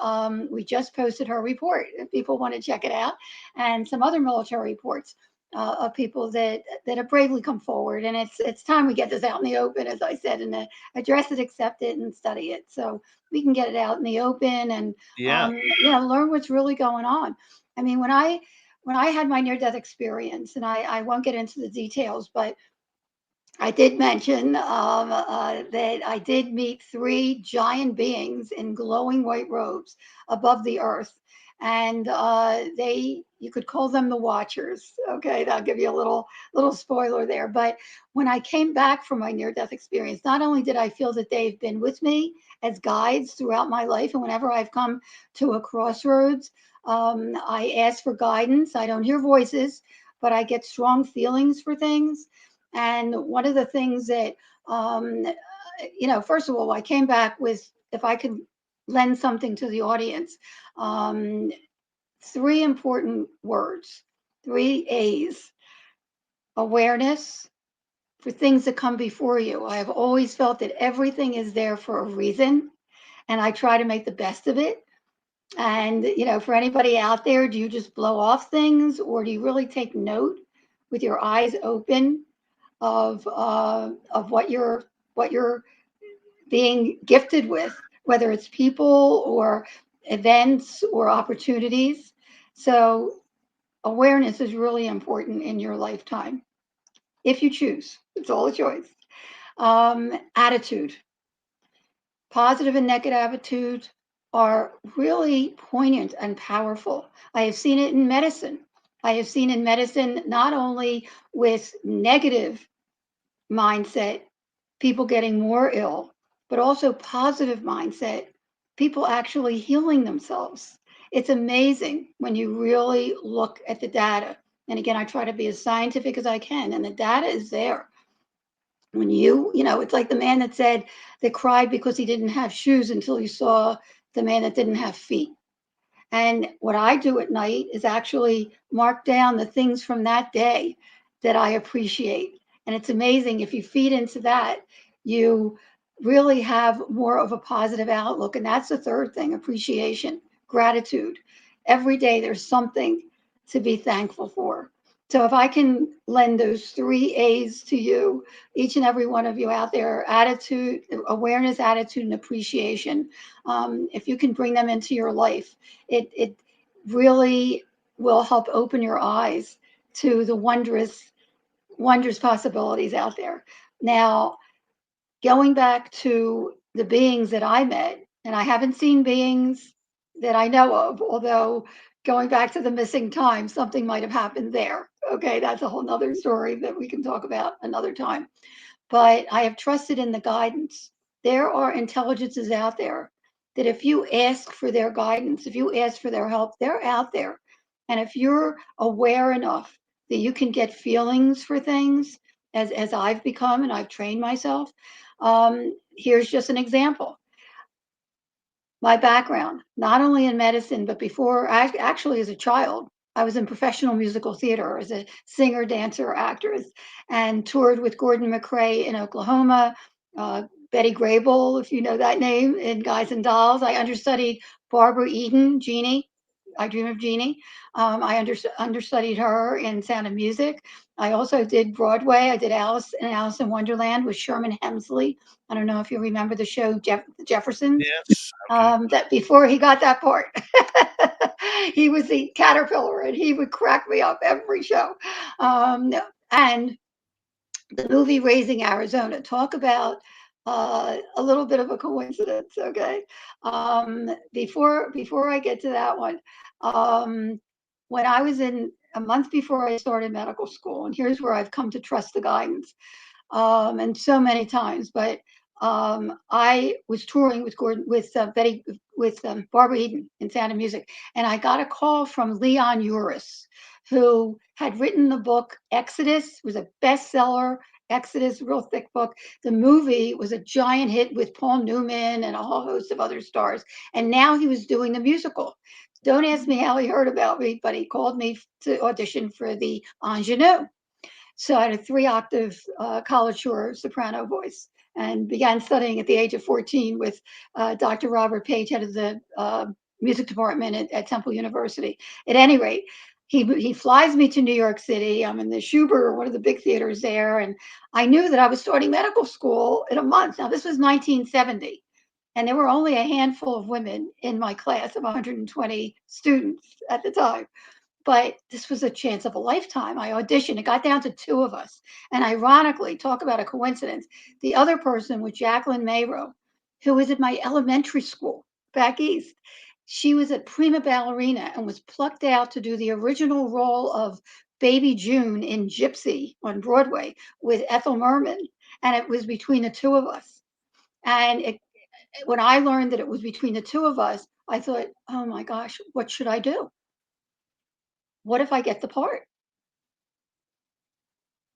S2: we just posted her report if people want to check it out, and some other military reports of people that have bravely come forward. And it's time we get this out in the open, as I said, and address it, accept it, and study it so we can get it out in the open and learn what's really going on. I mean, when I had my near-death experience, and I won't get into the details, but I did mention that I did meet 3 giant beings in glowing white robes above the earth. And you could call them the Watchers. Okay, that'll give you a little spoiler there. But when I came back from my near-death experience, not only did I feel that they've been with me as guides throughout my life, and whenever I've come to a crossroads, I ask for guidance. I don't hear voices, but I get strong feelings for things. And one of the things that, first of all, I came back with, if I could lend something to the audience, 3 important words, 3 A's: awareness for things that come before you. I have always felt that everything is there for a reason, and I try to make the best of it. And, for anybody out there, do you just blow off things, or do you really take note with your eyes open of what you're being gifted with, whether it's people or events or opportunities? So awareness is really important in your lifetime, if you choose. It's all a choice. Attitude, positive and negative attitude are really poignant and powerful. I have seen it in medicine. I have seen in medicine not only with negative mindset, people getting more ill, but also positive mindset, people actually healing themselves. It's amazing when you really look at the data. And again, I try to be as scientific as I can, and the data is there. When it's like the man that cried because he didn't have shoes until he saw the man that didn't have feet. And what I do at night is actually mark down the things from that day that I appreciate. And it's amazing if you feed into that, you really have more of a positive outlook. And that's the third thing: appreciation, gratitude. Every day there's something to be thankful for. So if I can lend those 3 A's to you, each and every one of you out there: attitude, awareness, attitude, and appreciation. If you can bring them into your life, it really will help open your eyes to the wondrous possibilities out there. Now, going back to the beings that I met, and I haven't seen beings that I know of, although going back to the missing time, something might have happened there. Okay, that's a whole nother story that we can talk about another time. But I have trusted in the guidance. There are intelligences out there that if you ask for their guidance, if you ask for their help, they're out there. And if you're aware enough that you can get feelings for things, as I've become and I've trained myself, here's just an example. My background, not only in medicine, but before, actually as a child, I was in professional musical theater as a singer, dancer, actress, and toured with Gordon McRae in Oklahoma, Betty Grable, if you know that name, in Guys and Dolls. I understudied Barbara Eden, Jeannie. I Dream of Jeannie. I understudied her in Sound of Music. I also did Broadway. I did Alice in Wonderland with Sherman Hemsley. I don't know if you remember the show The Jeffersons.
S1: Yes. Okay.
S2: That before he got that part, he was the caterpillar, and he would crack me up every show. And the movie Raising Arizona. Talk about a little bit of a coincidence. Okay, before I get to that one, when I was in a month before I started medical school, and here's where I've come to trust the guidance, and so many times, but I was touring with Barbara Eden in Sound of Music, and I got a call from Leon Uris, who had written the book Exodus, was a bestseller. Exodus, real thick book. The movie was a giant hit with Paul Newman and a whole host of other stars. And now he was doing the musical. Don't ask me how he heard about me, but he called me to audition for the ingenue. So I had a 3-octave college shore soprano voice, and began studying at the age of 14 with Dr. Robert Page, head of the music department at Temple University. At any rate, he flies me to New York City. I'm in the Schubert, one of the big theaters there, and I knew that I was starting medical school in a month. Now, this was 1970, and there were only a handful of women in my class of 120 students at the time. But this was a chance of a lifetime. I auditioned. It got down to 2 of us. And ironically, talk about a coincidence, the other person was Jacqueline Mayrow, who was at my elementary school back east. She was a prima ballerina and was plucked out to do the original role of Baby June in Gypsy on Broadway with Ethel Merman. And it was between the 2 of us. And when I learned that it was between the 2 of us, I thought, oh my gosh, what should I do? What if I get the part?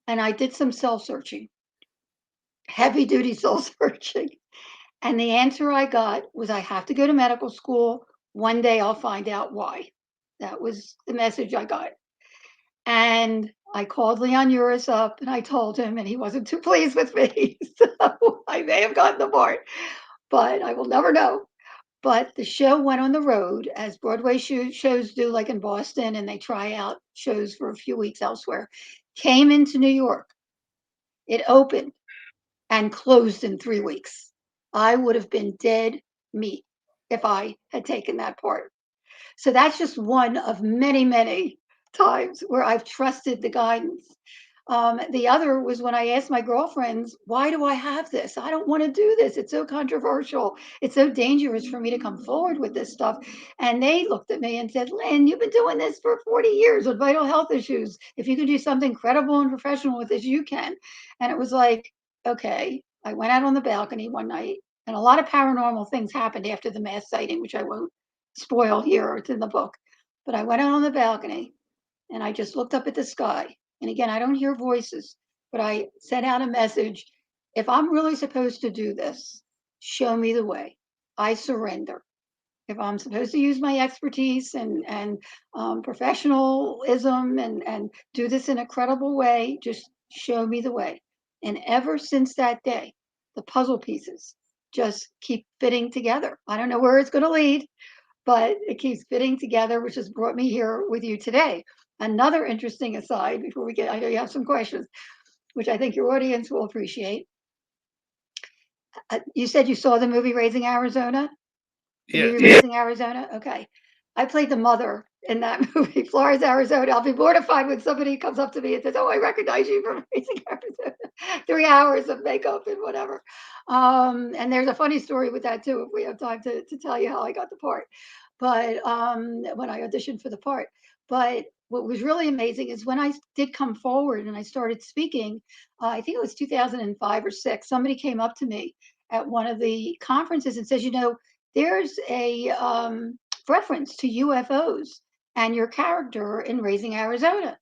S2: And I did some soul searching, heavy duty soul searching. And the answer I got was, I have to go to medical school. One day I'll find out why. That was the message I got. And I called Leon Uris up and I told him, and he wasn't too pleased with me. So I may have gotten the part, but I will never know. But the show went on the road, as Broadway shows do, like in Boston, and they try out shows for a few weeks elsewhere. Came into New York. It opened and closed in 3 weeks. I would have been dead meat if I had taken that part. So that's just one of many, many times where I've trusted the guidance. The other was when I asked my girlfriends, why do I have this? I don't want to do this. It's so controversial. It's so dangerous for me to come forward with this stuff. And they looked at me and said, Lynn, you've been doing this for 40 years with vital health issues. If you can do something credible and professional with this, you can. And it was like, okay. I went out on the balcony one night And a lot of paranormal things happened after the mass sighting, which I won't spoil here. It's in the book. But I went out on the balcony and I just looked up at the sky. And again, I don't hear voices, but I sent out a message. If I'm really supposed to do this, show me the way. I surrender. If I'm supposed to use my expertise and professionalism and do this in a credible way, just show me the way. And ever since that day, the puzzle pieces just keep fitting together. I don't know where it's going to lead, but it keeps fitting together, which has brought me here with you today. Another interesting aside before we get, I know you have some questions, which I think your audience will appreciate. You said you saw the movie Raising Arizona? The
S1: Yes.
S2: movie Raising Arizona? Okay. I played the mother in that movie, Flores, Arizona. I'll be mortified when somebody comes up to me and says, "Oh, I recognize you from Raising Arizona." 3 hours of makeup and whatever. And there's a funny story with that too, if we have time to tell you how I got the part. But when I auditioned for the part. But what was really amazing is when I did come forward and I started speaking, I think it was 2005 or 6, somebody came up to me at one of the conferences and says, there's a reference to UFOs and your character in Raising Arizona.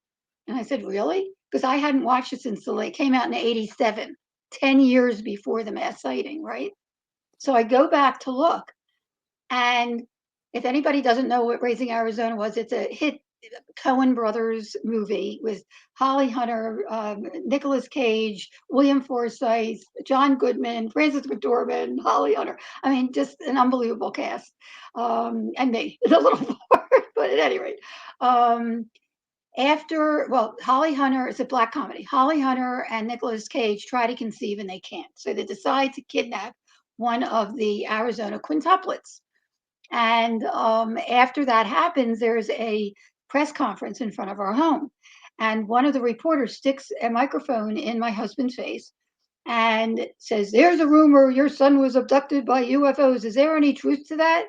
S2: And I said, really? Because I hadn't watched it since it came out in '87, 10 years before the mass sighting, right? So I go back to look. And if anybody doesn't know what Raising Arizona was, it's a hit Coen Brothers movie with Holly Hunter, Nicolas Cage, William Forsythe, John Goodman, Francis McDormand, Holly Hunter. I mean, just an unbelievable cast. And me, the little part, but at any rate. Holly Hunter, it's a black comedy. Holly Hunter and Nicolas Cage try to conceive and they can't. So they decide to kidnap one of the Arizona quintuplets. And after that happens, there's a press conference in front of our home. And one of the reporters sticks a microphone in my husband's face and says, "There's a rumor your son was abducted by UFOs. Is there any truth to that?"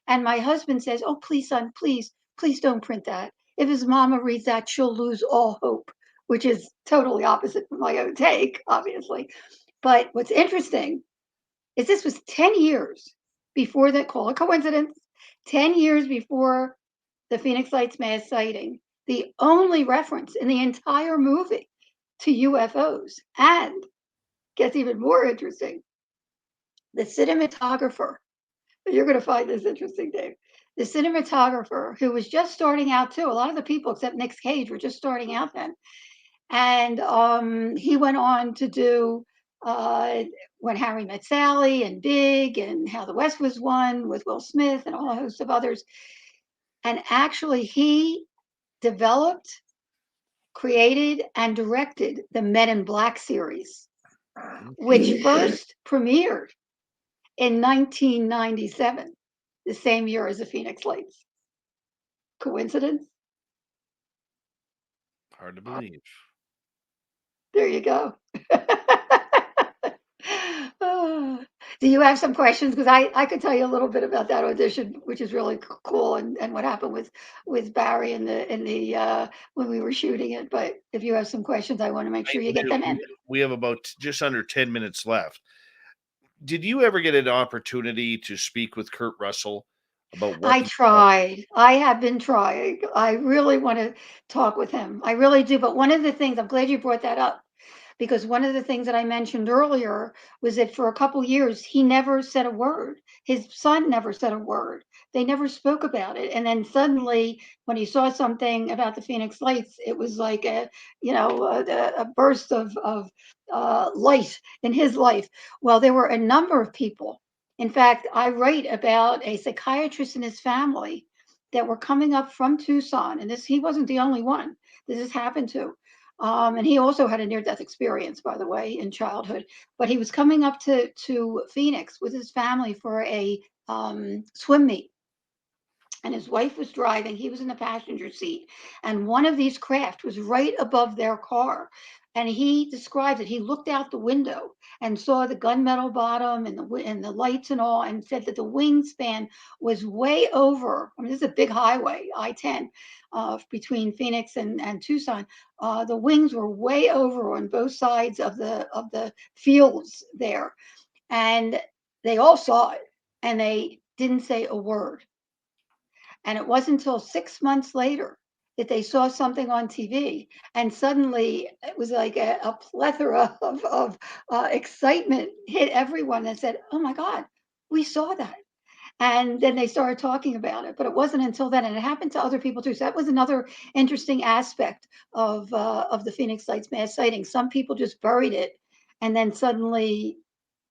S2: And my husband says, "Oh, please, son, please don't print that. If his mama reads that, she'll lose all hope," which is totally opposite from my own take, obviously. But what's interesting is this was 10 years before that, call it coincidence, 10 years before the Phoenix Lights mass sighting, the only reference in the entire movie to UFOs. And gets even more interesting, the cinematographer, you're going to find this interesting, Dave. The cinematographer, who was just starting out too, a lot of the people except Nick Cage were just starting out then. And he went on to do When Harry Met Sally and Big and How the West Was Won with Will Smith and a whole host of others. And actually, he developed, created, and directed the Men in Black series, which first premiered in 1997, the same year as the Phoenix Lights. Coincidence?
S1: Hard to believe.
S2: There you go. Do you have some questions? Because I could tell you a little bit about that audition, which is really cool, and what happened with Barry in the when we were shooting it. But if you have some questions, I want to make sure you get them in.
S1: We have about just under 10 minutes left. Did you ever get an opportunity to speak with Kurt Russell about what
S2: I tried. I have been trying. I really want to talk with him. I really do. But one of the things, I'm glad you brought that up, because one of the things that I mentioned earlier was that for a couple years, he never said a word. His son never said a word. They never spoke about it. And then suddenly, when he saw something about the Phoenix Lights, it was like a burst of light in his life. Well, there were a number of people. In fact, I write about a psychiatrist and his family that were coming up from Tucson, and he wasn't the only one. This has happened to. And he also had a near-death experience, by the way, in childhood. But he was coming up to Phoenix with his family for a swim meet. And his wife was driving. He was in the passenger seat. And one of these craft was right above their car. And he described it. He looked out the window and saw the gunmetal bottom and the lights and all, and said that the wingspan was way over. I mean, this is a big highway, I-10, between Phoenix and Tucson. The wings were way over on both sides of the fields there. And they all saw it and they didn't say a word. And it wasn't until 6 months later that they saw something on TV, and suddenly it was like a plethora of excitement hit everyone and said, "Oh my God, we saw that." And then they started talking about it, but it wasn't until then, and it happened to other people too. So that was another interesting aspect of the Phoenix Lights mass sighting. Some people just buried it, and then suddenly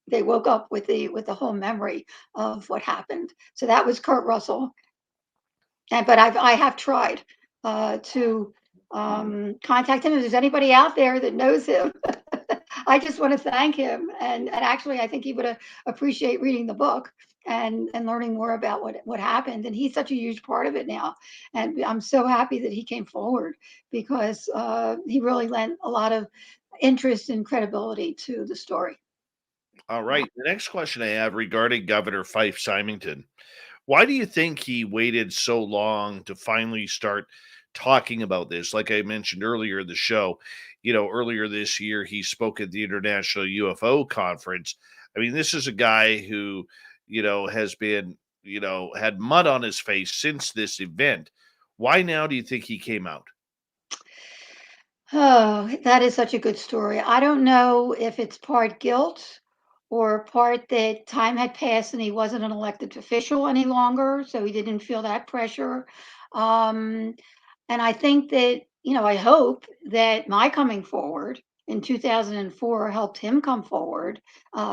S2: they woke up with the whole memory of what happened. So that was Kurt Russell. But I have tried to contact him. If there's anybody out there that knows him, I just want to thank him. And actually, I think he would appreciate reading the book and learning more about what happened. And he's such a huge part of it now. And I'm so happy that he came forward because he really lent a lot of interest and credibility to the story.
S1: All right. The next question I have regarding Governor Fife Symington. Why do you think he waited so long to finally start talking about this? Like I mentioned earlier in the show, earlier this year, he spoke at the International UFO Conference. I mean, this is a guy who, has been, had mud on his face since this event. Why now do you think he came out?
S2: Oh, that is such a good story. I don't know if it's part guilt or part that time had passed and he wasn't an elected official any longer, so he didn't feel that pressure. Um, and I think that, I hope that my coming forward in 2004 helped him come forward,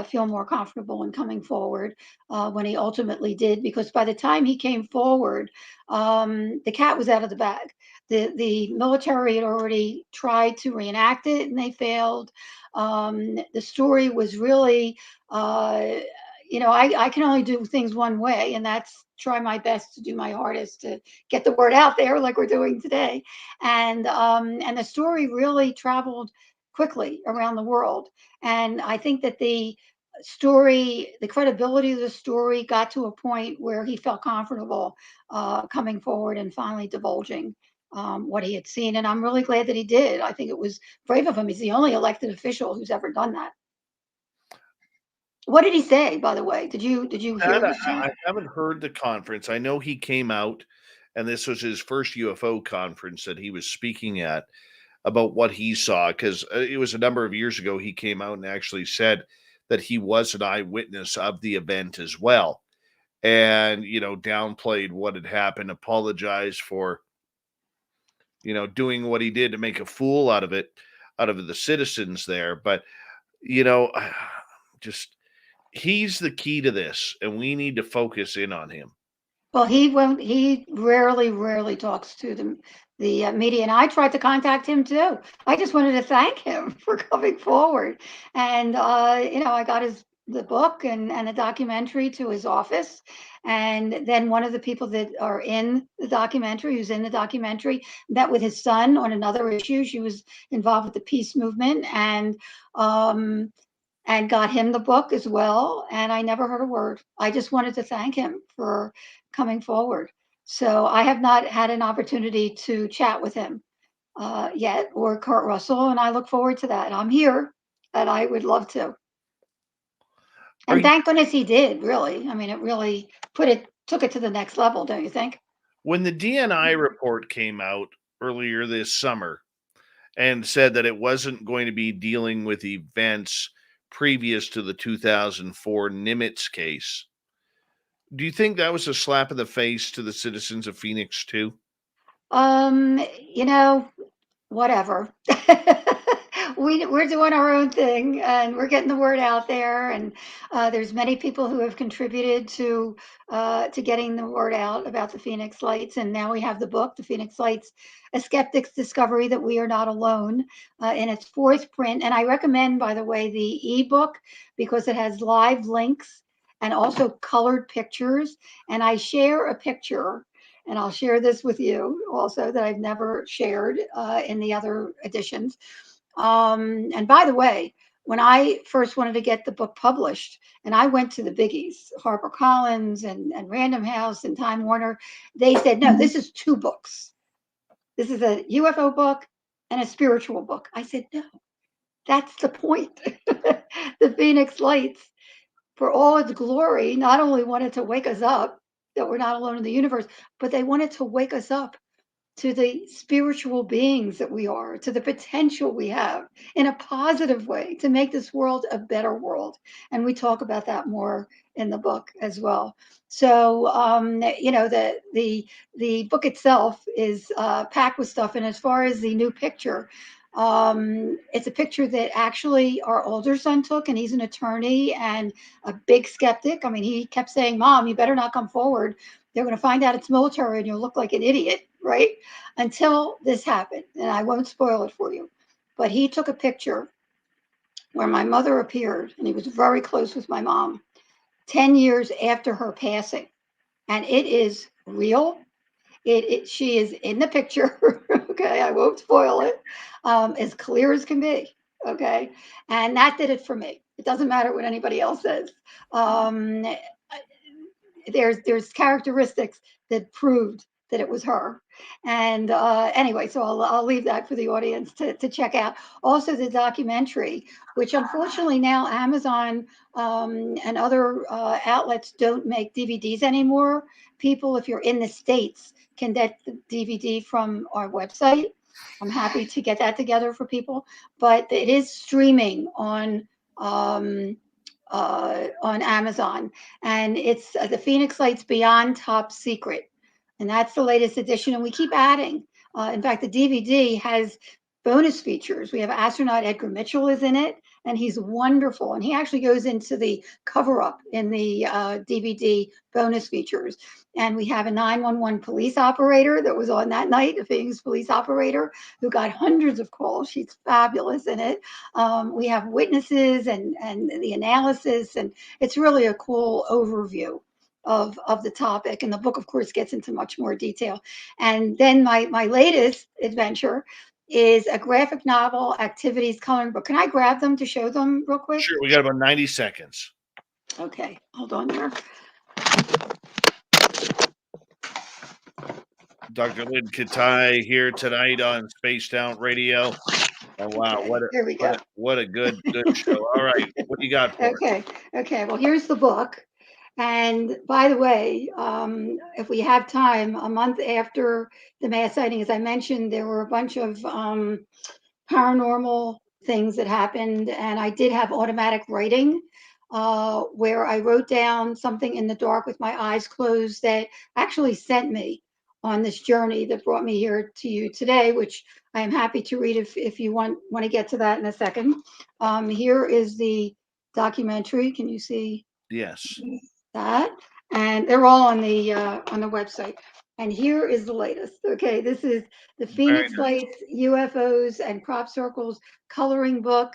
S2: feel more comfortable in coming forward when he ultimately did, because by the time he came forward, the cat was out of the bag. The military had already tried to reenact it and they failed. The story was really, I can only do things one way, and that's try my best to do my hardest to get the word out there like we're doing today. And the story really traveled quickly around the world. And I think that the credibility of the story got to a point where he felt comfortable coming forward and finally divulging what he had seen. And I'm really glad that he did. I think it was brave of him. He's the only elected official who's ever done that. What did he say, by the way? Did you hear
S1: That
S2: this?
S1: I haven't heard the conference. I know he came out, and this was his first UFO conference that he was speaking at about what he saw, because it was a number of years ago he came out and actually said that he was an eyewitness of the event as well, and downplayed what had happened, apologized for doing what he did to make a fool out of the citizens there. But you know just he's the key to this, and we need to focus in on him.
S2: Well, he won't. He rarely talks to the media, and I tried to contact him too. I just wanted to thank him for coming forward, and I got the book and the documentary to his office, and then one of the people that are in the documentary, who's in the documentary, met with his son on another issue. She was involved with the peace movement, and got him the book as well. And I never heard a word. I just wanted to thank him for coming forward. So I have not had an opportunity to chat with him yet, or Kurt Russell, and I look forward to that. I'm here, and I would love to.
S1: Are
S2: And
S1: you,
S2: thank goodness he did. Really, I mean, it really took it to the next level, don't you think?
S1: when the DNI report came out earlier this summer and said that it wasn't going to be dealing with events previous to the 2004 Nimitz case, do you think that was a slap in the face to the citizens of Phoenix too?
S2: You know, whatever. We're doing our own thing and we're getting the word out there. And there's many people who have contributed to getting the word out about the Phoenix Lights. And now we have the book, The Phoenix Lights, A Skeptic's Discovery That We Are Not Alone, in its fourth print. And I recommend, by the way, the ebook because it has live links and also colored pictures. And I share a picture, and I'll share this with you also that I've never shared in the other editions. And by the way, when I first wanted to get the book published, and I went to the biggies, HarperCollins and Random House and Time Warner, they said, no, this is two books. This is a UFO book and a spiritual book. I said, no, that's the point. The Phoenix Lights for all its glory, not only wanted to wake us up that we're not alone in the universe, but they wanted to wake us up to the spiritual beings that we are, to the potential we have in a positive way to make this world a better world. And we talk about that more in the book as well. So, the book itself is packed with stuff. And as far as the new picture, it's a picture that actually our older son took, and he's an attorney and a big skeptic. I mean, he kept saying, "Mom, you better not come forward. They're going to find out it's military and you'll look like an idiot," right? Until this happened, and I won't spoil it for you. But he took a picture where my mother appeared, and he was very close with my mom 10 years after her passing. And it is real. She is in the picture. Okay, I won't spoil it. As clear as can be. Okay, and that did it for me. It doesn't matter what anybody else says. Um, there's characteristics that proved that it was her. And anyway, so I'll leave that for the audience to check out. Also, the documentary, which unfortunately now Amazon and other outlets don't make DVDs anymore. People, if you're in the States, can get the DVD from our website. I'm happy to get that together for people, but it is streaming on Amazon, and it's the Phoenix Lights Beyond Top Secret, and that's the latest edition. And we keep adding. In fact, the DVD has bonus features. We have astronaut Edgar Mitchell is in it, and he's wonderful. And he actually goes into the cover up in the DVD bonus features. And we have a 911 police operator that was on that night, a Phoenix police operator who got hundreds of calls. She's fabulous in it. We have witnesses and the analysis, and it's really a cool overview of the topic. And the book, of course, gets into much more detail. And then my latest adventure is a graphic novel activities coloring book. Can I grab them to show them real quick?
S1: Sure, we got about 90 seconds.
S2: Okay, hold on there.
S1: Dr. Lynne Kitei here tonight on Spaced Out Radio. And wow,
S2: Okay,
S1: what a good show. All right, what do you got for us?
S2: Okay. Well, here's the book. And by the way, if we have time, a month after the mass sighting, as I mentioned, there were a bunch of paranormal things that happened, and I did have automatic writing where I wrote down something in the dark with my eyes closed that actually sent me on this journey that brought me here to you today, which I am happy to read if you want to get to that in a second. Here is the documentary. Can you see?
S1: Yes.
S2: That? And they're all on the website. And here is the latest. Okay, this is the Phoenix Lights, UFOs, and Crop Circles coloring book.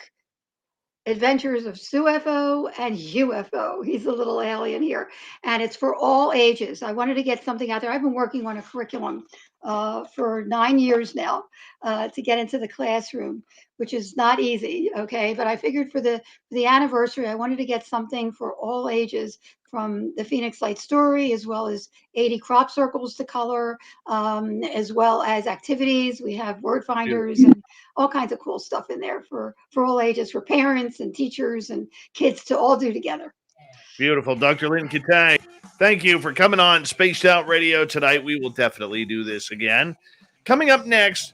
S2: Adventures of SUFO and UFO. He's a little alien here. And it's for all ages. I wanted to get something out there. I've been working on a curriculum for 9 years now to get into the classroom, which is not easy. Okay. But I figured for the anniversary, I wanted to get something for all ages, from the Phoenix Light story, as well as 80 crop circles to color, as well as activities. We have word finders and all kinds of cool stuff in there for all ages, for parents and teachers and kids to all do together.
S1: Beautiful. Dr. Lynne Kitei, thank you for coming on Spaced Out Radio tonight. We will definitely do this again. Coming up next,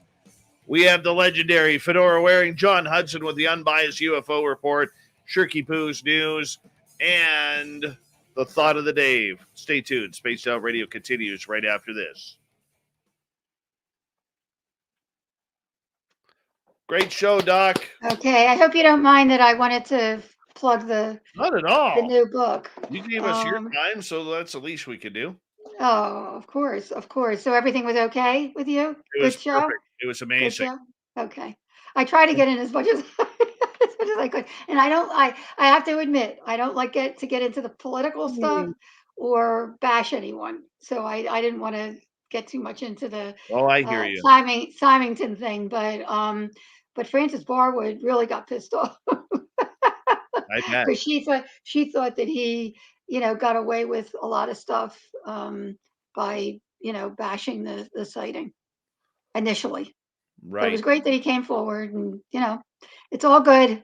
S1: we have the legendary fedora-wearing John Hudson with the unbiased UFO report, Shirky Poo's news, and the thought of the day. Stay tuned. Spaced Out Radio continues right after this. Great show, Doc.
S2: Okay, I hope you don't mind that I wanted to plug
S1: Not at all.
S2: the new book.
S1: You gave us your time, so that's the least we could do.
S2: Oh, of course. So everything was okay with you?
S1: It was
S2: Good show?
S1: perfect. It was amazing.
S2: Good show? Okay. I try to get in as much as I could. And I have to admit, I don't like to get into the political stuff or bash anyone. So I didn't want to get too much into the
S1: I hear you.
S2: Symington thing, but Frances Barwood really got pissed off.
S1: I bet.
S2: Because she thought that he, got away with a lot of stuff by, bashing the sighting initially.
S1: Right.
S2: But it was great that he came forward, and it's all good.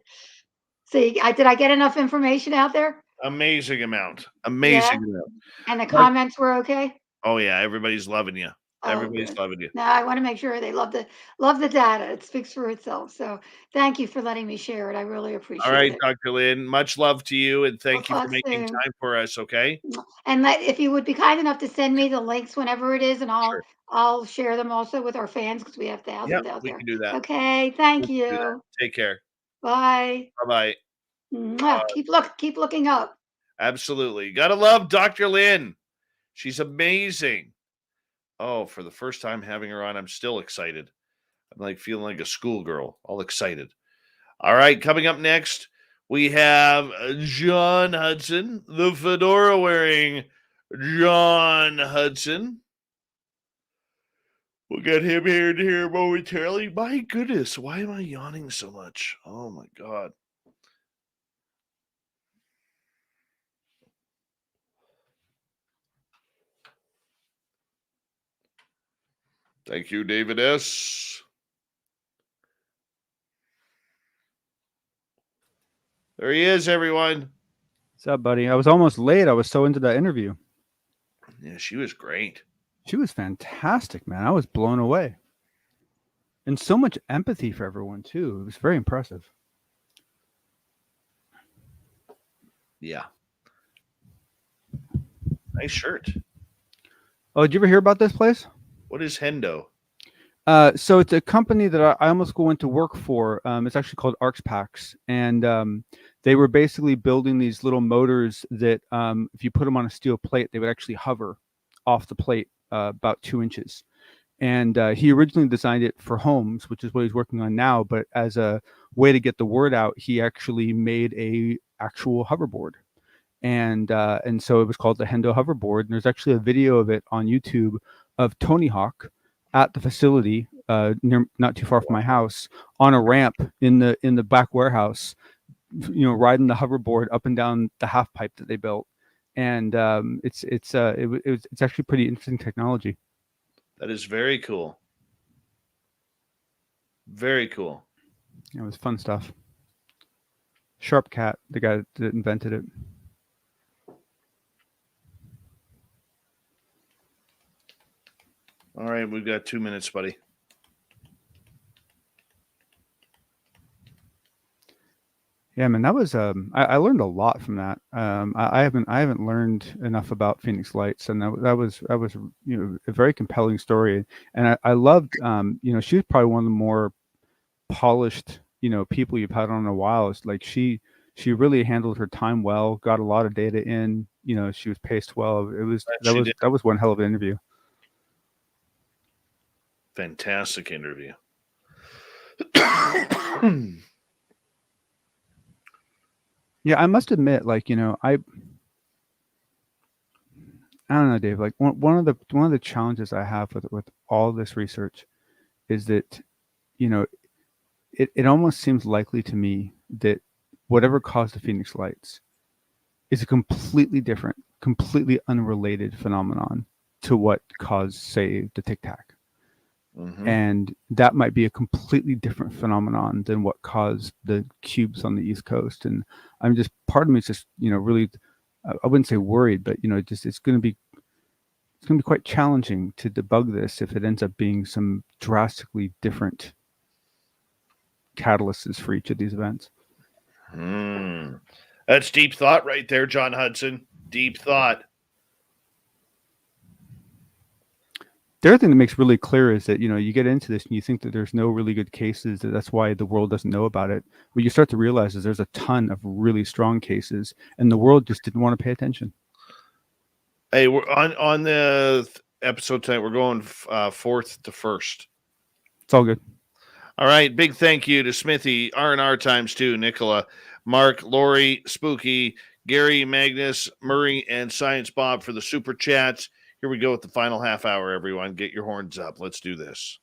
S2: See, did I get enough information out there?
S1: Amazing amount.
S2: Yeah.
S1: Amazing amount.
S2: And the
S1: Mark,
S2: comments were okay?
S1: oh yeah, everybody's loving you.
S2: Oh,
S1: Everybody's
S2: good.
S1: loving you.
S2: No, I want to make sure they love the data. It speaks for itself. So thank you for letting me share it. I really
S1: All
S2: appreciate
S1: right,
S2: it.
S1: Dr. Lynn, much love to you, and
S2: We'll
S1: thank you for
S2: talk
S1: making
S2: soon.
S1: time for us, okay?
S2: And if you would be kind enough to send me the links whenever it is, and
S1: Sure.
S2: I'll share them also with our fans because we have
S1: Yep,
S2: thousands out
S1: we
S2: there.
S1: can do that.
S2: Okay,
S1: We
S2: thank
S1: can do that.
S2: you.
S1: Take care.
S2: Bye.
S1: Bye-bye.
S2: Mwah. Keep looking up.
S1: Absolutely. Gotta love Dr. Lynn. She's amazing. Oh, for the first time having her on, I'm still excited. I'm like feeling like a schoolgirl, all excited. All right, coming up next, we have John Hudson, the fedora wearing John Hudson. We'll get him here momentarily. My goodness, why am I yawning so much? Oh my God. Thank you, David S. There he is, everyone.
S4: What's up, buddy? I was almost late. I was so into that interview.
S1: Yeah, she was great.
S4: She was fantastic, man. I was blown away. And so much empathy for everyone, too. It was very impressive.
S1: Yeah. Nice shirt.
S4: Oh, did you ever hear about this place?
S1: What is Hendo?
S4: So it's a company that I almost went to work for. It's actually called ArxPax. And they were basically building these little motors that if you put them on a steel plate, they would actually hover off the plate about 2 inches. And he originally designed it for homes, which is what he's working on now. But as a way to get the word out, he actually made a actual hoverboard. And so it was called the Hendo hoverboard. And there's actually a video of it on YouTube of Tony Hawk at the facility, not too far from my house, on a ramp in the back warehouse, riding the hoverboard up and down the half pipe that they built. And it's actually pretty interesting technology.
S1: That is very cool. Very cool.
S4: It was fun stuff. Sharp Cat, the guy that invented it.
S1: All right, we've got 2 minutes, buddy.
S4: Yeah, man, that was I learned a lot from that. I haven't learned enough about Phoenix Lights, and that was a very compelling story. And I loved she was probably one of the more polished people you've had on in a while. It's like she really handled her time well, got a lot of data in. She was paced well. That was one hell of an interview.
S1: Fantastic interview.
S4: Yeah, I must admit, I don't know, Dave. Like one of the challenges I have with all this research is that, it almost seems likely to me that whatever caused the Phoenix Lights is a completely different, completely unrelated phenomenon to what caused, say, the Tic Tac.
S1: Mm-hmm.
S4: And that might be a completely different phenomenon than what caused the cubes on the East Coast. And I'm just, part of me is just, really, I wouldn't say worried, but, it's going to be quite challenging to debug this if it ends up being some drastically different catalysts for each of these events.
S1: That's deep thought right there, John Hudson. Deep thought.
S4: The other thing that makes really clear is that, you get into this and you think that there's no really good cases, that's why the world doesn't know about it. What you start to realize is there's a ton of really strong cases, and the world just didn't want to pay attention.
S1: Hey, we're on the episode tonight. We're going fourth to first.
S4: It's all good.
S1: All right. Big thank you to Smithy, R&R times 2, Nicola, Mark, Lori, Spooky, Gary, Magnus, Murray, and Science Bob for the super chats. Here we go with the final half hour, everyone. Get your horns up. Let's do this.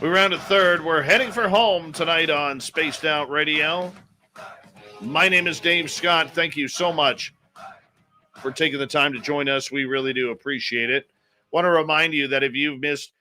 S1: We rounded third. We're heading for home tonight on Spaced Out Radio. My name is Dave Scott. Thank you so much for taking the time to join us. We really do appreciate it. Want to remind you that if you've missed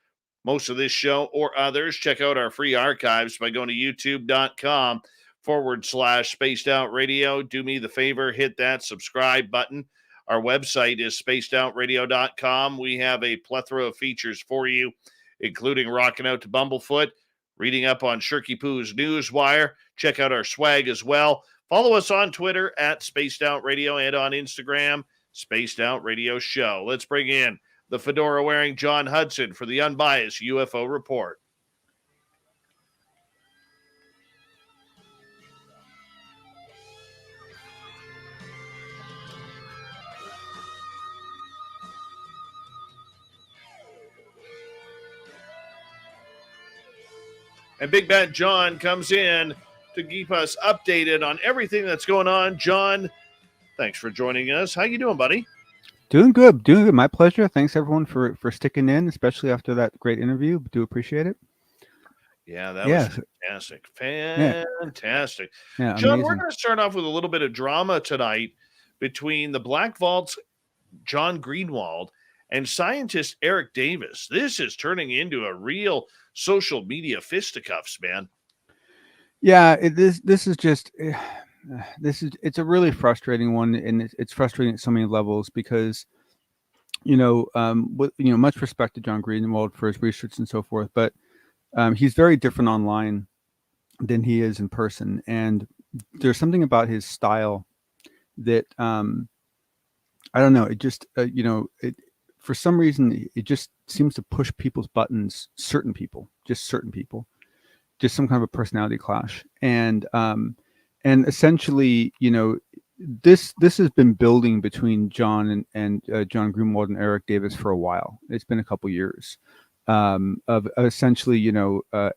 S1: most of this show or others, check out our free archives by going to youtube.com/Spaced Out Radio. Do me the favor, hit that subscribe button. Our website is spacedoutradio.com. We have a plethora of features for you, including rocking out to Bumblefoot, reading up on Shirky Poo's Newswire. Check out our swag as well. Follow us on Twitter at Spaced Out Radio and on Instagram, Spaced Out Radio Show. Let's bring in the fedora-wearing John Hudson for the unbiased UFO report. And Big Bad John comes in to keep us updated on everything that's going on. John, thanks for joining us. How you doing, buddy?
S4: Doing good. My pleasure. Thanks everyone for sticking in, especially after that great interview. Do appreciate it.
S1: Yeah, that was fantastic. Fantastic.
S4: Yeah,
S1: John,
S4: amazing.
S1: we're going to start off with a little bit of drama tonight between the Black Vault's John Greenwald and scientist Eric Davis. This is turning into a real social media fisticuffs, man.
S4: Yeah, it's a really frustrating one, and it's frustrating at so many levels because, much respect to John Greenwald for his research and so forth, but he's very different online than he is in person, and there's something about his style that I don't know. It just for some reason it just seems to push people's buttons. Certain people, just some kind of a personality clash, and essentially, this has been building between John and John Greenwald and Eric Davis for a while. It's been a couple years of essentially,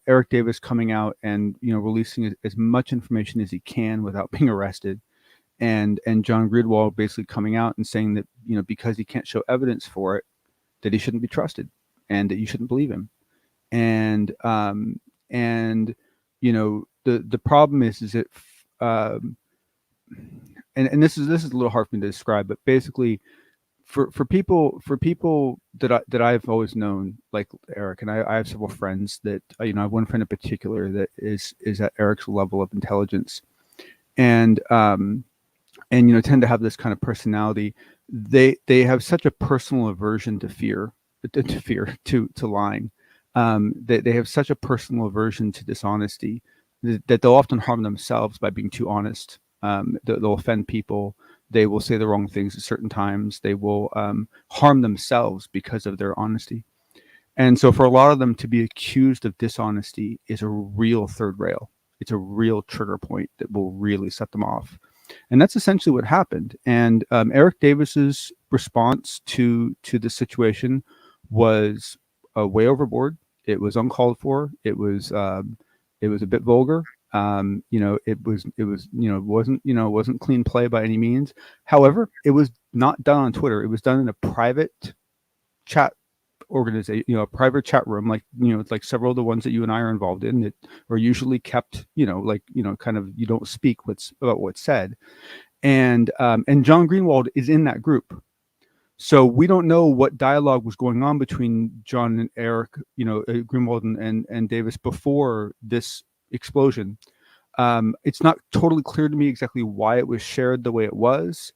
S4: Eric Davis coming out and releasing as much information as he can without being arrested, and John Greenwald basically coming out and saying that because he can't show evidence for it, that he shouldn't be trusted and that you shouldn't believe him, and the problem is that and this is a little hard for me to describe, but basically for people that I've always known, like Eric, and I have several friends that I have one friend in particular that is at Eric's level of intelligence, and tend to have this kind of personality. They have such a personal aversion to lying. They have such a personal aversion to dishonesty that they'll often harm themselves by being too honest. They'll offend people. They will say the wrong things at certain times. They will harm themselves because of their honesty. And so for a lot of them to be accused of dishonesty is a real third rail. It's a real trigger point that will really set them off. And that's essentially what happened. And Eric Davis's response to the situation was way overboard. It was uncalled for. It was a bit vulgar. Wasn't clean play by any means. However, it was not done on Twitter. It was done in a private chat organization, a private chat room, like several of the ones that you and I are involved in, that are usually kept, kind of, you don't speak about what's said. And John Greenwald is in that group. So we don't know what dialogue was going on between John and Eric, Greenwald and Davis before this explosion. It's not totally clear to me exactly why it was shared the way it was,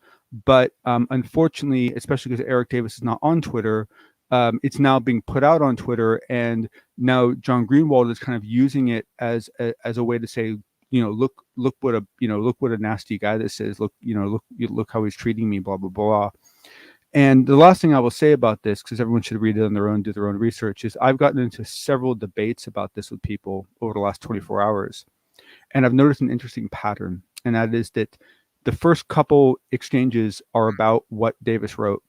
S4: but unfortunately, especially because Eric Davis is not on Twitter, it's now being put out on Twitter, and now John Greenwald is kind of using it as a way to say, look what a nasty guy this is. Look how he's treating me, blah blah blah. And the last thing I will say about this, because everyone should read it on their own, do their own research, is I've gotten into several debates about this with people over the last 24 hours. And I've noticed an interesting pattern, and that is that the first couple exchanges are about what Davis wrote,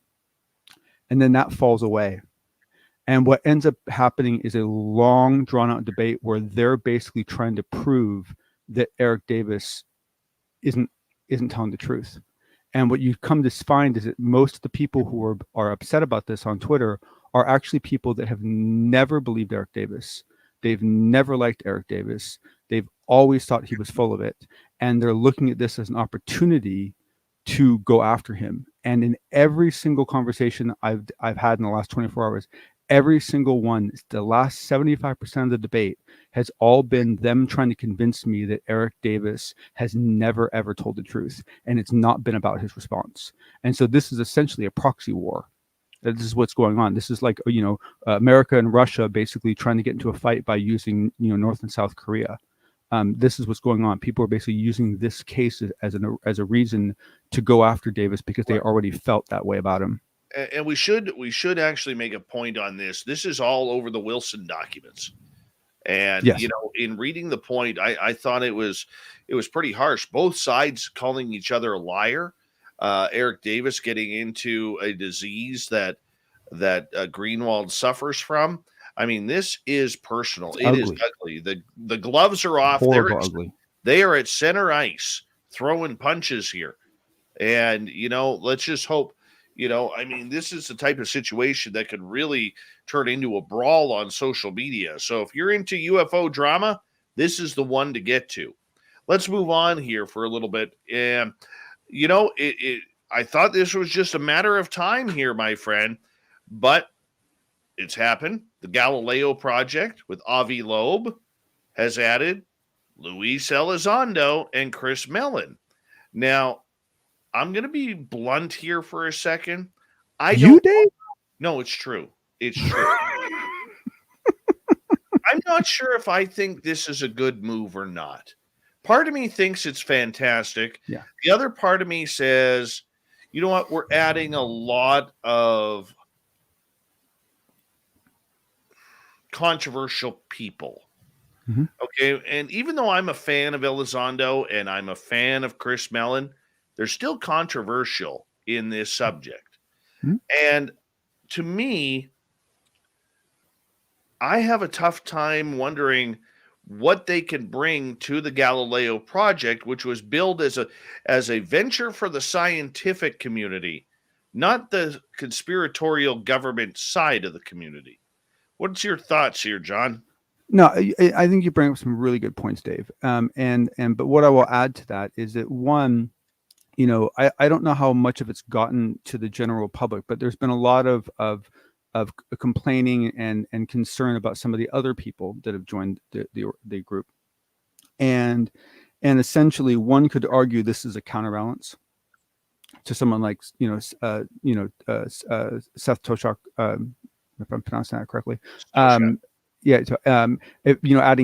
S4: and then that falls away. And what ends up happening is a long, drawn-out debate where they're basically trying to prove that Eric Davis isn't telling the truth. And what you come to find is that most of the people who are upset about this on Twitter are actually people that have never believed Eric Davis. They've never liked Eric Davis. They've always thought he was full of it. And they're looking at this as an opportunity to go after him. And in every single conversation I've had in the last 24 hours, every single one, the last 75% of the debate has all been them trying to convince me that Eric Davis has never, ever told the truth. And it's not been about his response. And so this is essentially a proxy war. This is what's going on. This is like, America and Russia basically trying to get into a fight by using, North and South Korea. This is what's going on. People are basically using this case as a reason to go after Davis because they already felt that way about him.
S1: And we should actually make a point on this. This is all over the Wilson documents. And,
S4: yes.
S1: In reading the point, I thought it was pretty harsh. Both sides calling each other a liar. Eric Davis getting into a disease that Greenwald suffers from. I mean, this is personal. It is ugly. The gloves are off.
S4: Horrible, ugly.
S1: They are at center ice throwing punches here. And, let's just hope, this is the type of situation that could really turn into a brawl on social media. So if you're into UFO drama, this is the one to get to. Let's move on here for a little bit. And, I thought this was just a matter of time here, my friend, but it's happened. The Galileo Project with Avi Loeb has added Luis Elizondo and Chris Mellon. Now, I'm going to be blunt here for a second.
S4: Dave?
S1: No, it's true. It's true. I'm not sure if I think this is a good move or not. Part of me thinks it's fantastic.
S4: Yeah.
S1: The other part of me says, you know what? We're adding a lot of controversial people.
S4: Mm-hmm.
S1: Okay. And even though I'm a fan of Elizondo and I'm a fan of Chris Mellon, they're still controversial in this subject.
S4: Mm-hmm.
S1: And to me, I have a tough time wondering what they can bring to the Galileo Project, which was billed as a venture for the scientific community, not the conspiratorial government side of the community. What's your thoughts here, John?
S4: No, I think you bring up some really good points, Dave. But what I will add to that is that one, I don't know how much of it's gotten to the general public, but there's been a lot of complaining and concern about some of the other people that have joined the group, and essentially one could argue this is a counterbalance to someone like Seth Toshak, if I'm pronouncing that correctly. Adding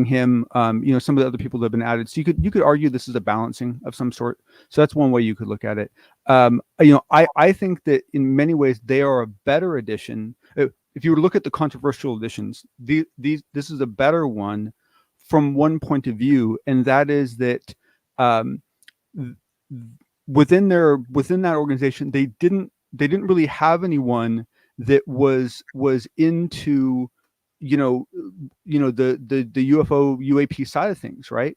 S4: him, some of the other people that have been added. So you could argue this is a balancing of some sort. So that's one way you could look at it. I think that in many ways they are a better addition. If you were to look at the controversial additions, this is a better one from one point of view, and that is that within that organization, they didn't really have anyone that was into the UFO UAP side of things, right?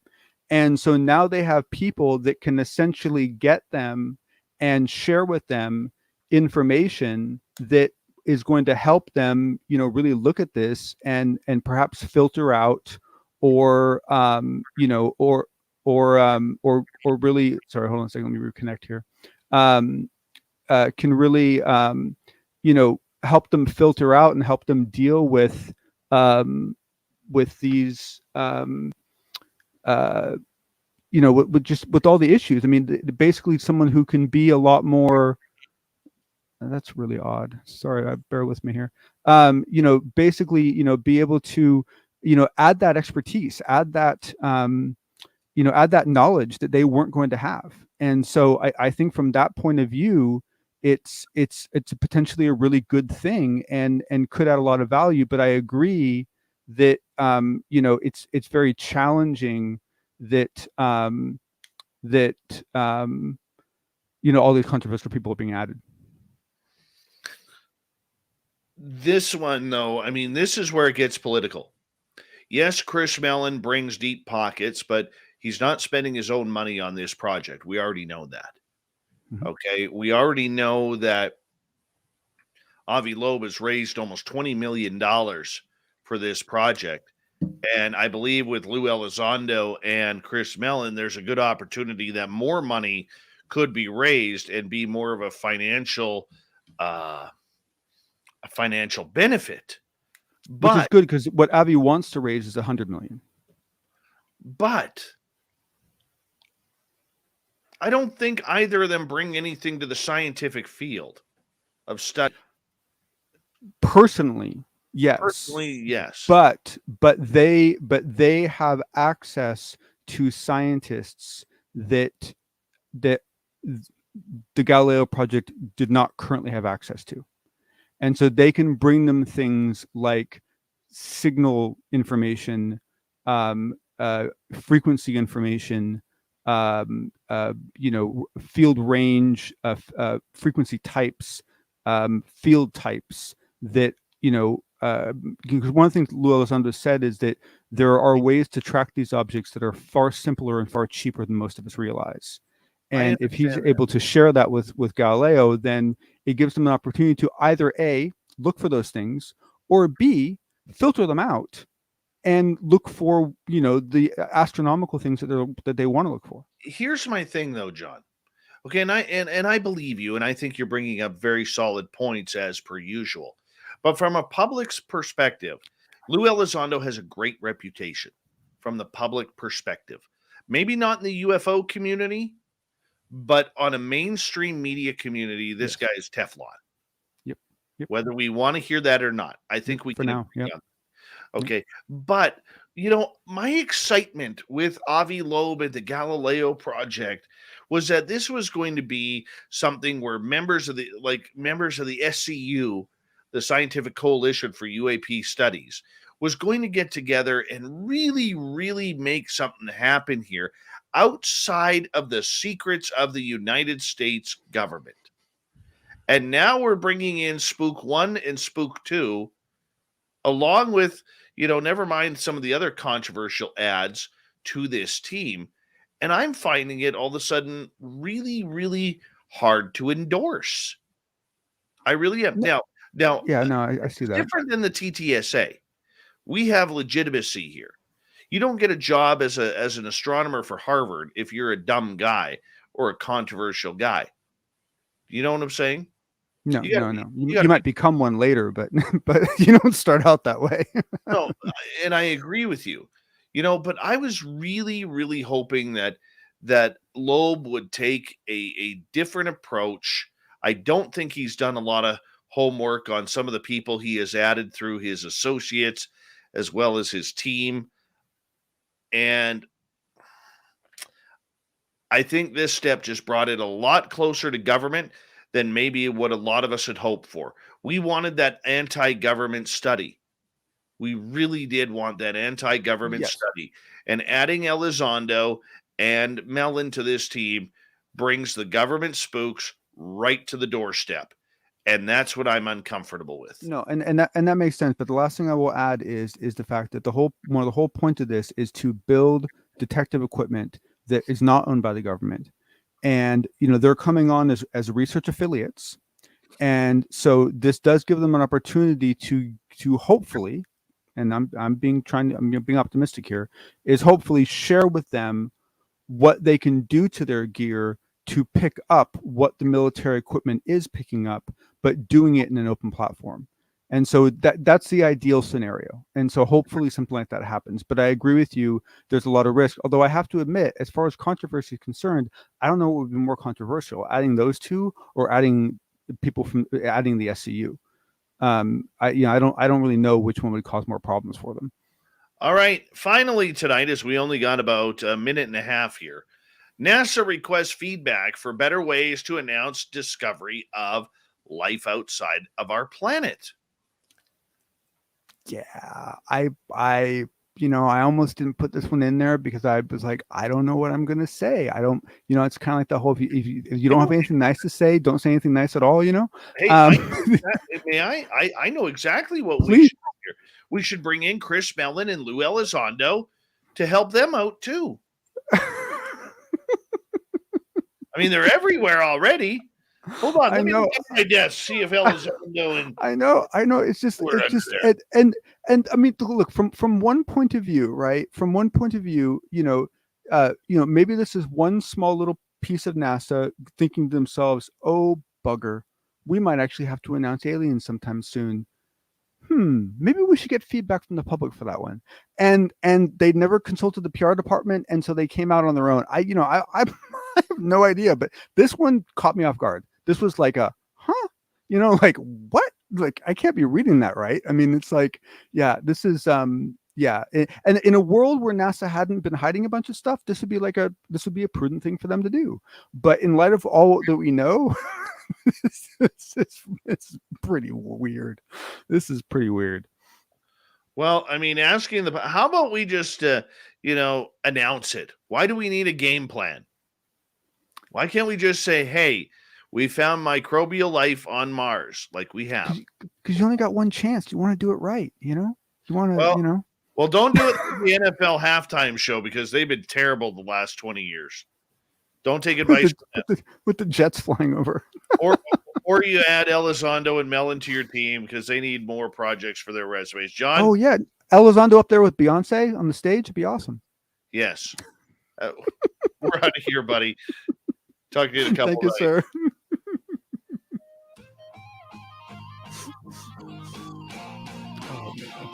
S4: And so now they have people that can essentially get them and share with them information that is going to help them, really look at this and perhaps filter out or really, sorry, hold on a second, let me reconnect here. Can really, help them filter out and help them deal with these, with all the issues. I mean, basically someone who can be a lot more. That's really odd. Sorry, bear with me here. Basically, be able to, add that expertise, add that, add that knowledge that they weren't going to have. And so I think from that point of view, it's potentially a really good thing and could add a lot of value. But I agree that it's very challenging that all these controversial people are being added.
S1: This one, though, I mean, this is where it gets political. Yes, Chris Mellon brings deep pockets, but he's not spending his own money on this project. We already know that. Mm-hmm. Okay, we already know that Avi Loeb has raised almost $20 million for this project. And I believe with Lou Elizondo and Chris Mellon, there's a good opportunity that more money could be raised and be more of uh, a financial benefit.
S4: Which is
S1: But
S4: good because what Avi wants to raise is 100 million.
S1: But I don't think either of them bring anything to the scientific field of study.
S4: Personally, yes.
S1: Personally, yes.
S4: But they have access to scientists that the Galileo project did not currently have access to. And so they can bring them things like signal information, frequency information, field range, frequency types, field types that, because one of the things Lou Elizondo said is that there are ways to track these objects that are far simpler and far cheaper than most of us realize. And if he's able to share that with Galileo, then it gives them an opportunity to either A, look for those things, or B, filter them out and look for, the astronomical things that they want to look for.
S1: Here's my thing, though, John. Okay, and I believe you, and I think you're bringing up very solid points as per usual. But from a public's perspective, Lou Elizondo has a great reputation from the public perspective. Maybe not in the UFO community, but on a mainstream media community, this guy is Teflon.
S4: Yep.
S1: Whether we want to hear that or not, I think we can.
S4: Now. Yep.
S1: Okay. But, my excitement with Avi Loeb and the Galileo project was that this was going to be something where members of the SCU, the Scientific Coalition for UAP Studies, was going to get together and really, really make something happen here outside of the secrets of the United States government. And now we're bringing in Spook 1 and Spook 2, along with, never mind some of the other controversial ads to this team. And I'm finding it all of a sudden really, really hard to endorse. I really am. Now,
S4: I see that.
S1: Different than the TTSA. We have legitimacy here. You don't get a job as an astronomer for Harvard if you're a dumb guy or a controversial guy. You know what I'm saying?
S4: No. You might become one later, but you don't start out that way.
S1: No, and I agree with you. But I was really, really hoping that Loeb would take a different approach. I don't think he's done a lot of homework on some of the people he has added through his associates as well as his team. And I think this step just brought it a lot closer to government than maybe what a lot of us had hoped for. We wanted that anti-government study. We really did want that anti-government study. And adding Elizondo and Mellon to this team brings the government spooks right to the doorstep. And that's what I'm uncomfortable with.
S4: No, and that makes sense. But the last thing I will add is the fact that the whole point of this is to build detective equipment that is not owned by the government. And they're coming on as research affiliates. And so this does give them an opportunity to hopefully, and I'm being optimistic here, is hopefully share with them what they can do to their gear to pick up what the military equipment is picking up, but doing it in an open platform. And so that's the ideal scenario. And so hopefully something like that happens. But I agree with you, there's a lot of risk. Although I have to admit, as far as controversy is concerned, I don't know what would be more controversial, adding those two or adding people from adding the SCU. I don't really know which one would cause more problems for them.
S1: All right. Finally tonight, as we only got about a minute and a half here, NASA requests feedback for better ways to announce discovery of life outside of our planet.
S4: Yeah, I almost didn't put this one in there because I was like, I don't know what I'm going to say. I don't, it's kind of like the whole, if you don't have anything nice to say, don't say anything nice at all,
S1: Hey, may I know exactly what we should do here. We should bring in Chris Mellon and Lou Elizondo to help them out too. I mean, they're everywhere already. Hold on,
S4: I
S1: let me
S4: know.
S1: look at my desk, see if Elizondo and
S4: I know. It's just,
S1: we're under there.
S4: and I mean, look, from one point of view, right? From one point of view, maybe this is one small little piece of NASA thinking to themselves, "Oh bugger, we might actually have to announce aliens sometime soon. Maybe we should get feedback from the public for that one." And they never consulted the PR department, and so they came out on their own. I I have no idea, but this one caught me off guard. This was like a like what? Like I can't be reading that right. I mean, it's like, yeah, this is yeah, and in a world where NASA hadn't been hiding a bunch of stuff, this would be a prudent thing for them to do. But in light of all that we know, it's pretty weird. This is pretty weird.
S1: Well, I mean, how about we just, announce it? Why do we need a game plan? Why can't we just say, hey, we found microbial life on Mars, like we have?
S4: Because you only got one chance. You want to do it right, You want to,
S1: Well, don't do it like the NFL halftime show because they've been terrible the last 20 years. Don't take advice
S4: with the jets flying over.
S1: or you add Elizondo and Mellon to your team because they need more projects for their resumes. John?
S4: Oh, yeah. Elizondo up there with Beyonce on the stage would be awesome.
S1: Yes. We're out of here, buddy. Talk to you in a couple
S4: Thank you, sir. Oh, man.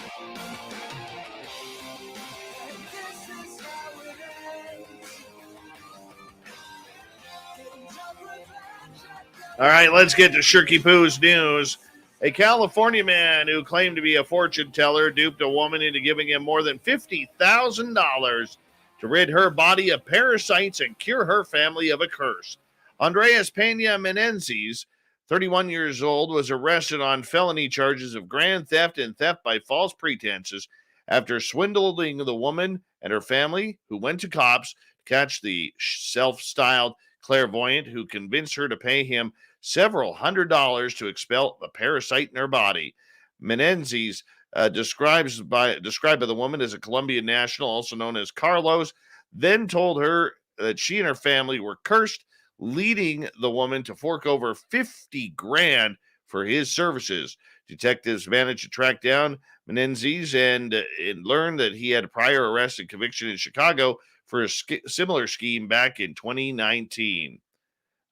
S1: All right, let's get to Shirky Poo's news. A California man who claimed to be a fortune teller duped a woman into giving him more than $50,000 to rid her body of parasites and cure her family of a curse. Andres Pena Menendez, 31 years old, was arrested on felony charges of grand theft and theft by false pretenses after swindling the woman and her family, who went to cops to catch the self-styled clairvoyant who convinced her to pay him several $100s to expel the parasite in her body. Menendez, described by the woman as a Colombian national, also known as Carlos, then told her that she and her family were cursed, leading the woman to fork over 50 grand for his services. Detectives managed to track down Menendez and learned that he had a prior arrest and conviction in Chicago for a similar scheme back in 2019.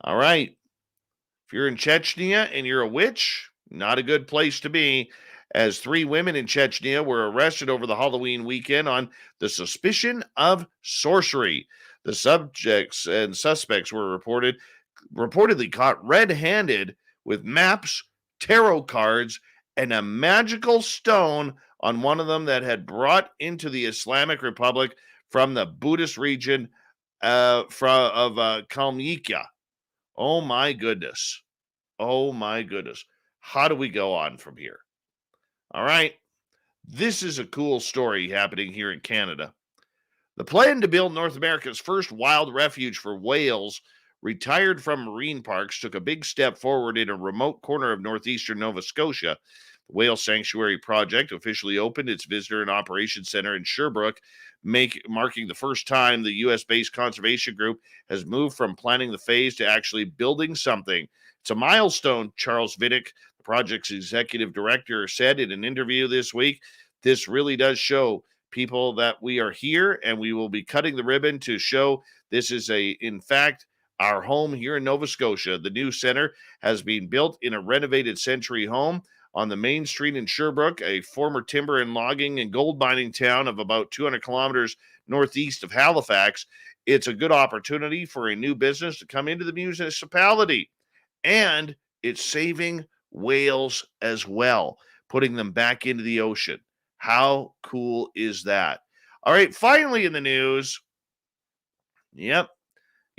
S1: All right. If you're in Chechnya and you're a witch, not a good place to be, as 3 women in Chechnya were arrested over the Halloween weekend on the suspicion of sorcery. The subjects and suspects were reportedly caught red-handed with maps, tarot cards, and a magical stone on one of them that had brought into the Islamic Republic from the Buddhist region of Kalmykia. Oh my goodness. Oh my goodness. How do we go on from here? All right. This is a cool story happening here in Canada. The plan to build North America's first wild refuge for whales retired from marine parks took a big step forward in a remote corner of northeastern Nova Scotia. The Whale Sanctuary Project officially opened its Visitor and Operations Center in Sherbrooke, marking the first time the U.S.-based conservation group has moved from planning the phase to actually building something. It's a milestone, Charles Vidic, the project's executive director, said in an interview this week. This really does show people that we are here, and we will be cutting the ribbon to show this is in fact, our home here in Nova Scotia. The new center has been built in a renovated Century home on the main street in Sherbrooke, a former timber and logging and gold mining town of about 200 kilometers northeast of Halifax. It's a good opportunity for a new business to come into the municipality, and it's saving whales as well, putting them back into the ocean. How cool is that? All right, finally in the news. Yep.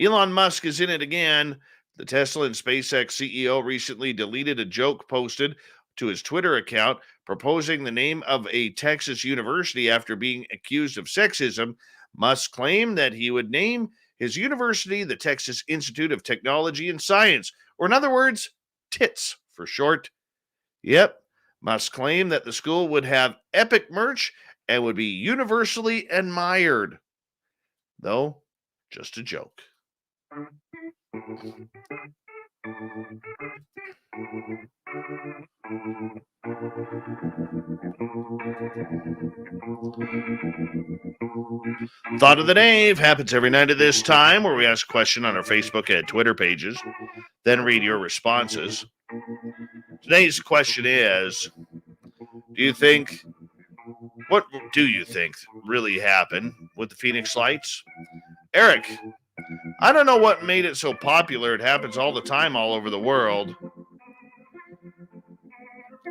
S1: Elon Musk is in it again. The Tesla and SpaceX CEO recently deleted a joke posted to his Twitter account proposing the name of a Texas university after being accused of sexism. Musk claimed that he would name his university the Texas Institute of Technology and Science, or in other words, TITS for short. Yep. Musk claimed that the school would have epic merch and would be universally admired. Though, just a joke. Thought of the Dave happens every night at this time, where we ask a question on our Facebook and Twitter pages, then read your responses. Today's question is, what do you think really happened with the Phoenix Lights? Eric, I don't know what made it so popular. It happens all the time all over the world.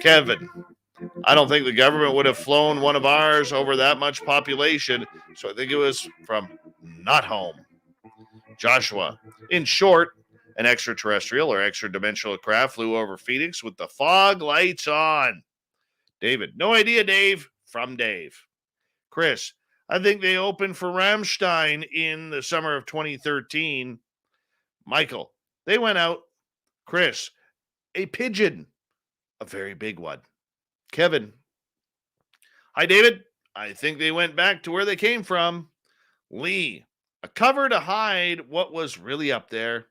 S1: Kevin, I don't think the government would have flown one of ours over that much population, so I think it was from not home. Joshua, in short, an extraterrestrial or extra-dimensional craft flew over Phoenix with the fog lights on. David, no idea, Dave. From Dave. Chris, I think they opened for Rammstein in the summer of 2013. Michael, they went out. Chris, a pigeon, a very big one. Kevin, hi, David. I think they went back to where they came from. Lee, a cover to hide what was really up there.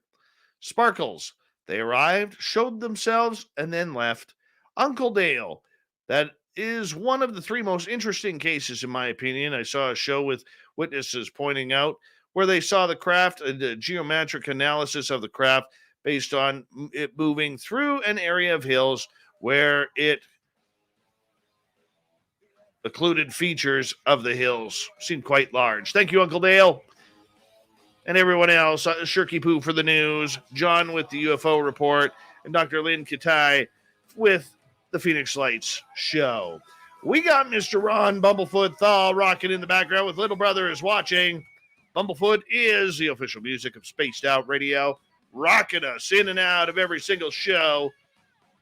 S1: Sparkles, they arrived, showed themselves, and then left. Uncle Dale, that is one of the three most interesting cases, in my opinion. I saw a show with witnesses pointing out where they saw the craft, the geometric analysis of the craft based on it moving through an area of hills where it occluded features of the hills seemed quite large. Thank you, Uncle Dale. And everyone else, Shirky Poo for the news, John with the UFO report, and Dr. Lynne Kitei with the Phoenix Lights show. We got Mr. Ron Bumblefoot Thaw rocking in the background with Little Brother is Watching. Bumblefoot is the official music of Spaced Out Radio, rocking us in and out of every single show.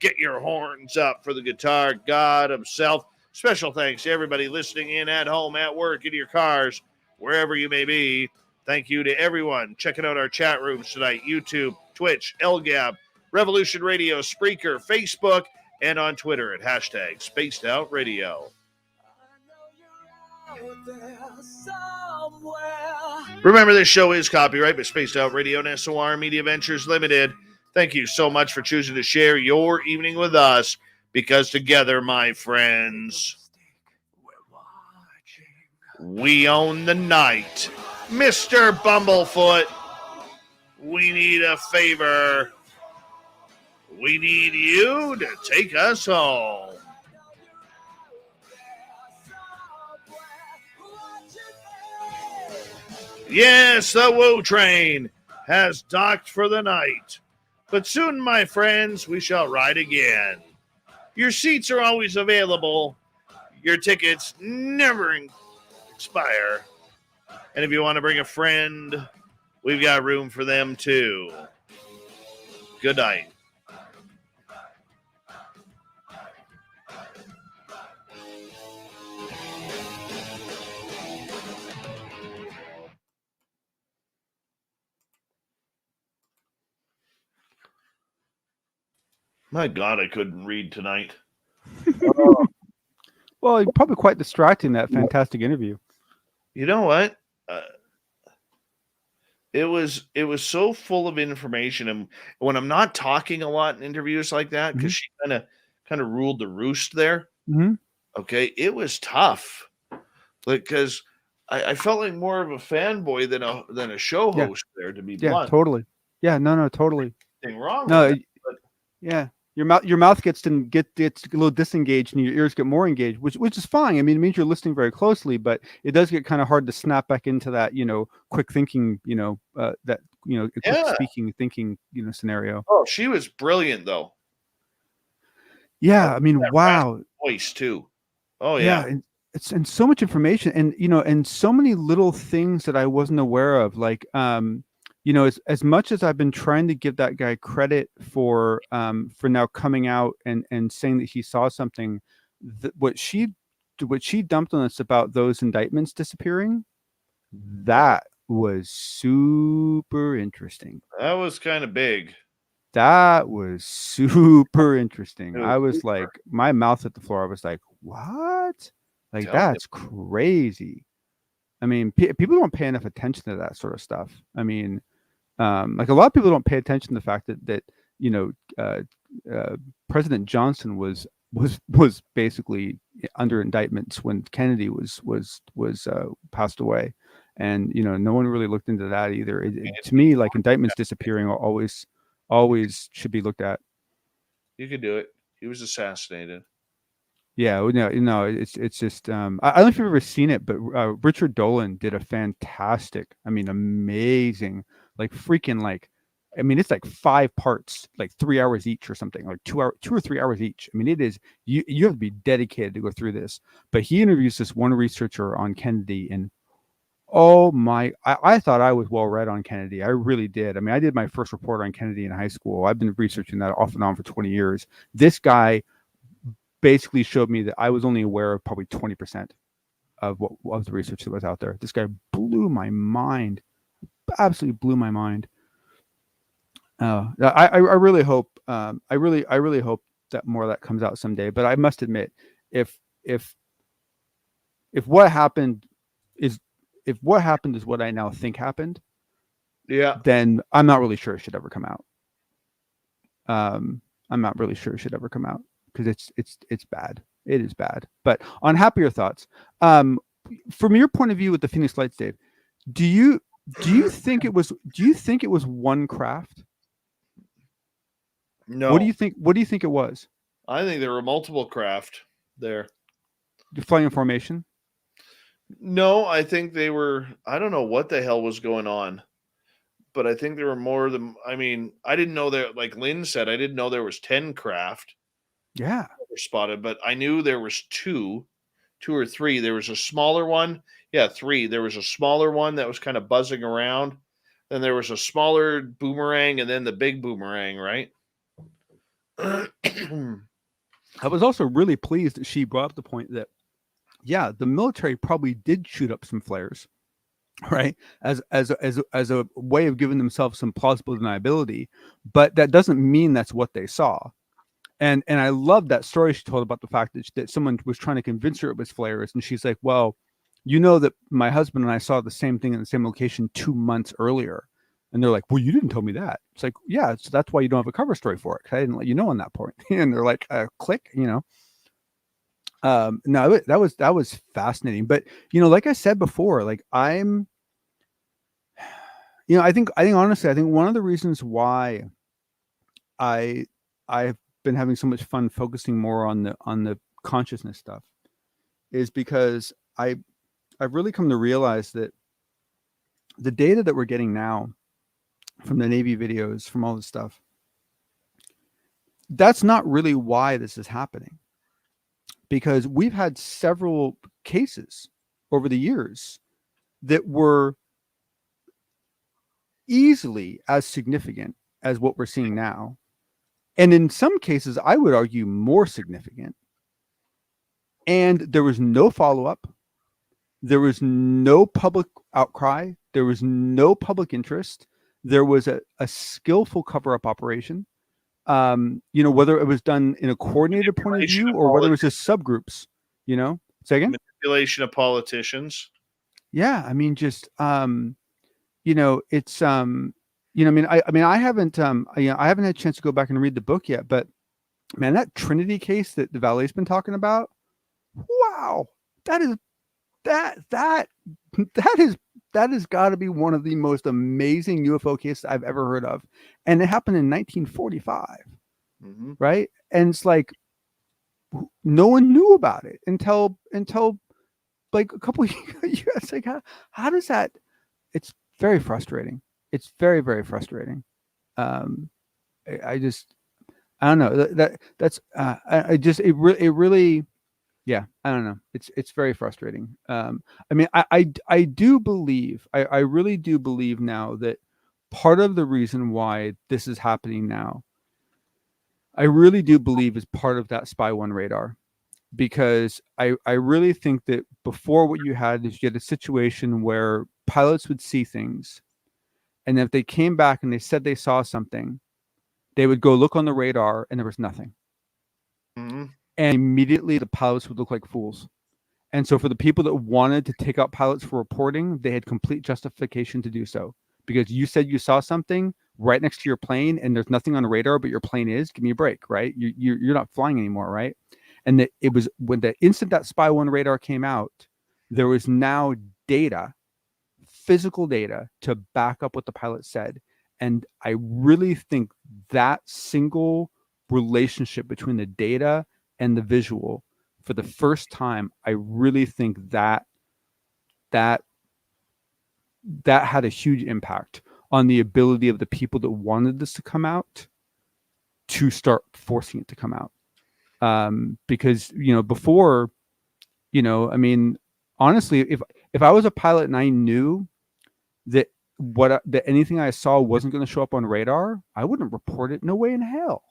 S1: Get your horns up for the guitar god himself. Special thanks to everybody listening in at home, at work, in your cars, wherever you may be. Thank you to everyone checking out our chat rooms tonight. YouTube, Twitch, LGAB, Revolution Radio, Spreaker, Facebook, and on Twitter at hashtag Spaced Out Radio. Remember, this show is copyright by Spaced Out Radio and SOR Media Ventures Limited. Thank you so much for choosing to share your evening with us, because together, my friends, we own the night. Mr. Bumblefoot, we need a favor. We need you to take us home. Yes, the Woo Train has docked for the night. But soon, my friends, we shall ride again. Your seats are always available. Your tickets never expire. And if you want to bring a friend, we've got room for them too. Good night. My God, I couldn't read tonight.
S4: Well, probably quite distracting, that fantastic interview.
S1: You know what? It was so full of information, and when I'm not talking a lot in interviews like that, because she kind of ruled the roost there.
S4: Mm-hmm.
S1: Okay, it was tough, because I felt like more of a fanboy than a show host there. To be blunt.
S4: Yeah, totally. Yeah, no, totally.
S1: Nothing wrong.
S4: No,
S1: with that,
S4: yeah. Your mouth gets a little disengaged and your ears get more engaged, which is fine. I mean, it means you're listening very closely, but it does get kind of hard to snap back into that, quick thinking, quick speaking, thinking, scenario.
S1: Oh, she was brilliant though.
S4: Yeah, I mean, wow.
S1: Voice too. Oh yeah.
S4: And it's so much information, and and so many little things that I wasn't aware of, like as much as I've been trying to give that guy credit for now coming out and saying that he saw something, what she dumped on us about those indictments disappearing, that was super interesting.
S1: That was kind of big.
S4: That was super interesting. I was like, my mouth hit the floor. I was like, what? Like, that's crazy. I mean, people don't pay enough attention to that sort of stuff. I mean, like a lot of people don't pay attention to the fact that you know, President Johnson was basically under indictments when Kennedy was passed away, and no one really looked into that either. To me, like, indictments disappearing always should be looked at.
S1: You could do it. He was assassinated.
S4: Yeah, no, it's just I don't know if you've ever seen it, but Richard Dolan did a fantastic, amazing, like freaking like, it's like 5 parts, like 3 hours each or something, like 2 or 3 hours each. It is, you have to be dedicated to go through this. But he interviews this one researcher on Kennedy, and oh my, I thought I was well read on Kennedy. I really did. I did my first report on Kennedy in high school. I've been researching that off and on for 20 years. This guy basically showed me that I was only aware of probably 20% of what was the research that was out there. This guy blew my mind, absolutely blew my mind. I really hope, I really hope that more of that comes out someday. But I must admit, if what happened is what I now think happened,
S1: yeah,
S4: then I'm not really sure it should ever come out. I'm not really sure it should ever come out, because it's bad. It is bad. But on happier thoughts, from your point of view with the Phoenix Lights, Dave, do you think it was one craft?
S1: no.
S4: What do you think it was?
S1: I think there were multiple craft there.
S4: Flying in formation?
S1: No, I think they were. I don't know what the hell was going on, but I think there were more than. I didn't know there. Like Lynn said, I didn't know there was 10 craft.
S4: Yeah.
S1: Were spotted, but I knew there was two or three. There was a smaller one. Yeah, 3. There was a smaller one that was kind of buzzing around. Then there was a smaller boomerang, and then the big boomerang, right?
S4: I was also really pleased that she brought up the point that, yeah, the military probably did shoot up some flares, right? As a way of giving themselves some plausible deniability, but that doesn't mean that's what they saw. And I love that story she told about the fact that someone was trying to convince her it was flares, and she's like, well, that my husband and I saw the same thing in the same location 2 months earlier. And they're like, well, you didn't tell me that. It's like, yeah, so that's why you don't have a cover story for it, 'cause I didn't let you know on that point. And they're like, click, No, that was fascinating. But like I said before, like I think honestly, I think one of the reasons why I've been having so much fun focusing more on the consciousness stuff is because I've really come to realize that the data that we're getting now from the Navy videos, from all this stuff, that's not really why this is happening. Because we've had several cases over the years that were easily as significant as what we're seeing now. And in some cases, I would argue more significant. And there was no follow-up. There was no public outcry. There was no public interest. There was a skillful cover-up operation. Whether it was done in a coordinated point of view or whether it was just subgroups, say again?
S1: Manipulation of politicians.
S4: Yeah. It's, I haven't had a chance to go back and read the book yet, but man, that Trinity case that the Valet's been talking about, wow, that has got to be one of the most amazing UFO cases I've ever heard of. And it happened in 1945, right? And it's like, no one knew about it until like a couple of years. Like, how does that? It's very frustrating. It's very, very frustrating. I don't know. It really, yeah, I don't know. It's very frustrating. I do believe, I really do believe now that part of the reason why this is happening now, I really do believe is part of that Spy One radar, because I really think that before what you had is you had a situation where pilots would see things, and if they came back and they said they saw something, they would go look on the radar and there was nothing. And immediately the pilots would look like fools. And so for the people that wanted to take out pilots for reporting, they had complete justification to do so, because you said you saw something. right next to your plane and there's nothing on the radar, but your plane is, give me a break, right? You're not flying anymore, right? And it was when the instant that Spy 1 radar came out, there was now data, physical data to back up what the pilot said. And I really think that single relationship between the data and the visual, for the first time, I really think that had a huge impact on the ability of the people that wanted this to come out to start forcing it to come out. Because, before, I mean, honestly, if I was a pilot and I knew that that anything I saw wasn't going to show up on radar, I wouldn't report it. No way in hell.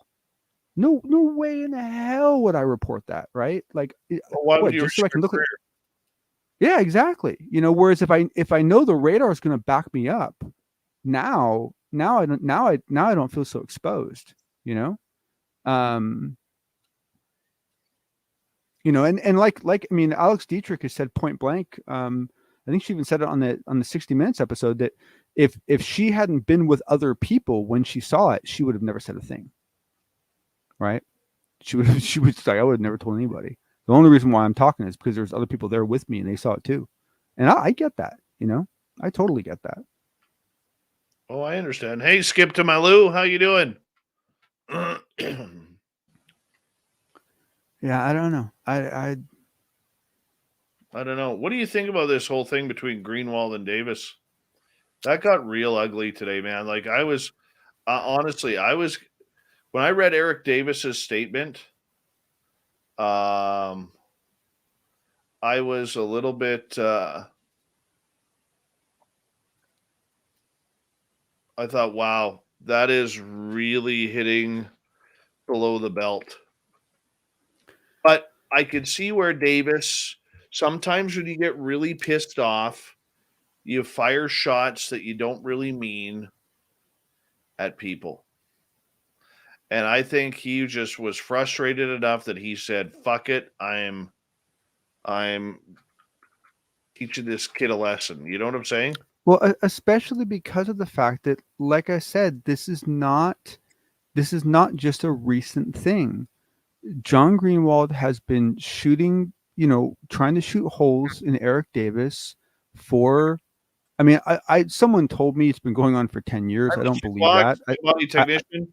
S4: No way in hell would I report that, right? Like,
S1: why would you
S4: just so I can look at.
S1: career?
S4: Yeah, exactly. Whereas if I know the radar is going to back me up, now I don't feel so exposed. And like I mean, Alex Dietrich has said point blank. I think she even said it on the 60 Minutes episode that if she hadn't been with other people when she saw it, she would have never said a thing. Right? She was like, I would have never told anybody. The only reason why I'm talking is because there's other people there with me and they saw it too. And I get that, I totally get that.
S1: Oh, I understand. Hey, Skip to my Lou, how you doing?
S4: Yeah, I don't know. I
S1: don't know. What do you think about this whole thing between Greenwald and Davis? That got real ugly today, man. Like I was, honestly, when I read Eric Davis's statement, I was a little bit, I thought, wow, that is really hitting below the belt. But I could see where Davis, sometimes when you get really pissed off, you fire shots that you don't really mean at people. And I think he just was frustrated enough that he said, fuck it, I'm teaching this kid a lesson. You know what I'm saying?
S4: Well, especially because of the fact that, like I said, this is not just a recent thing. John Greenwald has been shooting, trying to shoot holes in Eric Davis for, I mean, someone told me it's been going on for 10 years. I don't believe that.
S1: Technician.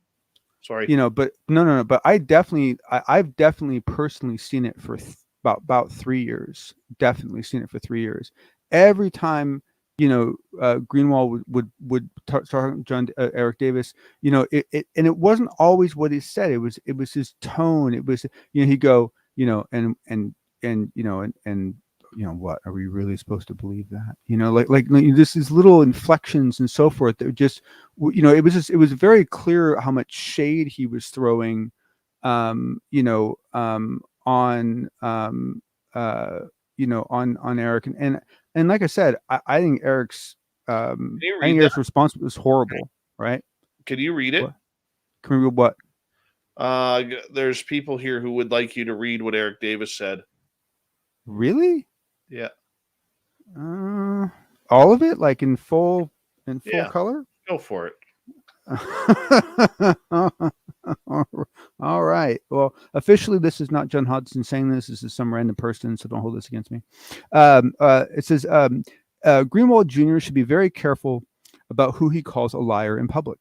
S1: Sorry.
S4: But no. But I've definitely personally seen it for about 3 years. Definitely seen it for 3 years. Every time, Greenwald would start John Eric Davis, and it wasn't always what he said. It was his tone. It was, he'd go, and what are we really supposed to believe that? Like this is little inflections and so forth that just, it was very clear how much shade he was throwing, on Eric and like I said, I think Eric's Eric's response was horrible, right?
S1: Can you read it?
S4: What? Can we read what?
S1: There's people here who would like you to read what Eric Davis said.
S4: Really?
S1: Yeah.
S4: All of it, like in full color?
S1: Go for it.
S4: All right. Well, officially, this is not John Hodgson saying this. This is some random person, so don't hold this against me. It says Greenwald Jr. should be very careful about who he calls a liar in public.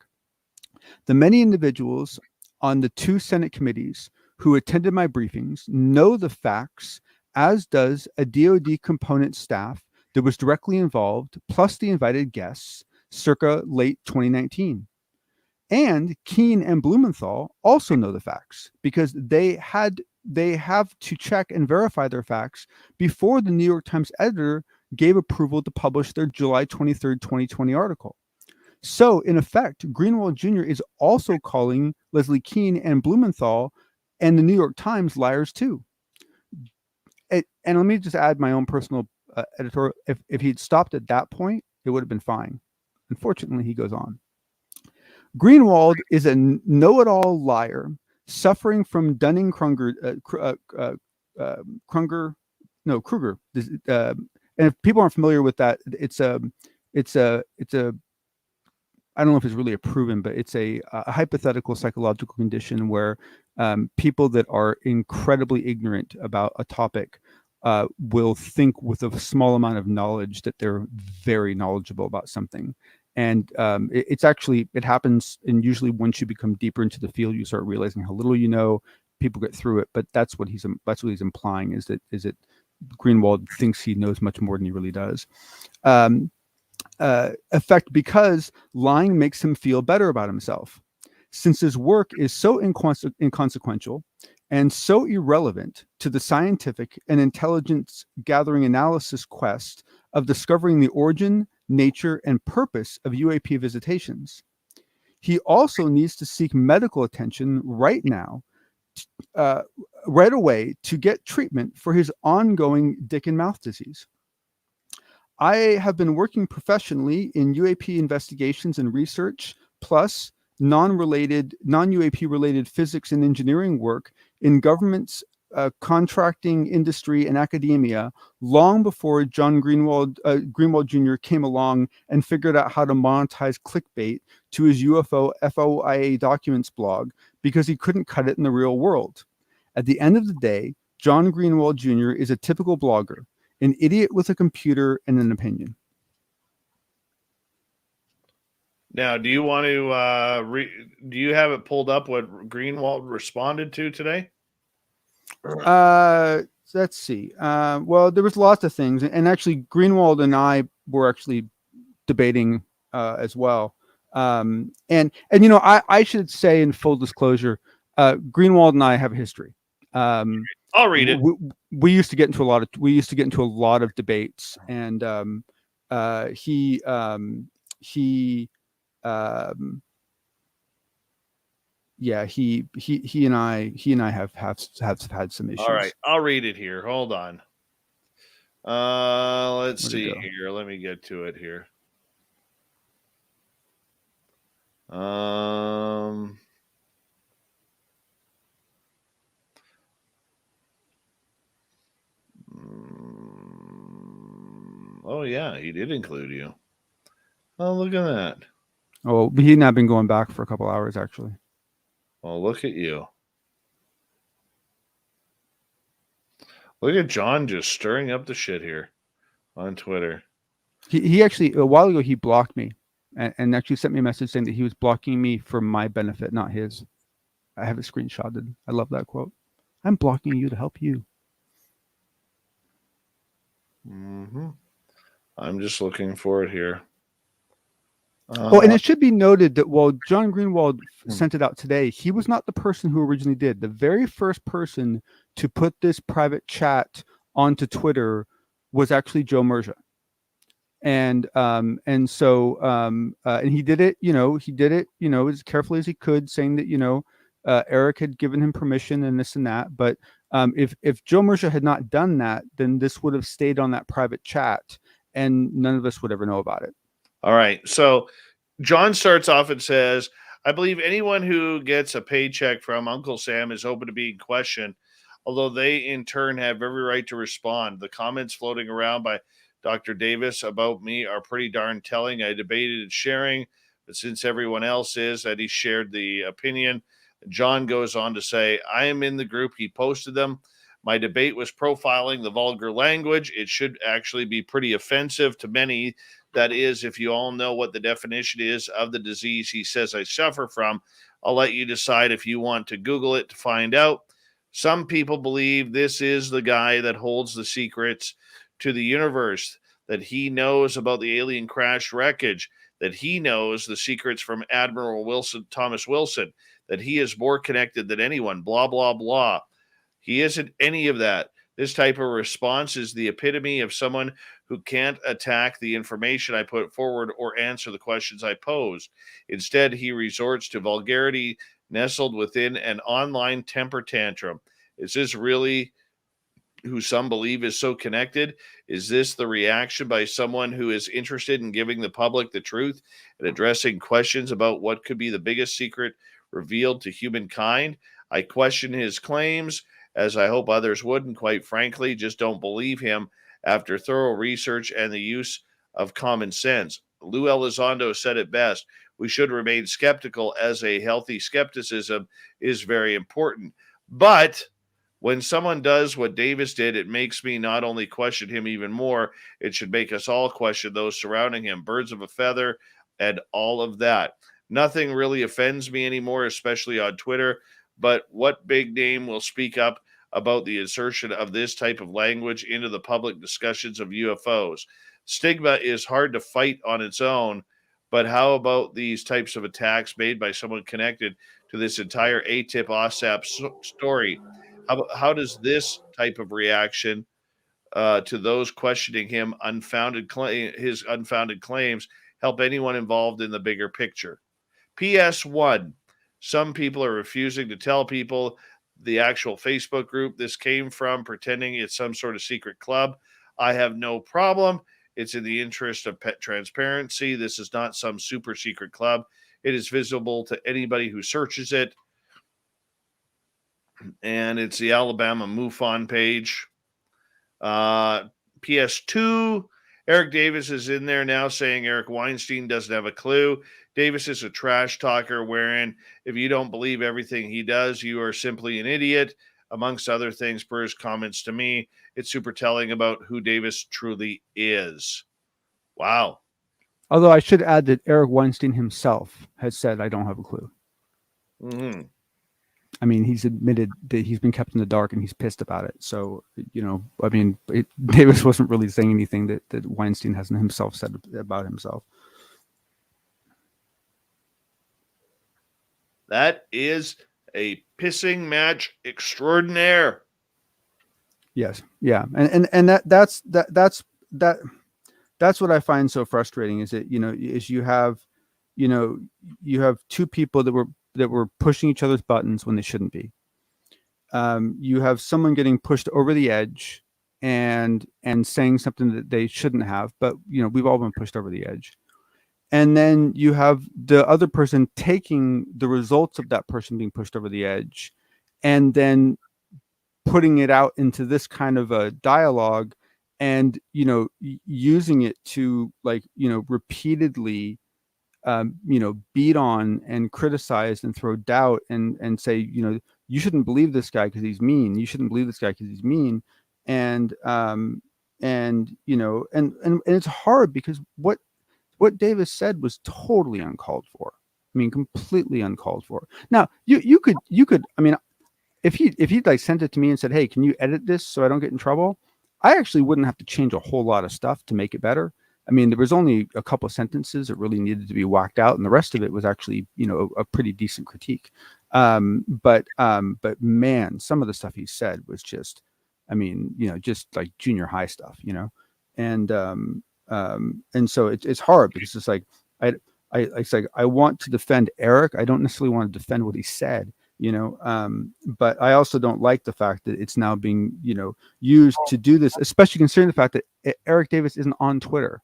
S4: The many individuals on the 2 Senate committees who attended my briefings know the facts, as does a DoD component staff that was directly involved, plus the invited guests, circa late 2019. And Keene and Blumenthal also know the facts because they have to check and verify their facts before the New York Times editor gave approval to publish their July 23rd, 2020 article. So, in effect, Greenwald Jr. is also calling Leslie Keene and Blumenthal and the New York Times liars too. And let me just add my own personal editorial. If he'd stopped at that point, it would have been fine. Unfortunately, he goes on. Greenwald is a know-it-all liar suffering from Dunning-Kruger. Kruger. And if people aren't familiar with that, it's a I don't know if it's really a proven, but it's a hypothetical psychological condition where people that are incredibly ignorant about a topic will think with a small amount of knowledge that they're very knowledgeable about something. And it's actually, it happens, and usually once you become deeper into the field, you start realizing how little you know. People get through it, but that's what he's implying, is that Greenwald thinks he knows much more than he really does. Effect, because lying makes him feel better about himself. Since his work is so inconsequential and so irrelevant to the scientific and intelligence gathering analysis quest of discovering the origin, nature, and purpose of UAP visitations, he also needs to seek medical attention right now, right away, to get treatment for his ongoing dick and mouth disease. I have been working professionally in UAP investigations and research, plus non-UAP related physics and engineering work in governments, contracting industry, and academia long before John Greenwald Jr. came along and figured out how to monetize clickbait to his UFO FOIA documents blog, because he couldn't cut it in the real world. At the end of the day, John Greenwald Jr. is a typical blogger, an idiot with a computer and an opinion.
S1: Now, do you want to do you have it pulled up what Greenwald responded to today?
S4: Let's see. Well, there was lots of things, and actually Greenwald and I were actually debating as well. And you know, I should say, in full disclosure, Greenwald and I have a history.
S1: I'll read it.
S4: We used to get into a lot of debates, and he and I have had some issues.
S1: All right, I'll read it here. Hold on. Let's see here. Let me get to it here. Oh yeah, he did include you. Oh, look at that.
S4: Oh, he'd not been going back for a couple hours, actually.
S1: Well, look at you. Look at John just stirring up the shit here on Twitter.
S4: He actually, a while ago, he blocked me and actually sent me a message saying that he was blocking me for my benefit, not his. I have it screenshotted. I love that quote. I'm blocking you to help you.
S1: Mm-hmm. I'm just looking for it here.
S4: And it should be noted that while John Greenwald sent it out today, he was not the person who originally did. The very first person to put this private chat onto Twitter was actually Joe Merja. And he did it, as carefully as he could, saying that, Eric had given him permission and this and that. But if Joe Merja had not done that, then this would have stayed on that private chat and none of us would ever know about it.
S1: All right. So John starts off and says, I believe anyone who gets a paycheck from Uncle Sam is open to being questioned, although they in turn have every right to respond. The comments floating around by Dr. Davis about me are pretty darn telling. I debated sharing, but since everyone else is, that he shared the opinion. John goes on to say, I am in the group. He posted them. My debate was profiling the vulgar language. It should actually be pretty offensive to many. That is, if you all know what the definition is of the disease he says I suffer from, I'll let you decide if you want to Google it to find out. Some people believe this is the guy that holds the secrets to the universe, that he knows about the alien crash wreckage, that he knows the secrets from Admiral Thomas Wilson, that he is more connected than anyone, blah, blah, blah. He isn't any of that. This type of response is the epitome of someone who can't attack the information I put forward or answer the questions I pose. Instead, he resorts to vulgarity nestled within an online temper tantrum. Is this really who some believe is so connected? Is this the reaction by someone who is interested in giving the public the truth and addressing questions about what could be the biggest secret revealed to humankind? I question his claims, as I hope others would, and quite frankly, just don't believe him after thorough research and the use of common sense. Lou Elizondo said it best. We should remain skeptical, as a healthy skepticism is very important. But when someone does what Davis did, it makes me not only question him even more, it should make us all question those surrounding him. Birds of a feather and all of that. Nothing really offends me anymore, especially on Twitter. But what big name will speak up about the insertion of this type of language into the public discussions of UFOs? Stigma is hard to fight on its own, but how about these types of attacks made by someone connected to this entire ATIP OSAP story? How does this type of reaction to those questioning his unfounded claims help anyone involved in the bigger picture? PS1, some people are refusing to tell people the actual Facebook group this came from, pretending it's some sort of secret club. I have no problem. It's in the interest of transparency. This is not some super secret club. It is visible to anybody who searches it. And it's the Alabama MUFON page. PS2, Eric Davis is in there now saying Eric Weinstein doesn't have a clue. Davis is a trash talker, wherein if you don't believe everything he does, you are simply an idiot, amongst other things per his comments to me. It's super telling about who Davis truly is. Wow.
S4: Although I should add that Eric Weinstein himself has said, I don't have a clue.
S1: Mm-hmm.
S4: I mean, he's admitted that he's been kept in the dark and he's pissed about it. So, I mean, Davis wasn't really saying anything that Weinstein hasn't himself said about himself.
S1: That is a pissing match extraordinaire.
S4: Yes. Yeah. And that's what I find so frustrating is that, is you have two people that were pushing each other's buttons when they shouldn't be. You have someone getting pushed over the edge and saying something that they shouldn't have, but we've all been pushed over the edge. And then you have the other person taking the results of that person being pushed over the edge and then putting it out into this kind of a dialogue and, using it to repeatedly, beat on and criticize and throw doubt and say, you shouldn't believe this guy because he's mean. You shouldn't believe this guy because he's mean. And it's hard because what Davis said was totally uncalled for. I mean, completely uncalled for. Now you could, I mean, if he'd like sent it to me and said, hey, can you edit this so I don't get in trouble? I actually wouldn't have to change a whole lot of stuff to make it better. I mean, there was only a couple of sentences that really needed to be whacked out, and the rest of it was actually, a pretty decent critique. But man, some of the stuff he said was just, I mean, just like junior high stuff, and so it's hard because it's like I want to defend Eric. I don't necessarily want to defend what he said, but I also don't like the fact that it's now being, used to do this, especially considering the fact that Eric Davis isn't on Twitter.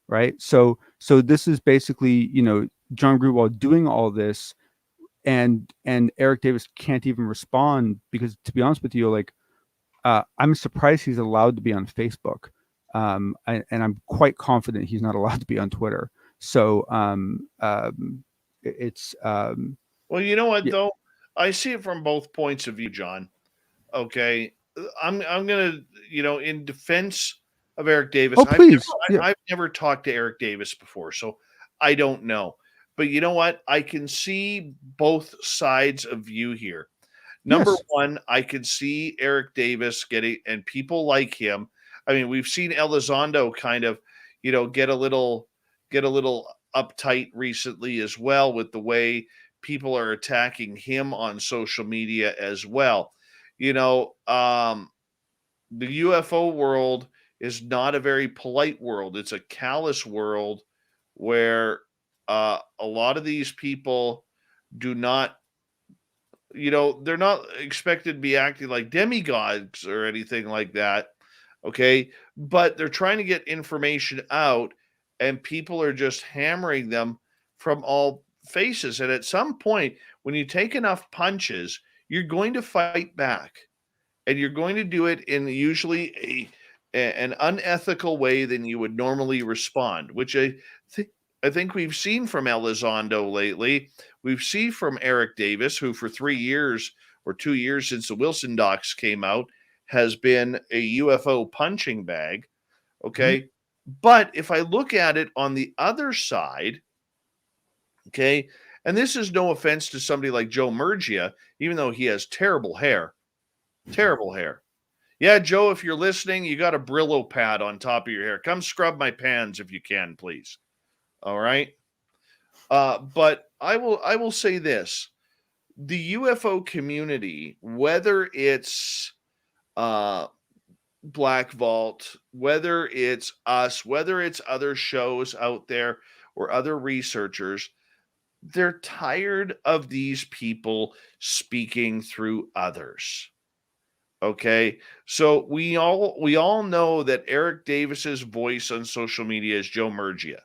S4: Right. So this is basically, John Grewal doing all this and Eric Davis can't even respond because, to be honest with you, I'm surprised he's allowed to be on Facebook. And I'm quite confident he's not allowed to be on Twitter. So it's
S1: well, you know what, though? I see it from both points of view, John. Okay. I'm gonna, in defense of Eric Davis.
S4: Oh, please.
S1: I've never talked to Eric Davis before, so I don't know. But you know what? I can see both sides of view here. Number one, I can see Eric Davis getting, and people like him. I mean, we've seen Elizondo kind of, get a little uptight recently as well with the way people are attacking him on social media as well. The UFO world is not a very polite world. It's a callous world where a lot of these people do not, they're not expected to be acting like demigods or anything like that. Okay. But they're trying to get information out and people are just hammering them from all faces. And at some point, when you take enough punches, you're going to fight back. And you're going to do it in usually an unethical way than you would normally respond, which I think we've seen from Elizondo lately. We've seen from Eric Davis, who for 3 years or 2 years since the Wilson docs came out has been a UFO punching bag. Okay. But if I look at it on the other side, okay, and this is no offense to somebody like Joe Murgia, even though he has terrible hair. Terrible hair. Yeah, Joe, if you're listening, you got a Brillo pad on top of your hair. Come scrub my pans if you can, please. All right. But I will say this: the UFO community, whether it's Black Vault, whether it's us, whether it's other shows out there or other researchers, they're tired of these people speaking through others. Okay, so we all know that Eric Davis's voice on social media is Joe Murgia.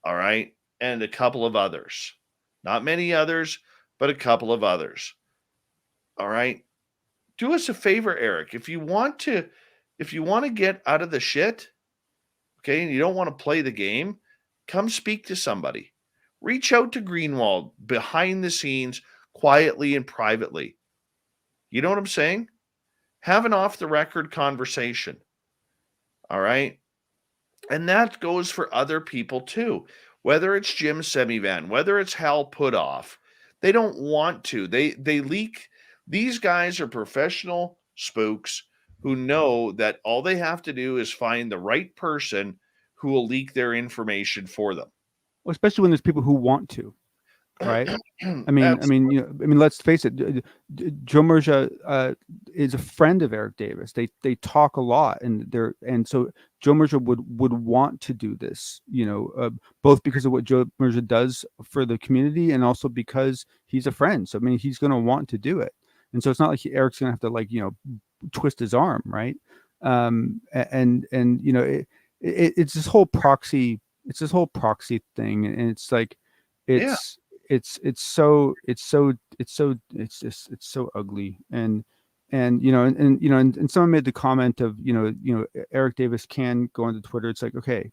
S1: All right, and a couple of others, not many others, but a couple of others. All right, do us a favor, Eric. If you want to get out of the shit, okay, and you don't want to play the game, come speak to somebody. Reach out to Greenwald behind the scenes, quietly and privately. You know what I'm saying? Have an off the record conversation. All right. And that goes for other people too. Whether it's Jim Semivan, whether it's Hal Putoff, they don't want to. They leak. These guys are professional spooks who know that all they have to do is find the right person who will leak their information for them.
S4: Well, especially when there's people who want to, right? I mean, let's face it. Joe Murgia is a friend of Eric Davis. They talk a lot, and so Joe Murgia would want to do this, both because of what Joe Murgia does for the community, and also because he's a friend. So I mean, he's going to want to do it, and so it's not like Eric's going to have to twist his arm, right? It's this whole proxy. It's this whole proxy thing, and it's like it's so ugly, and someone made the comment of Eric Davis can go onto Twitter. It's like, okay,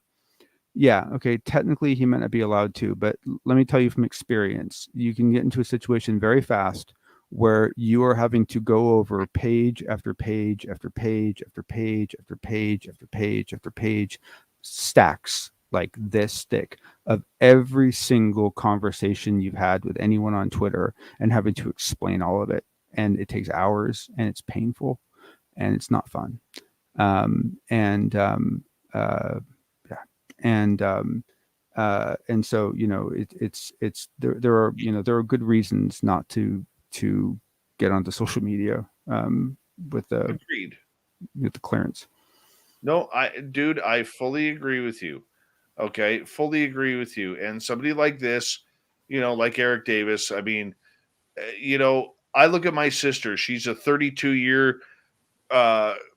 S4: technically he might not be allowed to, but let me tell you from experience, you can get into a situation very fast where you are having to go over page after page after page after page after page after page after page, stacks like this thick of every single conversation you've had with anyone on Twitter, and having to explain all of it. And it takes hours, and it's painful, and it's not fun. And so, it's there are good reasons not to get onto social media with the clearance.
S1: No, I fully agree with you. Okay, fully agree with you. And somebody like this, like Eric Davis, I mean, I look at my sister. She's a 32-year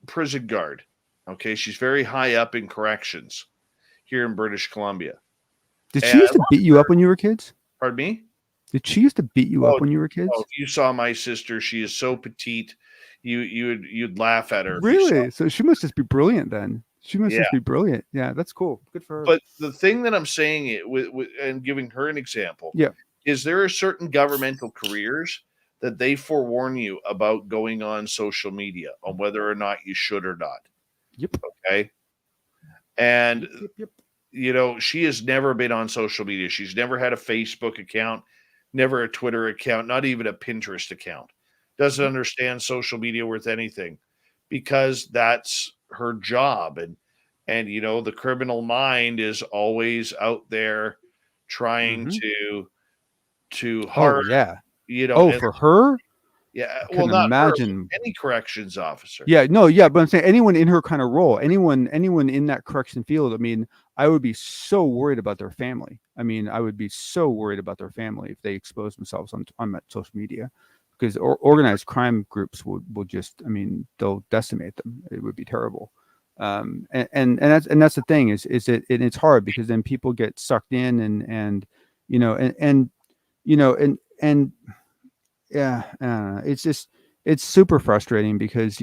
S1: prison guard. Okay, she's very high up in corrections here in British Columbia.
S4: Did she used to beat you up when you were kids?
S1: Pardon me?
S4: Did she used to beat you up when you were kids?
S1: Oh, if you saw my sister, she is so petite, you'd laugh at her.
S4: Really? So she must just be brilliant then. She must just be brilliant. Yeah, that's cool. Good for her.
S1: But the thing that I'm saying with and giving her an example, is there are certain governmental careers that they forewarn you about going on social media on whether or not you should or not.
S4: Yep.
S1: Okay. And she has never been on social media. She's never had a Facebook account, never a Twitter account, not even a Pinterest account. Doesn't understand social media worth anything, because that's her job. And the criminal mind is always out there trying to harm.
S4: Oh yeah. For her?
S1: Yeah.
S4: I couldn't imagine
S1: any corrections officer.
S4: Yeah, no, yeah, but I'm saying anyone in her kind of role, anyone in that correction field, I mean, I would be so worried about their family. I mean, I would be so worried about their family if they expose themselves on social media, because organized crime groups will just, I mean, they'll decimate them. It would be terrible. And that's the thing is it's hard, because then people get sucked in and it's super frustrating, because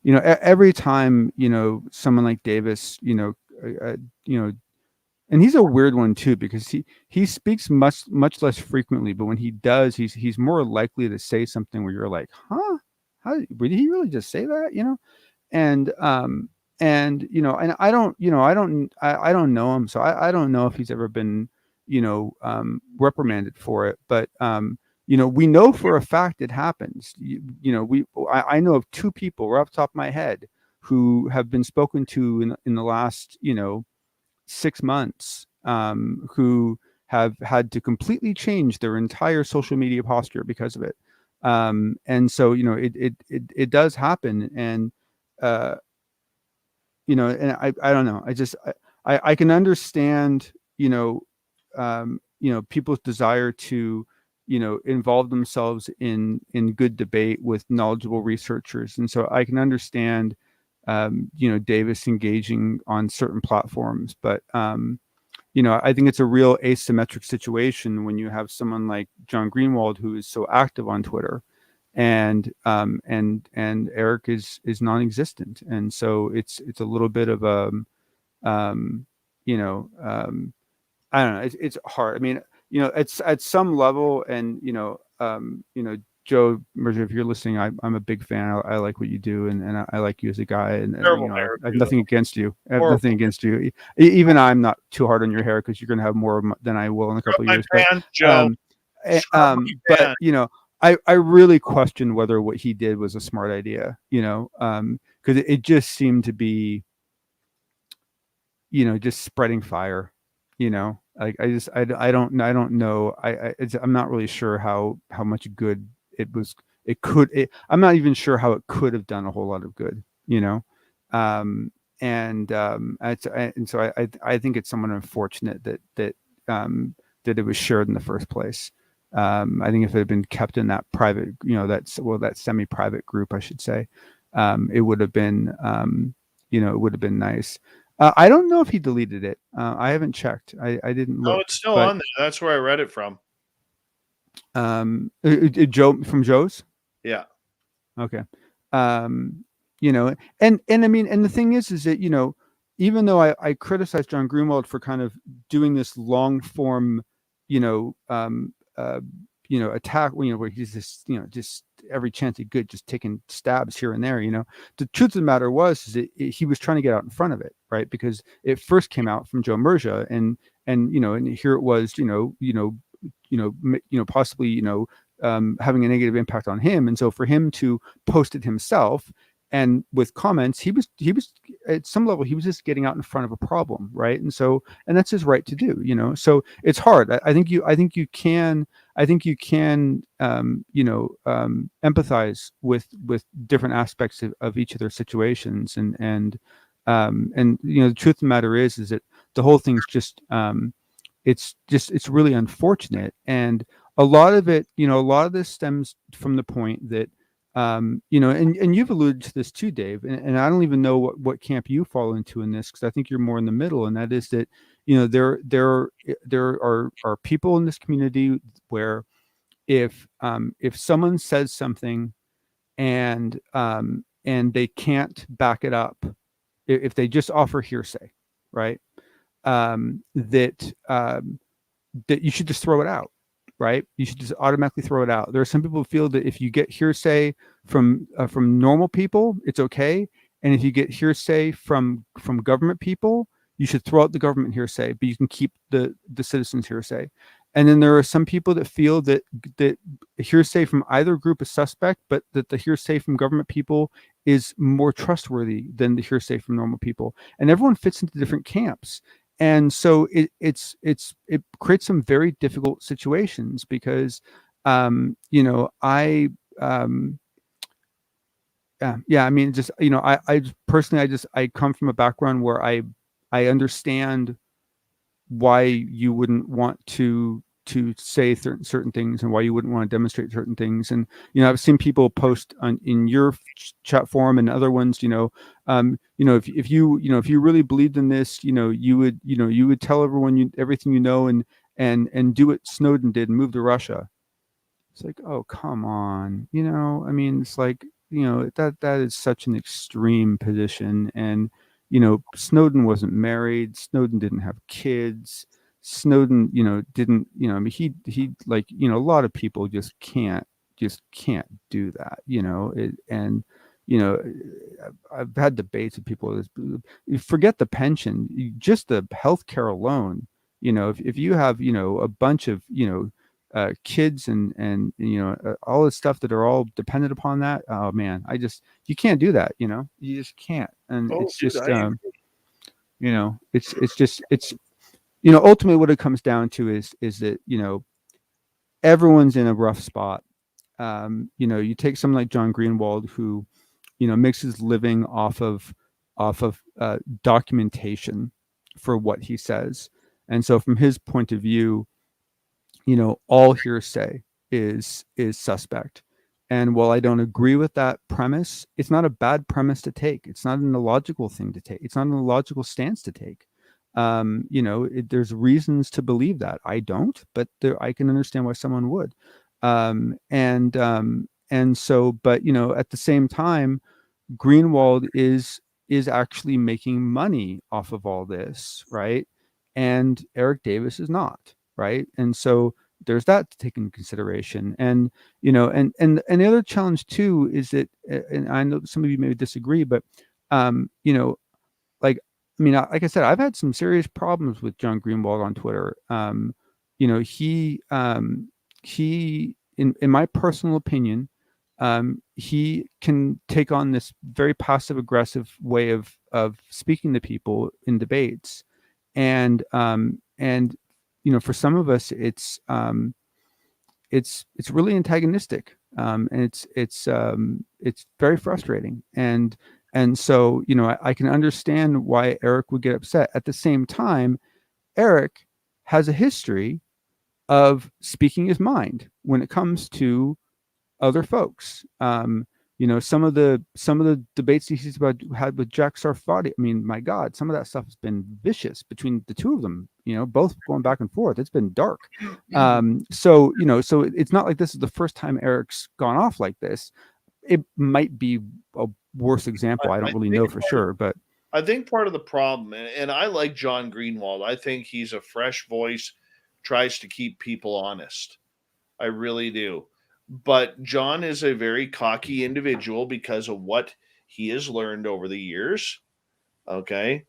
S4: every time, someone like Davis, and he's a weird one too, because he speaks much less frequently, but when he does, he's more likely to say something where you're like, huh, how did he really just say that? And and I don't know him, so I don't know if he's ever been reprimanded for it, but we know for a fact it happens. I know of two people right off the top of my head who have been spoken to in the last 6 months, who have had to completely change their entire social media posture because of it. And so it does happen, and and I don't know. I can understand, people's desire to, involve themselves in good debate with knowledgeable researchers. And so I can understand, Davis engaging on certain platforms, but, I think it's a real asymmetric situation when you have someone like John Greenwald, who is so active on Twitter, and Eric is non-existent, and so it's a little bit of a I don't know, it's hard. I mean, it's at some level, and Joe Mercer, if you're listening, I'm a big fan. I like what you do, and I like you as a guy, and I have nothing against you. I have nothing against you. Even I'm not too hard on your hair, because you're going to have more than I will in a couple of years.
S1: Fan, Joe.
S4: But I really question whether what he did was a smart idea, because it just seemed to be, just spreading fire, like I don't know. I'm not really sure how much good it was. I'm not even sure how it could have done a whole lot of good, and so I think it's somewhat unfortunate that it was shared in the first place. I think if it had been kept in that private, that semi-private group, I should say, it would have been, it would have been nice. I don't know if he deleted it. I haven't checked. I didn't look.
S1: No, it's still on there. That's where I read it from.
S4: Joe, from Joe's?
S1: Yeah.
S4: Okay. And I mean, and the thing is that, even though I criticize John Greenwald for kind of doing this long form, attack, where he's just every chance he could, just taking stabs here and there, the truth of the matter was is that he was trying to get out in front of it, right? Because it first came out from Joe Merja, and here it was, possibly, having a negative impact on him. And so for him to post it himself, and with comments, he was at some level, he was just getting out in front of a problem, right? And so, and that's his right to do, so it's hard. I think you can empathize with different aspects of each of their situations, and the truth of the matter is that the whole thing's just it's really unfortunate. And a lot of it, a lot of this stems from the point that and you've alluded to this too, Dave, and I don't even know what camp you fall into in this, because I think you're more in the middle, and that is that there are people in this community where if someone says something and they can't back it up, if they just offer hearsay, right, that you should just throw it out. Right, you should just automatically throw it out. There are some people who feel that if you get hearsay from normal people, it's okay, and if you get hearsay from government people, you should throw out the government hearsay, but you can keep the citizens' hearsay. And then there are some people that feel that hearsay from either group is suspect, but that the hearsay from government people is more trustworthy than the hearsay from normal people. And everyone fits into different camps. And so it creates some very difficult situations, because, I mean, just, I personally, I come from a background where I understand why you wouldn't want to say certain things, and why you wouldn't want to demonstrate certain things. And I've seen people post in your chat forum and other ones, if you really believed in this, you would tell everyone everything and do what Snowden did and move to Russia. It's like, oh, come on, I mean, it's like, that is such an extreme position. And Snowden wasn't married. Snowden didn't have kids. Snowden, didn't, I mean, he like, a lot of people just can't do that, and I've had debates with people. You forget the pension, just the healthcare alone. If you have, a bunch of, kids and all this stuff that are all dependent upon that. Oh man, you can't do that. You just can't. And
S1: Oh,
S4: it's
S1: dude,
S4: just,
S1: I
S4: it's ultimately what it comes down to is that, everyone's in a rough spot. You take someone like John Greenwald, who, makes his living off of documentation for what he says. And so from his point of view, all hearsay is suspect. And while I don't agree with that premise, it's not a bad premise to take. It's not an illogical thing to take. It's not an illogical stance to take. There's reasons to believe that. I don't, but I can understand why someone would. And so, but at the same time, Greenwald is actually making money off of all this, right? And Eric Davis is not, right? And so there's that to take into consideration. And and the other challenge too is that, and I know some of you may disagree, but like, I mean, like I said, I've had some serious problems with John Greenwald on Twitter. He, in my personal opinion, he can take on this very passive aggressive way of speaking to people in debates. And for some of us, it's really antagonistic. And it's very frustrating. And so, I can understand why Eric would get upset. At the same time, Eric has a history of speaking his mind when it comes to other folks. Some of the debates he's had with Jack Sarfati. I mean, my God, some of that stuff has been vicious between the two of them. Both going back and forth. It's been dark. So it's not like this is the first time Eric's gone off like this. It might be a worse example. I don't really know for sure, but
S1: I think part of the problem, and I like John Greenwald, I think he's a fresh voice, tries to keep people honest. I really do. But John is a very cocky individual because of what he has learned over the years. Okay.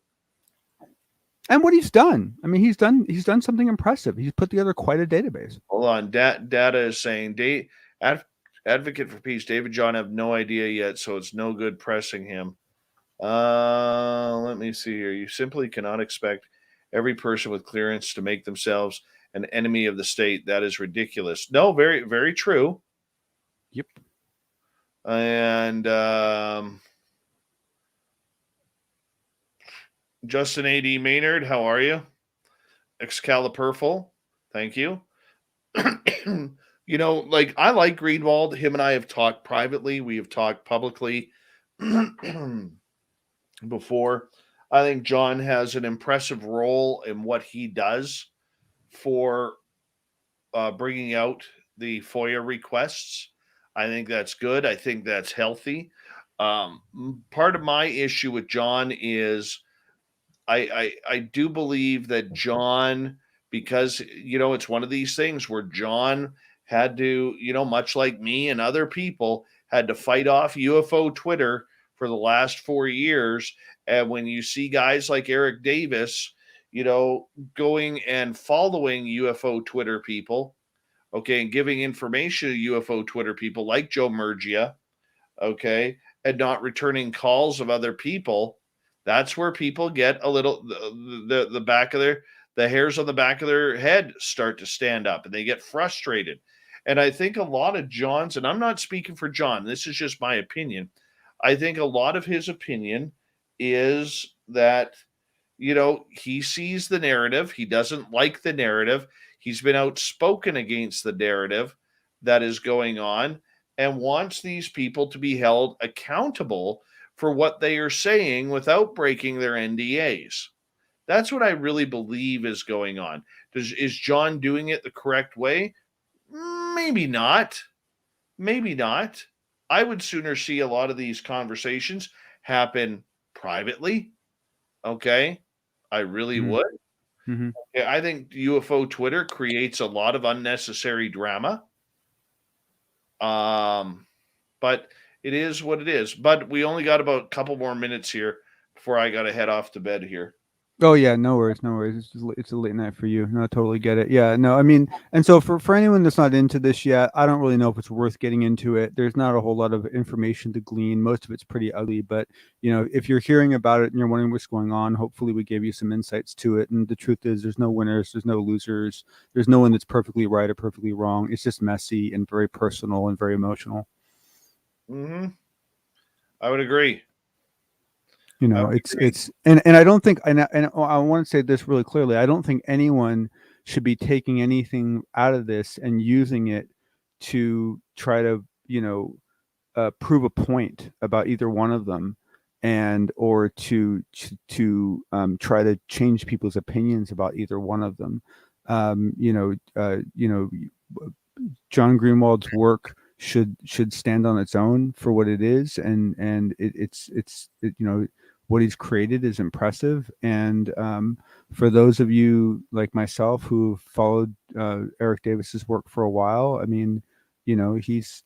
S4: And what he's done. I mean, he's done something impressive. He's put together quite a database.
S1: Hold on. Data is saying, advocate for peace, David John have no idea yet, so it's no good pressing him. Let me see here. You simply cannot expect every person with clearance to make themselves an enemy of the state. That is ridiculous. No, very, very true.
S4: Yep.
S1: And Justin A.D. Maynard, how are you? Excaliburful, thank you. Like, I like Greenwald. Him and I have talked privately. We have talked publicly before. I think John has an impressive role in what he does for bringing out the FOIA requests. I think that's good. I think that's healthy. Part of my issue with John is I do believe that John, because it's one of these things where John had to, much like me and other people, had to fight off UFO Twitter for the last 4 years. And when you see guys like Eric Davis, going and following UFO Twitter people, okay, and giving information to UFO Twitter people like Joe Murgia, okay, and not returning calls of other people, that's where people get a little, the back of the hairs on the back of their head start to stand up and they get frustrated. And I think a lot of John's, and I'm not speaking for John, this is just my opinion. I think a lot of his opinion is that, he sees the narrative. He doesn't like the narrative. He's been outspoken against the narrative that is going on and wants these people to be held accountable for what they are saying without breaking their NDAs. That's what I really believe is going on. Is John doing it the correct way? Maybe not. Maybe not. I would sooner see a lot of these conversations happen privately. Okay. I really
S4: Mhm.
S1: would.
S4: Mhm.
S1: Yeah, I think UFO Twitter creates a lot of unnecessary drama. But it is what it is. But we only got about a couple more minutes here before I got to head off to bed here.
S4: Oh yeah, no worries, no worries. It's a late night for you. No, I totally get it. Yeah, no, I mean, and so for anyone that's not into this yet, I don't really know if it's worth getting into it. There's not a whole lot of information to glean. Most of it's pretty ugly, but if you're hearing about it and you're wondering what's going on, hopefully we gave you some insights to it. And the truth is, there's no winners, there's no losers, there's no one that's perfectly right or perfectly wrong. It's just messy and very personal and very emotional.
S1: Mm-hmm. I would agree.
S4: It's and I don't think and I want to say this really clearly. I don't think anyone should be taking anything out of this and using it to try to prove a point about either one of them, and or to try to change people's opinions about either one of them. John Greenwald's work should stand on its own for what it is, and what he's created is impressive. And for those of you like myself who followed Eric Davis's work for a while, I mean, he's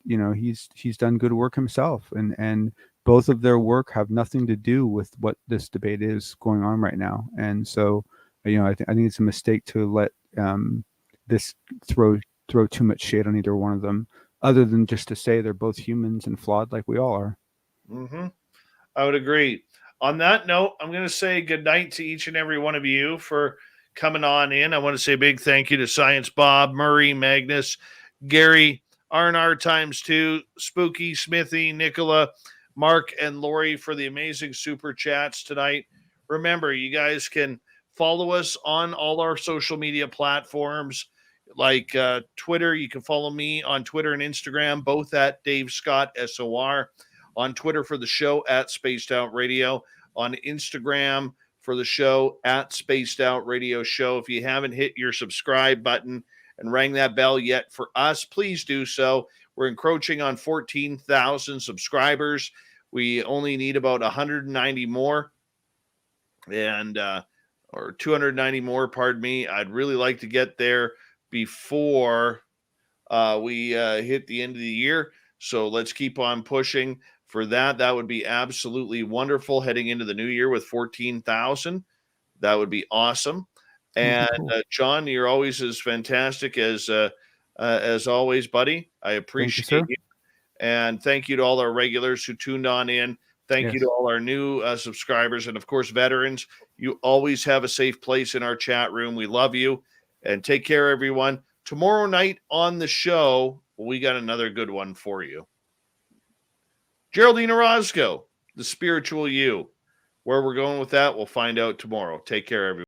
S4: done good work himself, and both of their work have nothing to do with what this debate is going on right now. And so, I think it's a mistake to let this throw too much shade on either one of them, other than just to say they're both humans and flawed like we all are.
S1: Mm-hmm. I would agree. On that note, I'm going to say good night to each and every one of you for coming on in. I want to say a big thank you to Science Bob, Murray, Magnus, Gary, R&R times 2, Spooky, Smithy, Nicola, Mark, and Lori for the amazing super chats tonight. Remember, you guys can follow us on all our social media platforms like Twitter. You can follow me on Twitter and Instagram, both at Dave Scott SOR. On Twitter for the show at Spaced Out Radio, on Instagram for the show at Spaced Out Radio Show. If you haven't hit your subscribe button and rang that bell yet for us, please do so. We're encroaching on 14,000 subscribers. We only need about 190 more or 290 more, pardon me. I'd really like to get there before we hit the end of the year. So let's keep on pushing for that. That would be absolutely wonderful heading into the new year with 14,000. That would be awesome. And
S4: Cool.
S1: John, you're always as fantastic as always, buddy. I appreciate you. And thank you to all our regulars who tuned on in. Thank you to all our new subscribers. And of course, veterans, you always have a safe place in our chat room. We love you, and take care, everyone. Tomorrow night on the show, we got another good one for you. Geraldine Orozco, the spiritual you. Where we're going with that, we'll find out tomorrow. Take care, everyone.